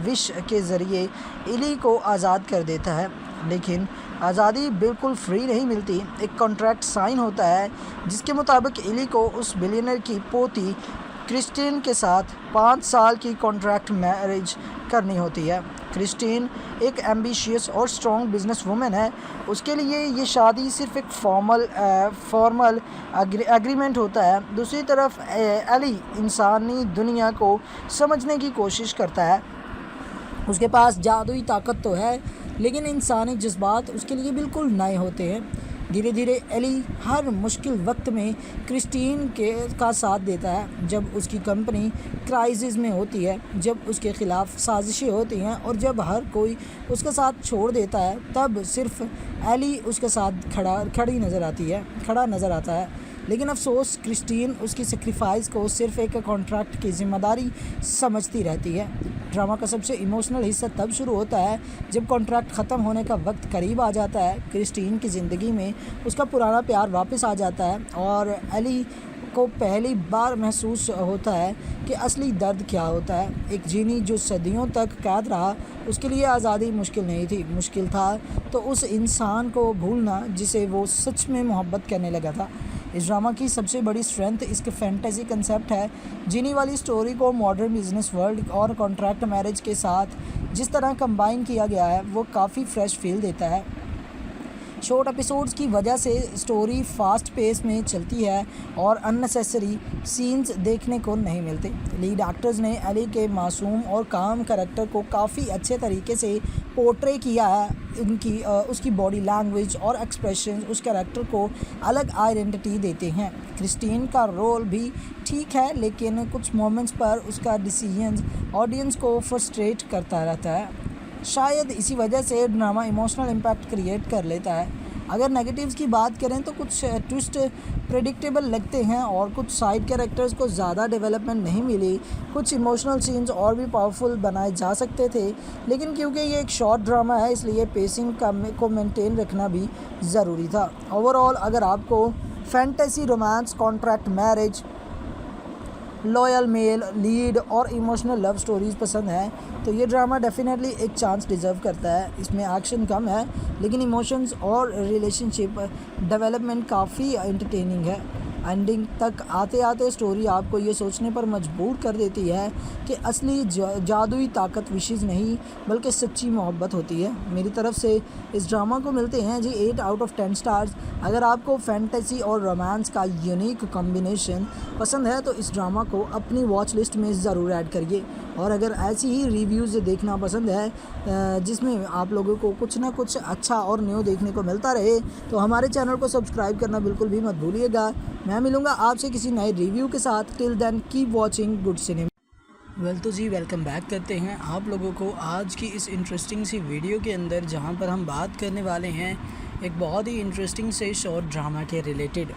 Speaker 1: विश के ज़रिए एली को आज़ाद कर देता है। लेकिन आज़ादी बिल्कुल फ्री नहीं मिलती। एक कॉन्ट्रैक्ट साइन होता है जिसके मुताबिक एली को उस बिलियनर की पोती क्रिस्टीन के साथ 5 साल की कॉन्ट्रैक्ट मैरिज करनी होती है। क्रिस्टीन एक एम्बिशियस और स्ट्रॉन्ग बिजनेस वूमेन है। उसके लिए ये शादी सिर्फ एक फॉर्मल एग्रीमेंट होता है। दूसरी तरफ एली इंसानी दुनिया को समझने की कोशिश करता है। उसके पास जादुई ताकत तो है, लेकिन इंसानी जज्बात उसके लिए बिल्कुल नए होते हैं। धीरे धीरे एली हर मुश्किल वक्त में क्रिस्टीन का साथ देता है। जब उसकी कंपनी क्राइसिस में होती है, जब उसके ख़िलाफ़ साजिशें होती हैं और जब हर कोई उसका साथ छोड़ देता है, तब सिर्फ एली उसके साथ खड़ा नज़र आता है। लेकिन अफसोस क्रिस्टीन उसकी सेक्रीफाइस को सिर्फ एक कॉन्ट्रैक्ट की ज़िम्मेदारी समझती रहती है। ड्रामा का सबसे इमोशनल हिस्सा तब शुरू होता है जब कॉन्ट्रैक्ट ख़त्म होने का वक्त करीब आ जाता है। क्रिस्टीन की ज़िंदगी में उसका पुराना प्यार वापस आ जाता है और एली को पहली बार महसूस होता है कि असली दर्द क्या होता है। एक जीनी जो सदियों तक कैद रहा, उसके लिए आज़ादी मुश्किल नहीं थी, मुश्किल था तो उस इंसान को भूलना जिसे वो सच में मोहब्बत करने लगा था। इस ड्रामा की सबसे बड़ी स्ट्रेंथ इसके फैंटेसी कंसेप्ट है। जीनी वाली स्टोरी को मॉडर्न बिजनेस वर्ल्ड और कॉन्ट्रैक्ट मैरिज के साथ जिस तरह कंबाइन किया गया है, वो काफ़ी फ्रेश फील देता है। शॉर्ट एपिसोड्स की वजह से स्टोरी फास्ट पेस में चलती है और अननेसेसरी सीन्स देखने को नहीं मिलते। लीड एक्टर्स ने एली के मासूम और काम कैरेक्टर को काफ़ी अच्छे तरीके से पोर्ट्रे किया है। उसकी बॉडी लैंग्वेज और एक्सप्रेशन उस कैरेक्टर को अलग आइडेंटिटी देते हैं। क्रिस्टीन का रोल भी ठीक है, लेकिन कुछ मोमेंट्स पर उसका डिसीजन ऑडियंस को फ्रस्ट्रेट करता रहता है। शायद इसी वजह से ड्रामा इमोशनल इम्पैक्ट क्रिएट कर लेता है। अगर नेगेटिव्स की बात करें तो कुछ ट्विस्ट प्रेडिक्टेबल लगते हैं और कुछ साइड कैरेक्टर्स को ज़्यादा डेवलपमेंट नहीं मिली। कुछ इमोशनल सीन्स और भी पावरफुल बनाए जा सकते थे, लेकिन क्योंकि ये एक शॉर्ट ड्रामा है इसलिए पेसिंग को मेंटेन रखना भी ज़रूरी था। ओवरऑल अगर आपको fantasy, romance, contract marriage, loyal male lead और इमोशनल लव स्टोरीज़ पसंद है तो ये ड्रामा डेफिनेटली एक चांस डिज़र्व करता है। इसमें एक्शन कम है, लेकिन इमोशंस और रिलेशनशिप डेवलपमेंट काफ़ी एंटरटेनिंग है। एंडिंग तक आते आते स्टोरी आपको ये सोचने पर मजबूर कर देती है कि असली जादुई ताकत विशेज़ नहीं बल्कि सच्ची मोहब्बत होती है। मेरी तरफ से इस ड्रामा को मिलते हैं जी 8 आउट ऑफ 10 स्टार्स। अगर आपको फैंटेसी और रोमांस का यूनिक कॉम्बिनेशन पसंद है तो इस ड्रामा को अपनी वॉच लिस्ट में ज़रूर ऐड करिए। और अगर ऐसी ही रिव्यूज़ देखना पसंद है जिसमें आप लोगों को कुछ ना कुछ अच्छा और न्यू देखने को मिलता रहे, तो हमारे चैनल को सब्सक्राइब करना बिल्कुल भी मत भूलिएगा। मैं मिलूँगा आपसे किसी नए रिव्यू के साथ। Till then keep watching good cinema. तो जी वेलकम बैक करते हैं आप लोगों को आज की इस इंटरेस्टिंग सी वीडियो के अंदर, जहां पर हम बात करने वाले हैं एक बहुत ही इंटरेस्टिंग से शॉर्ट ड्रामा के रिलेटेड।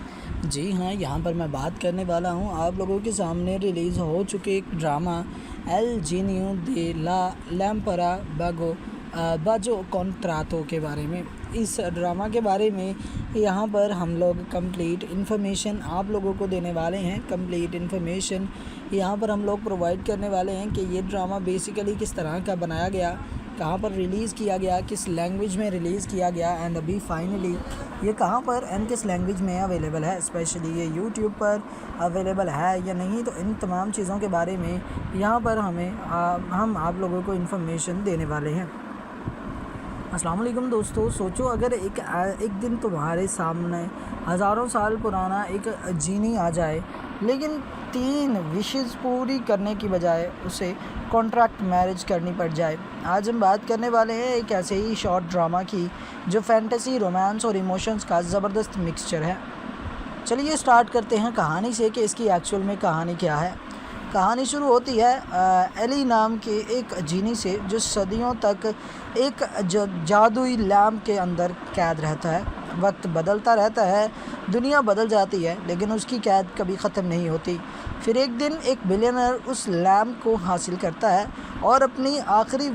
Speaker 1: जी हाँ, यहाँ पर मैं बात करने वाला हूँ आप लोगों के सामने रिलीज़ हो चुके एक ड्रामा एल जीनियो दे ला लैम्परा बाजो कॉन्ट्रातो के बारे में। इस ड्रामा के बारे में यहाँ पर हम लोग कंप्लीट इन्फॉर्मेशन आप लोगों को देने वाले हैं। कंप्लीट इन्फॉर्मेशन यहाँ पर हम लोग प्रोवाइड करने वाले हैं कि ये ड्रामा बेसिकली किस तरह का बनाया गया कहाँ पर रिलीज़ किया गया, किस लैंग्वेज में रिलीज़ किया गया एंड अभी फाइनली ये कहाँ पर एंड किस लैंग्वेज में अवेलेबल है, स्पेशली ये यूट्यूब पर अवेलेबल है या नहीं। तो इन तमाम चीज़ों के बारे में यहाँ पर हम आप लोगों को इन्फॉर्मेशन देने वाले हैं। अस्सलाम वालेकुम दोस्तों, सोचो अगर एक दिन तुम्हारे सामने हज़ारों साल पुराना एक जीनी आ जाए, लेकिन 3 विशेस पूरी करने की बजाय उसे कॉन्ट्रैक्ट मैरिज करनी पड़ जाए। आज हम बात करने वाले हैं एक ऐसे ही शॉर्ट ड्रामा की जो फैंटेसी, रोमांस और इमोशंस का ज़बरदस्त मिक्सचर है। चलिए स्टार्ट करते हैं कहानी से कि इसकी एक्चुअल में कहानी क्या है। कहानी शुरू होती है एली नाम के एक जीनी से जो सदियों तक एक जादुई लैम्प के अंदर कैद रहता है। वक्त बदलता रहता है, दुनिया बदल जाती है, लेकिन उसकी कैद कभी ख़त्म नहीं होती। फिर एक दिन एक बिलियनर उस लैम्प को हासिल करता है और अपनी आखिरी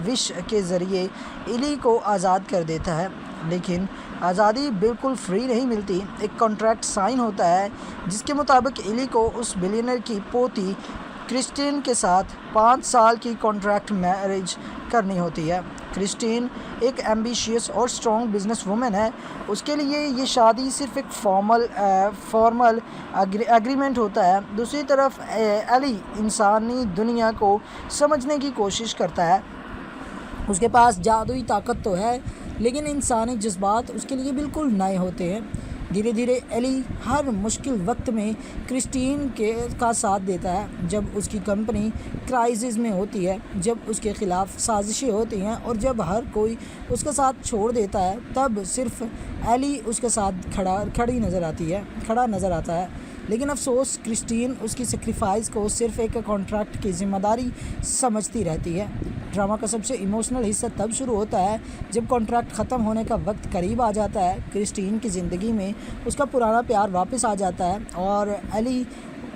Speaker 1: विश के ज़रिए एली को आज़ाद कर देता है। लेकिन आज़ादी बिल्कुल फ्री नहीं मिलती। एक कॉन्ट्रैक्ट साइन होता है जिसके मुताबिक एली को उस बिलियनर की पोती क्रिस्टीन के साथ 5 साल की कॉन्ट्रैक्ट मैरिज करनी होती है। क्रिस्टीन एक एम्बिशियस और स्ट्रॉन्ग बिजनेस वूमेन है। उसके लिए ये शादी सिर्फ एक फॉर्मल एग्रीमेंट होता है। दूसरी तरफ एली इंसानी दुनिया को समझने की कोशिश करता है। उसके पास जादुई ताकत तो है, लेकिन इंसानी जज्बात उसके लिए बिल्कुल नए होते हैं। धीरे धीरे एली हर मुश्किल वक्त में क्रिस्टीन का साथ देता है। जब उसकी कंपनी क्राइसिस में होती है, जब उसके ख़िलाफ़ साजिशें होती हैं और जब हर कोई उसका साथ छोड़ देता है, तब सिर्फ एली उसके साथ खड़ा नज़र आता है। लेकिन अफसोस क्रिस्टीन उसकी सेक्रीफाइस को सिर्फ एक कॉन्ट्रैक्ट की ज़िम्मेदारी समझती रहती है। ड्रामा का सबसे इमोशनल हिस्सा तब शुरू होता है जब कॉन्ट्रैक्ट ख़त्म होने का वक्त करीब आ जाता है। क्रिस्टीन की ज़िंदगी में उसका पुराना प्यार वापस आ जाता है और एली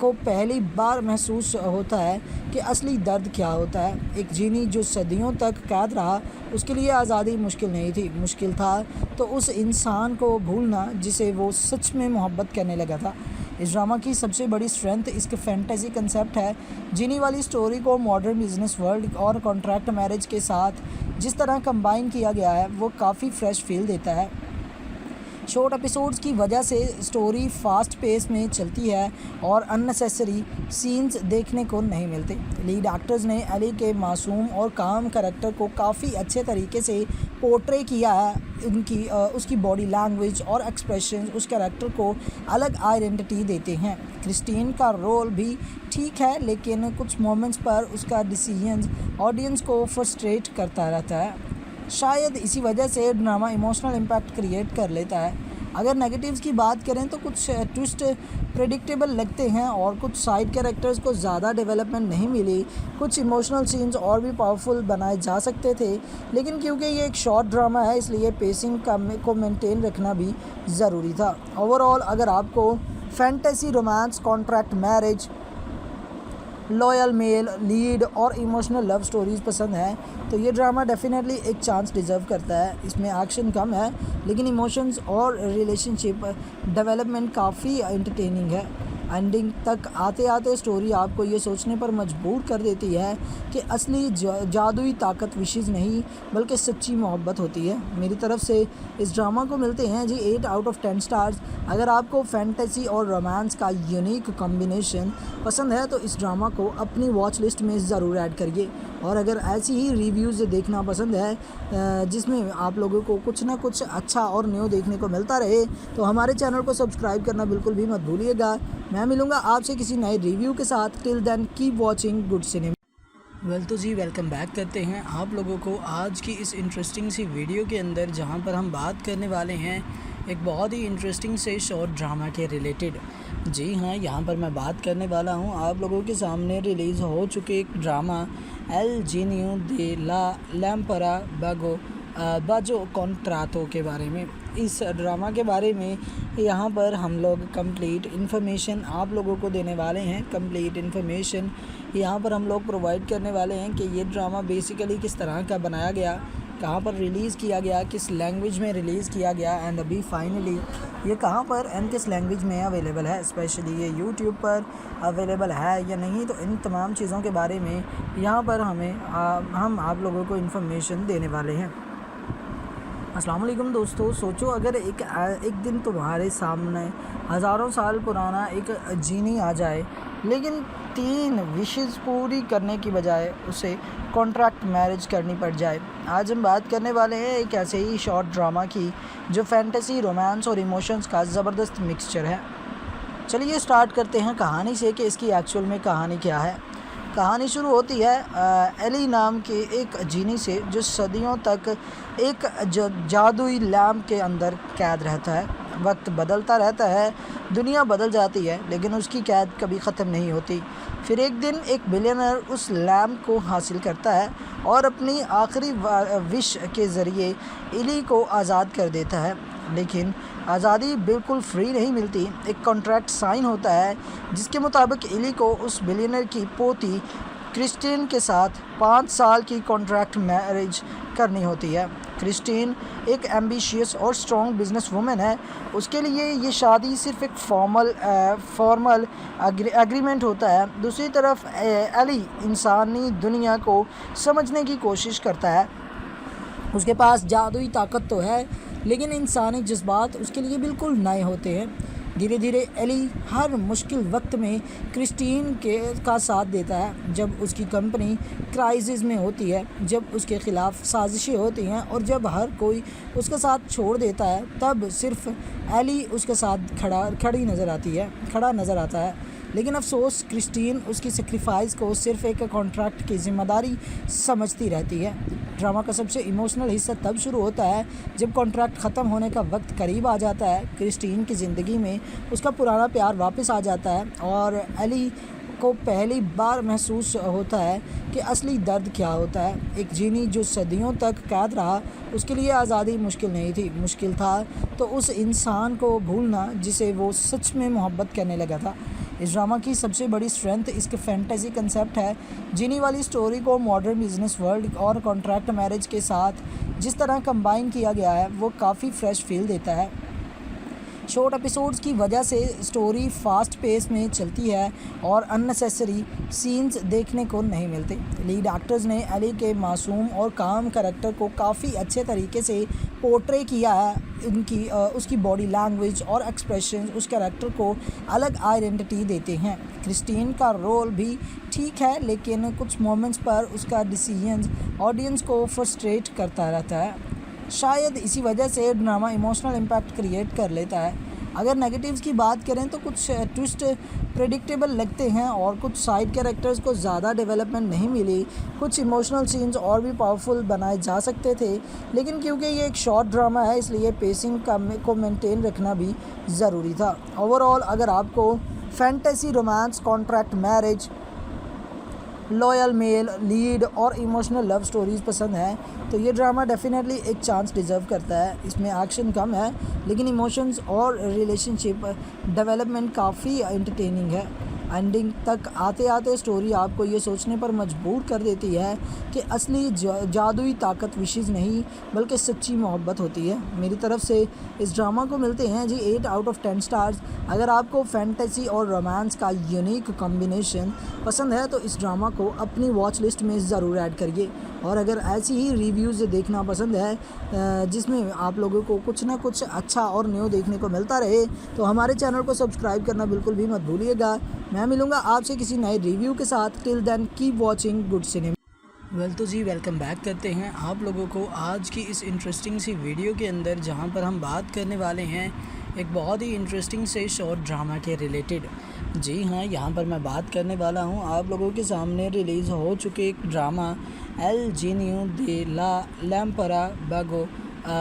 Speaker 1: को पहली बार महसूस होता है कि असली दर्द क्या होता है। एक जीनी जो सदियों तक कैद रहा, उसके लिए आज़ादी मुश्किल नहीं थी, मुश्किल था तो उस इंसान को भूलना जिसे वो सच में मोहब्बत करने लगा था। इस ड्रामा की सबसे बड़ी स्ट्रेंथ इसके फैंटेसी कंसेप्ट है। जीनी वाली स्टोरी को मॉडर्न बिजनेस वर्ल्ड और कॉन्ट्रैक्ट मैरिज के साथ जिस तरह कंबाइन किया गया है, वो काफ़ी फ्रेश फील देता है। शॉर्ट एपिसोड्स की वजह से स्टोरी फास्ट पेस में चलती है और अननेसेसरी सीन्स देखने को नहीं मिलते। लीड एक्टर्स ने एली के मासूम और काम कैरेक्टर को काफ़ी अच्छे तरीके से पोर्ट्रे किया है। उसकी बॉडी लैंग्वेज और एक्सप्रेशन उस कैरेक्टर को अलग आइडेंटिटी देते हैं। क्रिस्टीन का रोल भी ठीक है, लेकिन कुछ मोमेंट्स पर उसका डिसीजन ऑडियंस को फ्रस्ट्रेट करता रहता है। शायद इसी वजह से ड्रामा इमोशनल इम्पैक्ट क्रिएट कर लेता है। अगर नेगेटिव्स की बात करें तो कुछ ट्विस्ट प्रेडिक्टेबल लगते हैं और कुछ साइड कैरेक्टर्स को ज़्यादा डेवलपमेंट नहीं मिली। कुछ इमोशनल सीन्स और भी पावरफुल बनाए जा सकते थे, लेकिन क्योंकि ये एक शॉर्ट ड्रामा है इसलिए पेसिंग को मेंटेन रखना भी ज़रूरी था। ओवरऑल अगर आपको fantasy, romance, contract marriage, loyal male lead और इमोशनल लव स्टोरीज़ पसंद है तो ये ड्रामा डेफिनेटली एक चांस डिज़र्व करता है। इसमें एक्शन कम है, लेकिन इमोशंस और रिलेशनशिप डेवलपमेंट काफ़ी एंटरटेनिंग है। एंडिंग तक आते आते स्टोरी आपको ये सोचने पर मजबूर कर देती है कि असली जादुई ताकत विशेष नहीं बल्कि सच्ची मोहब्बत होती है। मेरी तरफ से इस ड्रामा को मिलते हैं जी 8 आउट ऑफ 10 स्टार्स। अगर आपको फैंटेसी और रोमांस का यूनिक कॉम्बिनेशन पसंद है तो इस ड्रामा को अपनी वॉच लिस्ट में ज़रूर ऐड करिए। और अगर ऐसी ही रिव्यूज़ देखना पसंद है जिसमें आप लोगों को कुछ ना कुछ अच्छा और न्यू देखने को मिलता रहे, तो हमारे चैनल को सब्सक्राइब करना बिल्कुल भी मत भूलिएगा। मैं मिलूँगा आपसे किसी नए रिव्यू के साथ। Till then keep watching good cinema. तो जी वेलकम बैक करते हैं आप लोगों को आज की इस इंटरेस्टिंग सी वीडियो के अंदर, जहां पर हम बात करने वाले हैं एक बहुत ही इंटरेस्टिंग से शॉर्ट ड्रामा के रिलेटेड। जी हाँ, यहाँ पर मैं बात करने वाला हूँ आप लोगों के सामने रिलीज़ हो चुके एक ड्रामा एल जीनियो दे ला लैम्परा बाजो कॉन्ट्रातो के बारे में। इस ड्रामा के बारे में यहाँ पर हम लोग कंप्लीट इन्फॉर्मेशन आप लोगों को देने वाले हैं। कंप्लीट इन्फॉर्मेशन यहाँ पर हम लोग प्रोवाइड करने वाले हैं कि ये ड्रामा बेसिकली किस तरह का बनाया गया कहाँ पर रिलीज़ किया गया, किस लैंग्वेज में रिलीज़ किया गया, एंड अभी फाइनली ये कहाँ पर एंड किस लैंग्वेज में अवेलेबल है, स्पेशली ये यूट्यूब पर अवेलेबल है या नहीं। तो इन तमाम चीज़ों के बारे में यहाँ पर हम आप लोगों को इन्फॉर्मेशन देने वाले हैं। अस्सलाम वालेकुम दोस्तों, सोचो अगर एक दिन तुम्हारे सामने हज़ारों साल पुराना एक जीनी आ जाए, लेकिन 3 विशेस पूरी करने की बजाय उसे कॉन्ट्रैक्ट मैरिज करनी पड़ जाए। आज हम बात करने वाले हैं एक ऐसे ही शॉर्ट ड्रामा की जो फैंटेसी, रोमांस और इमोशंस का ज़बरदस्त मिक्सचर है। चलिए स्टार्ट करते हैं कहानी से कि इसकी एक्चुअल में कहानी क्या है। कहानी शुरू होती है एली नाम के एक जीनी से जो सदियों तक एक जादुई लैम्प के अंदर कैद रहता है। वक्त बदलता रहता है, दुनिया बदल जाती है, लेकिन उसकी कैद कभी ख़त्म नहीं होती। फिर एक दिन एक बिलियनर उस लैम्प को हासिल करता है और अपनी आखिरी विश के ज़रिए एली को आज़ाद कर देता है। लेकिन आज़ादी बिल्कुल फ्री नहीं मिलती। एक कॉन्ट्रैक्ट साइन होता है जिसके मुताबिक एली को उस बिलियनर की पोती क्रिस्टीन के साथ 5 साल की कॉन्ट्रैक्ट मैरिज करनी होती है। क्रिस्टीन एक एम्बिशियस और स्ट्रॉन्ग बिजनेस वुमेन है। उसके लिए ये शादी सिर्फ एक फॉर्मल एग्रीमेंट होता है। दूसरी तरफ एली इंसानी दुनिया को समझने की कोशिश करता है। उसके पास जादुई ताकत तो है, लेकिन इंसानी जज्बात उसके लिए बिल्कुल नए होते हैं। धीरे धीरे एली हर मुश्किल वक्त में क्रिस्टीन का साथ देता है। जब उसकी कंपनी क्राइसिस में होती है, जब उसके ख़िलाफ़ साजिशें होती हैं और जब हर कोई उसका साथ छोड़ देता है, तब सिर्फ एली उसके साथ खड़ा नज़र आता है। लेकिन अफसोस क्रिस्टीन उसकी सेक्रीफाइस को सिर्फ एक कॉन्ट्रैक्ट की ज़िम्मेदारी समझती रहती है। ड्रामा का सबसे इमोशनल हिस्सा तब शुरू होता है जब कॉन्ट्रैक्ट ख़त्म होने का वक्त करीब आ जाता है। क्रिस्टीन की ज़िंदगी में उसका पुराना प्यार वापस आ जाता है और एली को पहली बार महसूस होता है कि असली दर्द क्या होता है। एक जीनी जो सदियों तक कैद रहा, उसके लिए आज़ादी मुश्किल नहीं थी, मुश्किल था तो उस इंसान को भूलना जिसे वो सच में मोहब्बत करने लगा था। इस ड्रामा की सबसे बड़ी स्ट्रेंथ इसके फैंटेसी कंसेप्ट है। जीनी वाली स्टोरी को मॉडर्न बिजनेस वर्ल्ड और कॉन्ट्रैक्ट मैरिज के साथ जिस तरह कंबाइन किया गया है, वो काफ़ी फ्रेश फील देता है। शॉर्ट एपिसोड्स की वजह से स्टोरी फास्ट पेस में चलती है और अननेसेसरी सीन्स देखने को नहीं मिलते। लीड एक्टर्स ने एली के मासूम और काम कैरेक्टर को काफ़ी अच्छे तरीके से पोर्ट्रे किया है। उसकी बॉडी लैंग्वेज और एक्सप्रेशन उस कैरेक्टर को अलग आइडेंटिटी देते हैं। क्रिस्टीन का रोल भी ठीक है, लेकिन कुछ मोमेंट्स पर उसका डिसीजंस ऑडियंस को फ्रस्ट्रेट करता रहता है। शायद इसी वजह से ड्रामा इमोशनल इम्पैक्ट क्रिएट कर लेता है। अगर नेगेटिव्स की बात करें तो कुछ ट्विस्ट प्रेडिक्टेबल लगते हैं और कुछ साइड कैरेक्टर्स को ज़्यादा डेवलपमेंट नहीं मिली। कुछ इमोशनल सीन्स और भी पावरफुल बनाए जा सकते थे, लेकिन क्योंकि ये एक शॉर्ट ड्रामा है, इसलिए पेसिंग को मेंटेन रखना भी ज़रूरी था। ओवरऑल अगर आपको fantasy, romance, contract marriage, loyal male lead और इमोशनल लव स्टोरीज़ पसंद है तो ये ड्रामा डेफिनेटली एक चांस डिज़र्व करता है। इसमें एक्शन कम है, लेकिन इमोशंस और रिलेशनशिप डेवलपमेंट काफ़ी एंटरटेनिंग है। एंडिंग तक आते आते स्टोरी आपको ये सोचने पर मजबूर कर देती है कि असली जादुई ताकत विशेज़ नहीं बल्कि सच्ची मोहब्बत होती है। मेरी तरफ से इस ड्रामा को मिलते हैं जी 8 आउट ऑफ 10 स्टार्स। अगर आपको फैंटेसी और रोमांस का यूनिक कॉम्बिनेशन पसंद है तो इस ड्रामा को अपनी वॉच लिस्ट में ज़रूर ऐड करिए। और अगर ऐसी ही रिव्यूज़ देखना पसंद है जिसमें आप लोगों को कुछ ना कुछ अच्छा और न्यू देखने को मिलता रहे, तो हमारे चैनल को सब्सक्राइब करना बिल्कुल भी मत भूलिएगा। मैं मिलूँगा आपसे किसी नए रिव्यू के साथ। Till then keep watching good cinema. तो जी वेलकम बैक करते हैं आप लोगों को आज की इस इंटरेस्टिंग सी वीडियो के अंदर, जहां पर हम बात करने वाले हैं एक बहुत ही इंटरेस्टिंग से शॉर्ट ड्रामा के रिलेटेड। जी हाँ, यहाँ पर मैं बात करने वाला हूँ आप लोगों के सामने रिलीज़ हो चुके एक ड्रामा एल जीनियो दे ला लैम्परा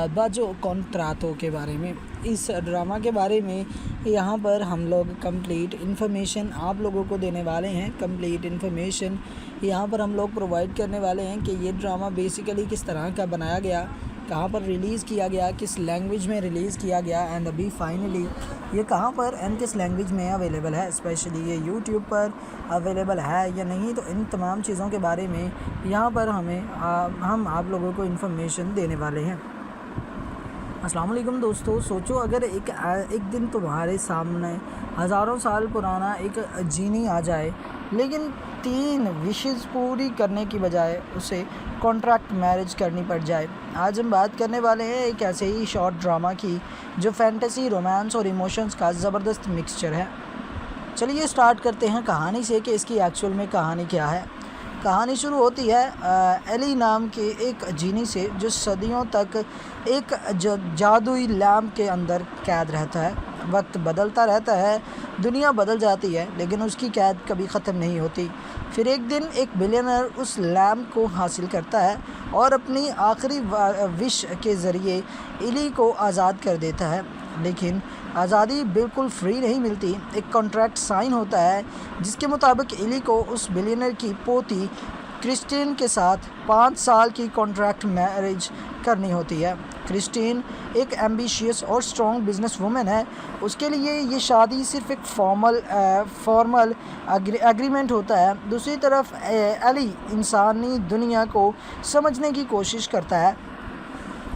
Speaker 1: बाजो कॉन्ट्रातो के बारे में। इस ड्रामा के बारे में यहाँ पर हम लोग कंप्लीट इन्फॉर्मेशन आप लोगों को देने वाले हैं। कंप्लीट इन्फॉर्मेशन यहाँ पर हम लोग प्रोवाइड करने वाले हैं कि ये ड्रामा बेसिकली किस तरह का बनाया गया कहाँ पर रिलीज़ किया गया, किस लैंग्वेज में रिलीज़ किया गया, एंड अभी फाइनली ये कहाँ पर एंड किस लैंग्वेज में अवेलेबल है, स्पेशली ये यूट्यूब पर अवेलेबल है या नहीं। तो इन तमाम चीज़ों के बारे में यहाँ पर हम आप लोगों को इन्फॉर्मेशन देने वाले हैं। अस्सलाम वालेकुम दोस्तों, सोचो अगर एक दिन तुम्हारे सामने हज़ारों साल पुराना एक जीनी आ जाए, लेकिन 3 विशेज़ पूरी करने की बजाय उसे कॉन्ट्रैक्ट मैरिज करनी पड़ जाए। आज हम बात करने वाले हैं एक ऐसे ही शॉर्ट ड्रामा की जो फैंटेसी, रोमांस और इमोशंस का ज़बरदस्त मिक्सचर है। चलिए स्टार्ट करते हैं कहानी से कि इसकी एक्चुअल में कहानी क्या है। कहानी शुरू होती है एली नाम के एक जीनी से जो सदियों तक एक जादुई लैम्प के अंदर कैद रहता है। वक्त बदलता रहता है, दुनिया बदल जाती है, लेकिन उसकी कैद कभी ख़त्म नहीं होती। फिर एक दिन एक बिलियनर उस लैम्प को हासिल करता है और अपनी आखिरी विश के ज़रिए एली को आज़ाद कर देता है। लेकिन आज़ादी बिल्कुल फ्री नहीं मिलती। एक कॉन्ट्रैक्ट साइन होता है जिसके मुताबिक एली को उस बिलियनर की पोती क्रिस्टीन के साथ 5 साल की कॉन्ट्रैक्ट मैरिज करनी होती है। क्रिस्टीन एक एम्बिशियस और स्ट्रॉन्ग बिजनेस वूमेन है। उसके लिए ये शादी सिर्फ एक फॉर्मल एग्रीमेंट होता है। दूसरी तरफ एली इंसानी दुनिया को समझने की कोशिश करता है।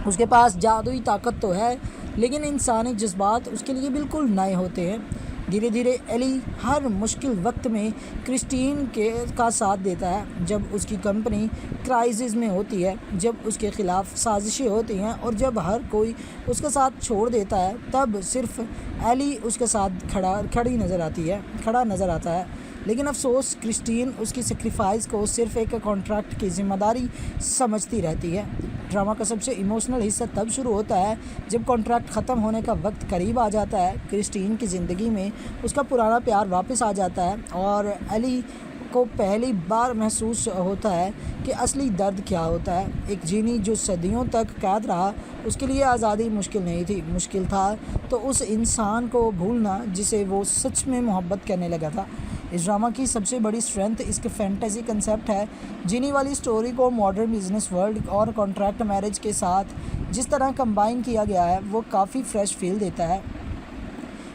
Speaker 1: उसके पास जादुई ताकत तो है, लेकिन इंसानी जज्बात उसके लिए बिल्कुल नए होते हैं। धीरे धीरे एली हर मुश्किल वक्त में क्रिस्टीन का साथ देता है। जब उसकी कंपनी क्राइसिस में होती है, जब उसके ख़िलाफ़ साजिशें होती हैं और जब हर कोई उसका साथ छोड़ देता है, तब सिर्फ एली उसके साथ खड़ा नज़र आता है। लेकिन अफसोस क्रिस्टीन उसकी सेक्रीफाइस को सिर्फ एक कॉन्ट्रैक्ट की ज़िम्मेदारी समझती रहती है। ड्रामा का सबसे इमोशनल हिस्सा तब शुरू होता है जब कॉन्ट्रैक्ट ख़त्म होने का वक्त करीब आ जाता है। क्रिस्टीन की ज़िंदगी में उसका पुराना प्यार वापस आ जाता है और एली को पहली बार महसूस होता है कि असली दर्द क्या होता है। एक जीनी जो सदियों तक कैद रहा, उसके लिए आज़ादी मुश्किल नहीं थी, मुश्किल था तो उस इंसान को भूलना जिसे वो सच में मोहब्बत करने लगा था। इस ड्रामा की सबसे बड़ी स्ट्रेंथ इसके फैंटेसी कंसेप्ट है। जीनी वाली स्टोरी को मॉडर्न बिजनेस वर्ल्ड और कॉन्ट्रैक्ट मैरिज के साथ जिस तरह कंबाइन किया गया है, वो काफ़ी फ्रेश फील देता है।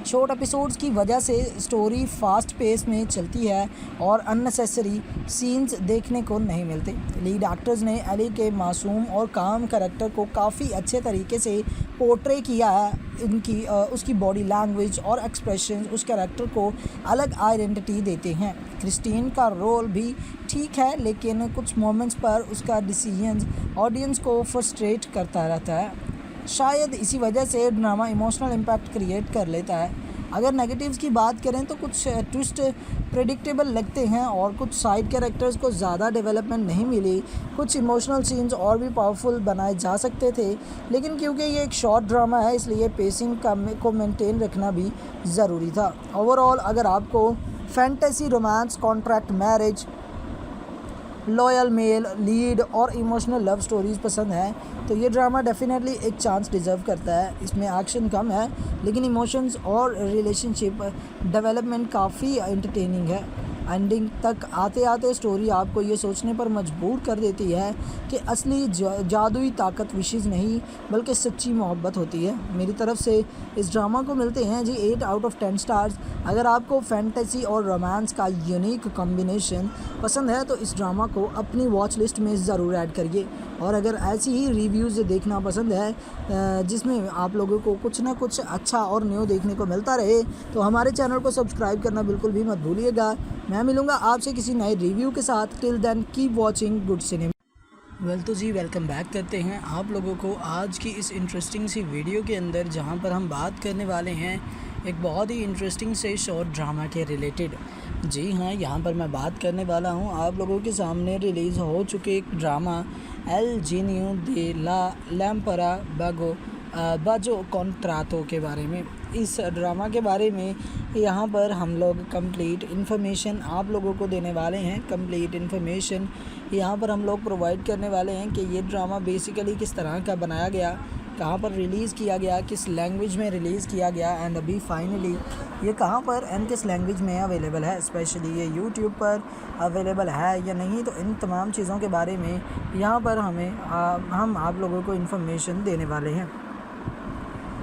Speaker 1: शॉर्ट एपिसोड्स की वजह से स्टोरी फास्ट पेस में चलती है और अननेसेसरी सीन्स देखने को नहीं मिलते। लीड एक्टर्स ने एली के मासूम और काम कैरेक्टर को काफ़ी अच्छे तरीके से पोर्ट्रे किया है। उसकी बॉडी लैंग्वेज और एक्सप्रेशन उस कैरेक्टर को अलग आइडेंटिटी देते हैं। क्रिस्टीन का रोल भी ठीक है, लेकिन कुछ मोमेंट्स पर उसका डिसीजन ऑडियंस को फ्रस्ट्रेट करता रहता है। शायद इसी वजह से ड्रामा इमोशनल इम्पैक्ट क्रिएट कर लेता है। अगर नेगेटिव्स की बात करें तो कुछ ट्विस्ट प्रेडिक्टेबल लगते हैं और कुछ साइड कैरेक्टर्स को ज़्यादा डेवलपमेंट नहीं मिली। कुछ इमोशनल सीन्स और भी पावरफुल बनाए जा सकते थे, लेकिन क्योंकि ये एक शॉर्ट ड्रामा है इसलिए पेसिंग को मेंटेन रखना भी ज़रूरी था। ओवरऑल अगर आपको fantasy, romance, contract marriage, loyal male lead और इमोशनल लव स्टोरीज़ पसंद है तो ये ड्रामा डेफिनेटली एक चांस डिज़र्व करता है। इसमें एक्शन कम है, लेकिन इमोशंस और रिलेशनशिप डेवलपमेंट काफ़ी एंटरटेनिंग है। एंडिंग तक आते आते स्टोरी आपको ये सोचने पर मजबूर कर देती है कि असली जादुई ताकत विशेज़ नहीं बल्कि सच्ची मोहब्बत होती है। मेरी तरफ से इस ड्रामा को मिलते हैं जी 8 आउट ऑफ 10 स्टार्स। अगर आपको फैंटेसी और रोमांस का यूनिक कॉम्बिनेशन पसंद है तो इस ड्रामा को अपनी वॉच लिस्ट में ज़रूर ऐड करिए। और अगर ऐसी ही रिव्यूज़ देखना पसंद है जिसमें आप लोगों को कुछ ना कुछ अच्छा और न्यू देखने को मिलता रहे, तो हमारे चैनल को सब्सक्राइब करना बिल्कुल भी मत भूलिएगा। मैं मिलूँगा आपसे किसी नए रिव्यू के साथ। Till then keep watching good cinema. तो जी वेलकम बैक करते हैं आप लोगों को आज की इस इंटरेस्टिंग सी वीडियो के अंदर, जहां पर हम बात करने वाले हैं एक बहुत ही इंटरेस्टिंग से शॉर्ट ड्रामा के रिलेटेड। जी हाँ, यहाँ पर मैं बात करने वाला हूँ आप लोगों के सामने रिलीज़ हो चुके एक ड्रामा एल जीनियो दे ला लैम्परा बाजो कॉन्ट्रातो के बारे में। इस ड्रामा के बारे में यहाँ पर हम लोग कंप्लीट इन्फॉर्मेशन आप लोगों को देने वाले हैं। कंप्लीट इन्फॉर्मेशन यहाँ पर हम लोग प्रोवाइड करने वाले हैं कि ये ड्रामा बेसिकली किस तरह का बनाया गया कहाँ पर रिलीज़ किया गया, किस लैंग्वेज में रिलीज़ किया गया एंड अभी फाइनली ये कहाँ पर एंड किस लैंग्वेज में अवेलेबल है, स्पेशली ये यूट्यूब पर अवेलेबल है या नहीं। तो इन तमाम चीज़ों के बारे में यहाँ पर हम आप लोगों को इन्फॉर्मेशन देने वाले हैं।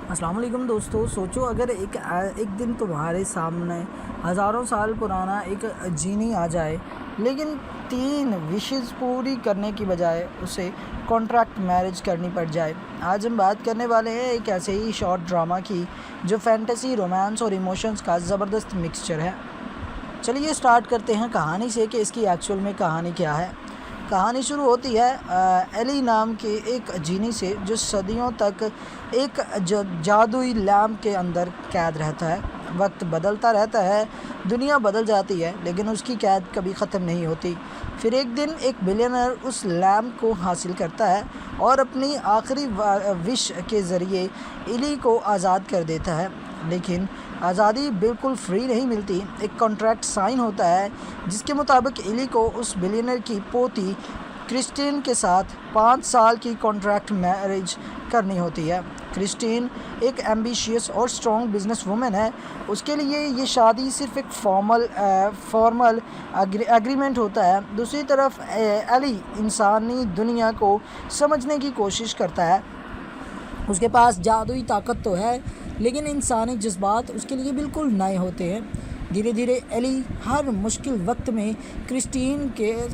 Speaker 1: अस्सलाम वालेकुम दोस्तों, सोचो अगर एक दिन तुम्हारे सामने हज़ारों साल पुराना एक जीनी आ जाए, लेकिन 3 विशेस पूरी करने की बजाय उसे कॉन्ट्रैक्ट मैरिज करनी पड़ जाए। आज हम बात करने वाले हैं एक ऐसे ही शॉर्ट ड्रामा की जो फैंटेसी, रोमांस और इमोशंस का ज़बरदस्त मिक्सचर है। चलिए स्टार्ट करते हैं कहानी से कि इसकी एक्चुअल में कहानी क्या है। कहानी शुरू होती है एली नाम के एक जीनी से जो सदियों तक एक जादुई लैम्प के अंदर कैद रहता है। वक्त बदलता रहता है, दुनिया बदल जाती है, लेकिन उसकी कैद कभी ख़त्म नहीं होती। फिर एक दिन एक बिलियनर उस लैम्प को हासिल करता है और अपनी आखिरी विश के ज़रिए एली को आज़ाद कर देता है। लेकिन आज़ादी बिल्कुल फ्री नहीं मिलती। एक कॉन्ट्रैक्ट साइन होता है जिसके मुताबिक एली को उस बिलियनर की पोती क्रिस्टीन के साथ 5 साल की कॉन्ट्रैक्ट मैरिज करनी होती है। क्रिस्टीन एक एम्बिशियस और स्ट्रॉन्ग बिजनेस वूमेन है। उसके लिए ये शादी सिर्फ एक फॉर्मल एग्रीमेंट होता है। दूसरी तरफ एली इंसानी दुनिया को समझने की कोशिश करता है। उसके पास जादुई ताकत तो है, लेकिन इंसानी जज्बात उसके लिए बिल्कुल नए होते हैं। धीरे धीरे एली हर मुश्किल वक्त में क्रिस्टीन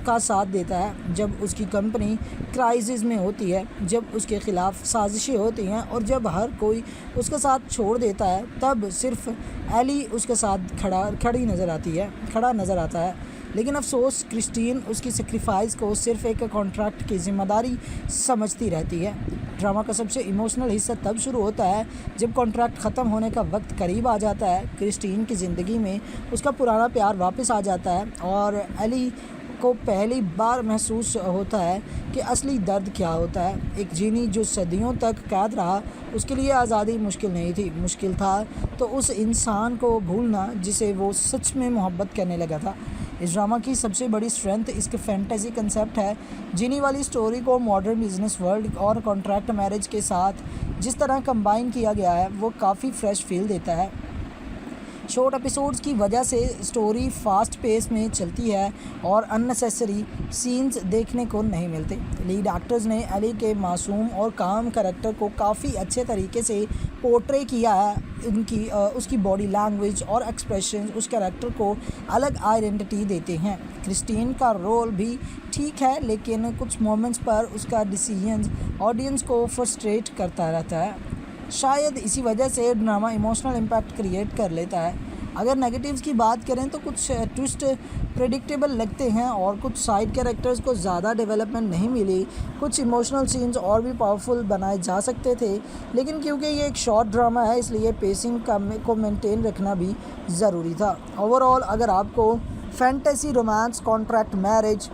Speaker 1: का साथ देता है। जब उसकी कंपनी क्राइसिस में होती है, जब उसके ख़िलाफ़ साजिशें होती हैं और जब हर कोई उसका साथ छोड़ देता है, तब सिर्फ एली उसके साथ खड़ा नज़र आता है। लेकिन अफसोस क्रिस्टीन उसकी सेक्रीफाइस को सिर्फ एक कॉन्ट्रैक्ट की ज़िम्मेदारी समझती रहती है। ड्रामा का सबसे इमोशनल हिस्सा तब शुरू होता है जब कॉन्ट्रैक्ट ख़त्म होने का वक्त करीब आ जाता है। क्रिस्टीन की ज़िंदगी में उसका पुराना प्यार वापस आ जाता है और एली को पहली बार महसूस होता है कि असली दर्द क्या होता है। एक जीनी जो सदियों तक कैद रहा, उसके लिए आज़ादी मुश्किल नहीं थी, मुश्किल था तो उस इंसान को भूलना जिसे वो सच में मोहब्बत करने लगा था। इस ड्रामा की सबसे बड़ी स्ट्रेंथ इसके फैंटेसी कंसेप्ट है। जीनी वाली स्टोरी को मॉडर्न बिजनेस वर्ल्ड और कॉन्ट्रैक्ट मैरिज के साथ जिस तरह कंबाइन किया गया है, वो काफ़ी फ्रेश फील देता है। शॉर्ट एपिसोड्स की वजह से स्टोरी फास्ट पेस में चलती है और अननेसेसरी सीन्स देखने को नहीं मिलते। लीड एक्टर्स ने एली के मासूम और काम करैक्टर को काफ़ी अच्छे तरीके से पोर्ट्रे किया है। उसकी बॉडी लैंग्वेज और एक्सप्रेशन उस कैरेक्टर को अलग आइडेंटिटी देते हैं। क्रिस्टीन का रोल भी ठीक है, लेकिन कुछ मोमेंट्स पर उसका डिसीजन ऑडियंस को फ्रस्ट्रेट करता रहता है। शायद इसी वजह से ड्रामा इमोशनल इम्पैक्ट क्रिएट कर लेता है। अगर नेगेटिव्स की बात करें तो कुछ ट्विस्ट प्रेडिक्टेबल लगते हैं और कुछ साइड कैरेक्टर्स को ज़्यादा डेवलपमेंट नहीं मिली। कुछ इमोशनल सीन्स और भी पावरफुल बनाए जा सकते थे, लेकिन क्योंकि ये एक शॉर्ट ड्रामा है इसलिए पेसिंग को मेंटेन रखना भी ज़रूरी था। ओवरऑल अगर आपको fantasy, romance, contract marriage,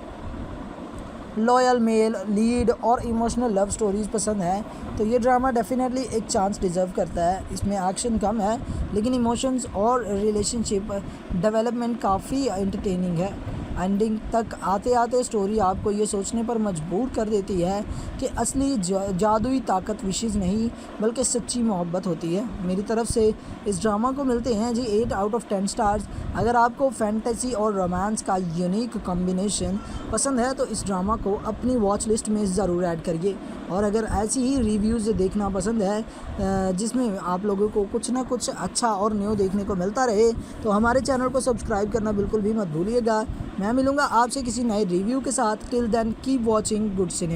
Speaker 1: loyal male lead और इमोशनल लव स्टोरीज़ पसंद है तो ये ड्रामा डेफिनेटली एक चांस डिज़र्व करता है। इसमें एक्शन कम है, लेकिन इमोशंस और रिलेशनशिप डेवलपमेंट काफ़ी एंटरटेनिंग है। एंडिंग तक आते आते स्टोरी आपको ये सोचने पर मजबूर कर देती है कि असली जादुई ताकत विशेज़ नहीं बल्कि सच्ची मोहब्बत होती है। मेरी तरफ से इस ड्रामा को मिलते हैं जी 8 आउट ऑफ 10 स्टार्स। अगर आपको फैंटेसी और रोमांस का यूनिक कॉम्बिनेशन पसंद है तो इस ड्रामा को अपनी वॉच लिस्ट में ज़रूर ऐड करिए। और अगर ऐसी ही रिव्यूज़ देखना पसंद है जिसमें आप लोगों को कुछ ना कुछ अच्छा और न्यू देखने को मिलता रहे, तो हमारे चैनल को सब्सक्राइब करना बिल्कुल भी मत भूलिएगा। मैं मिलूँगा आपसे किसी नए रिव्यू के साथ। Till then keep watching good cinema.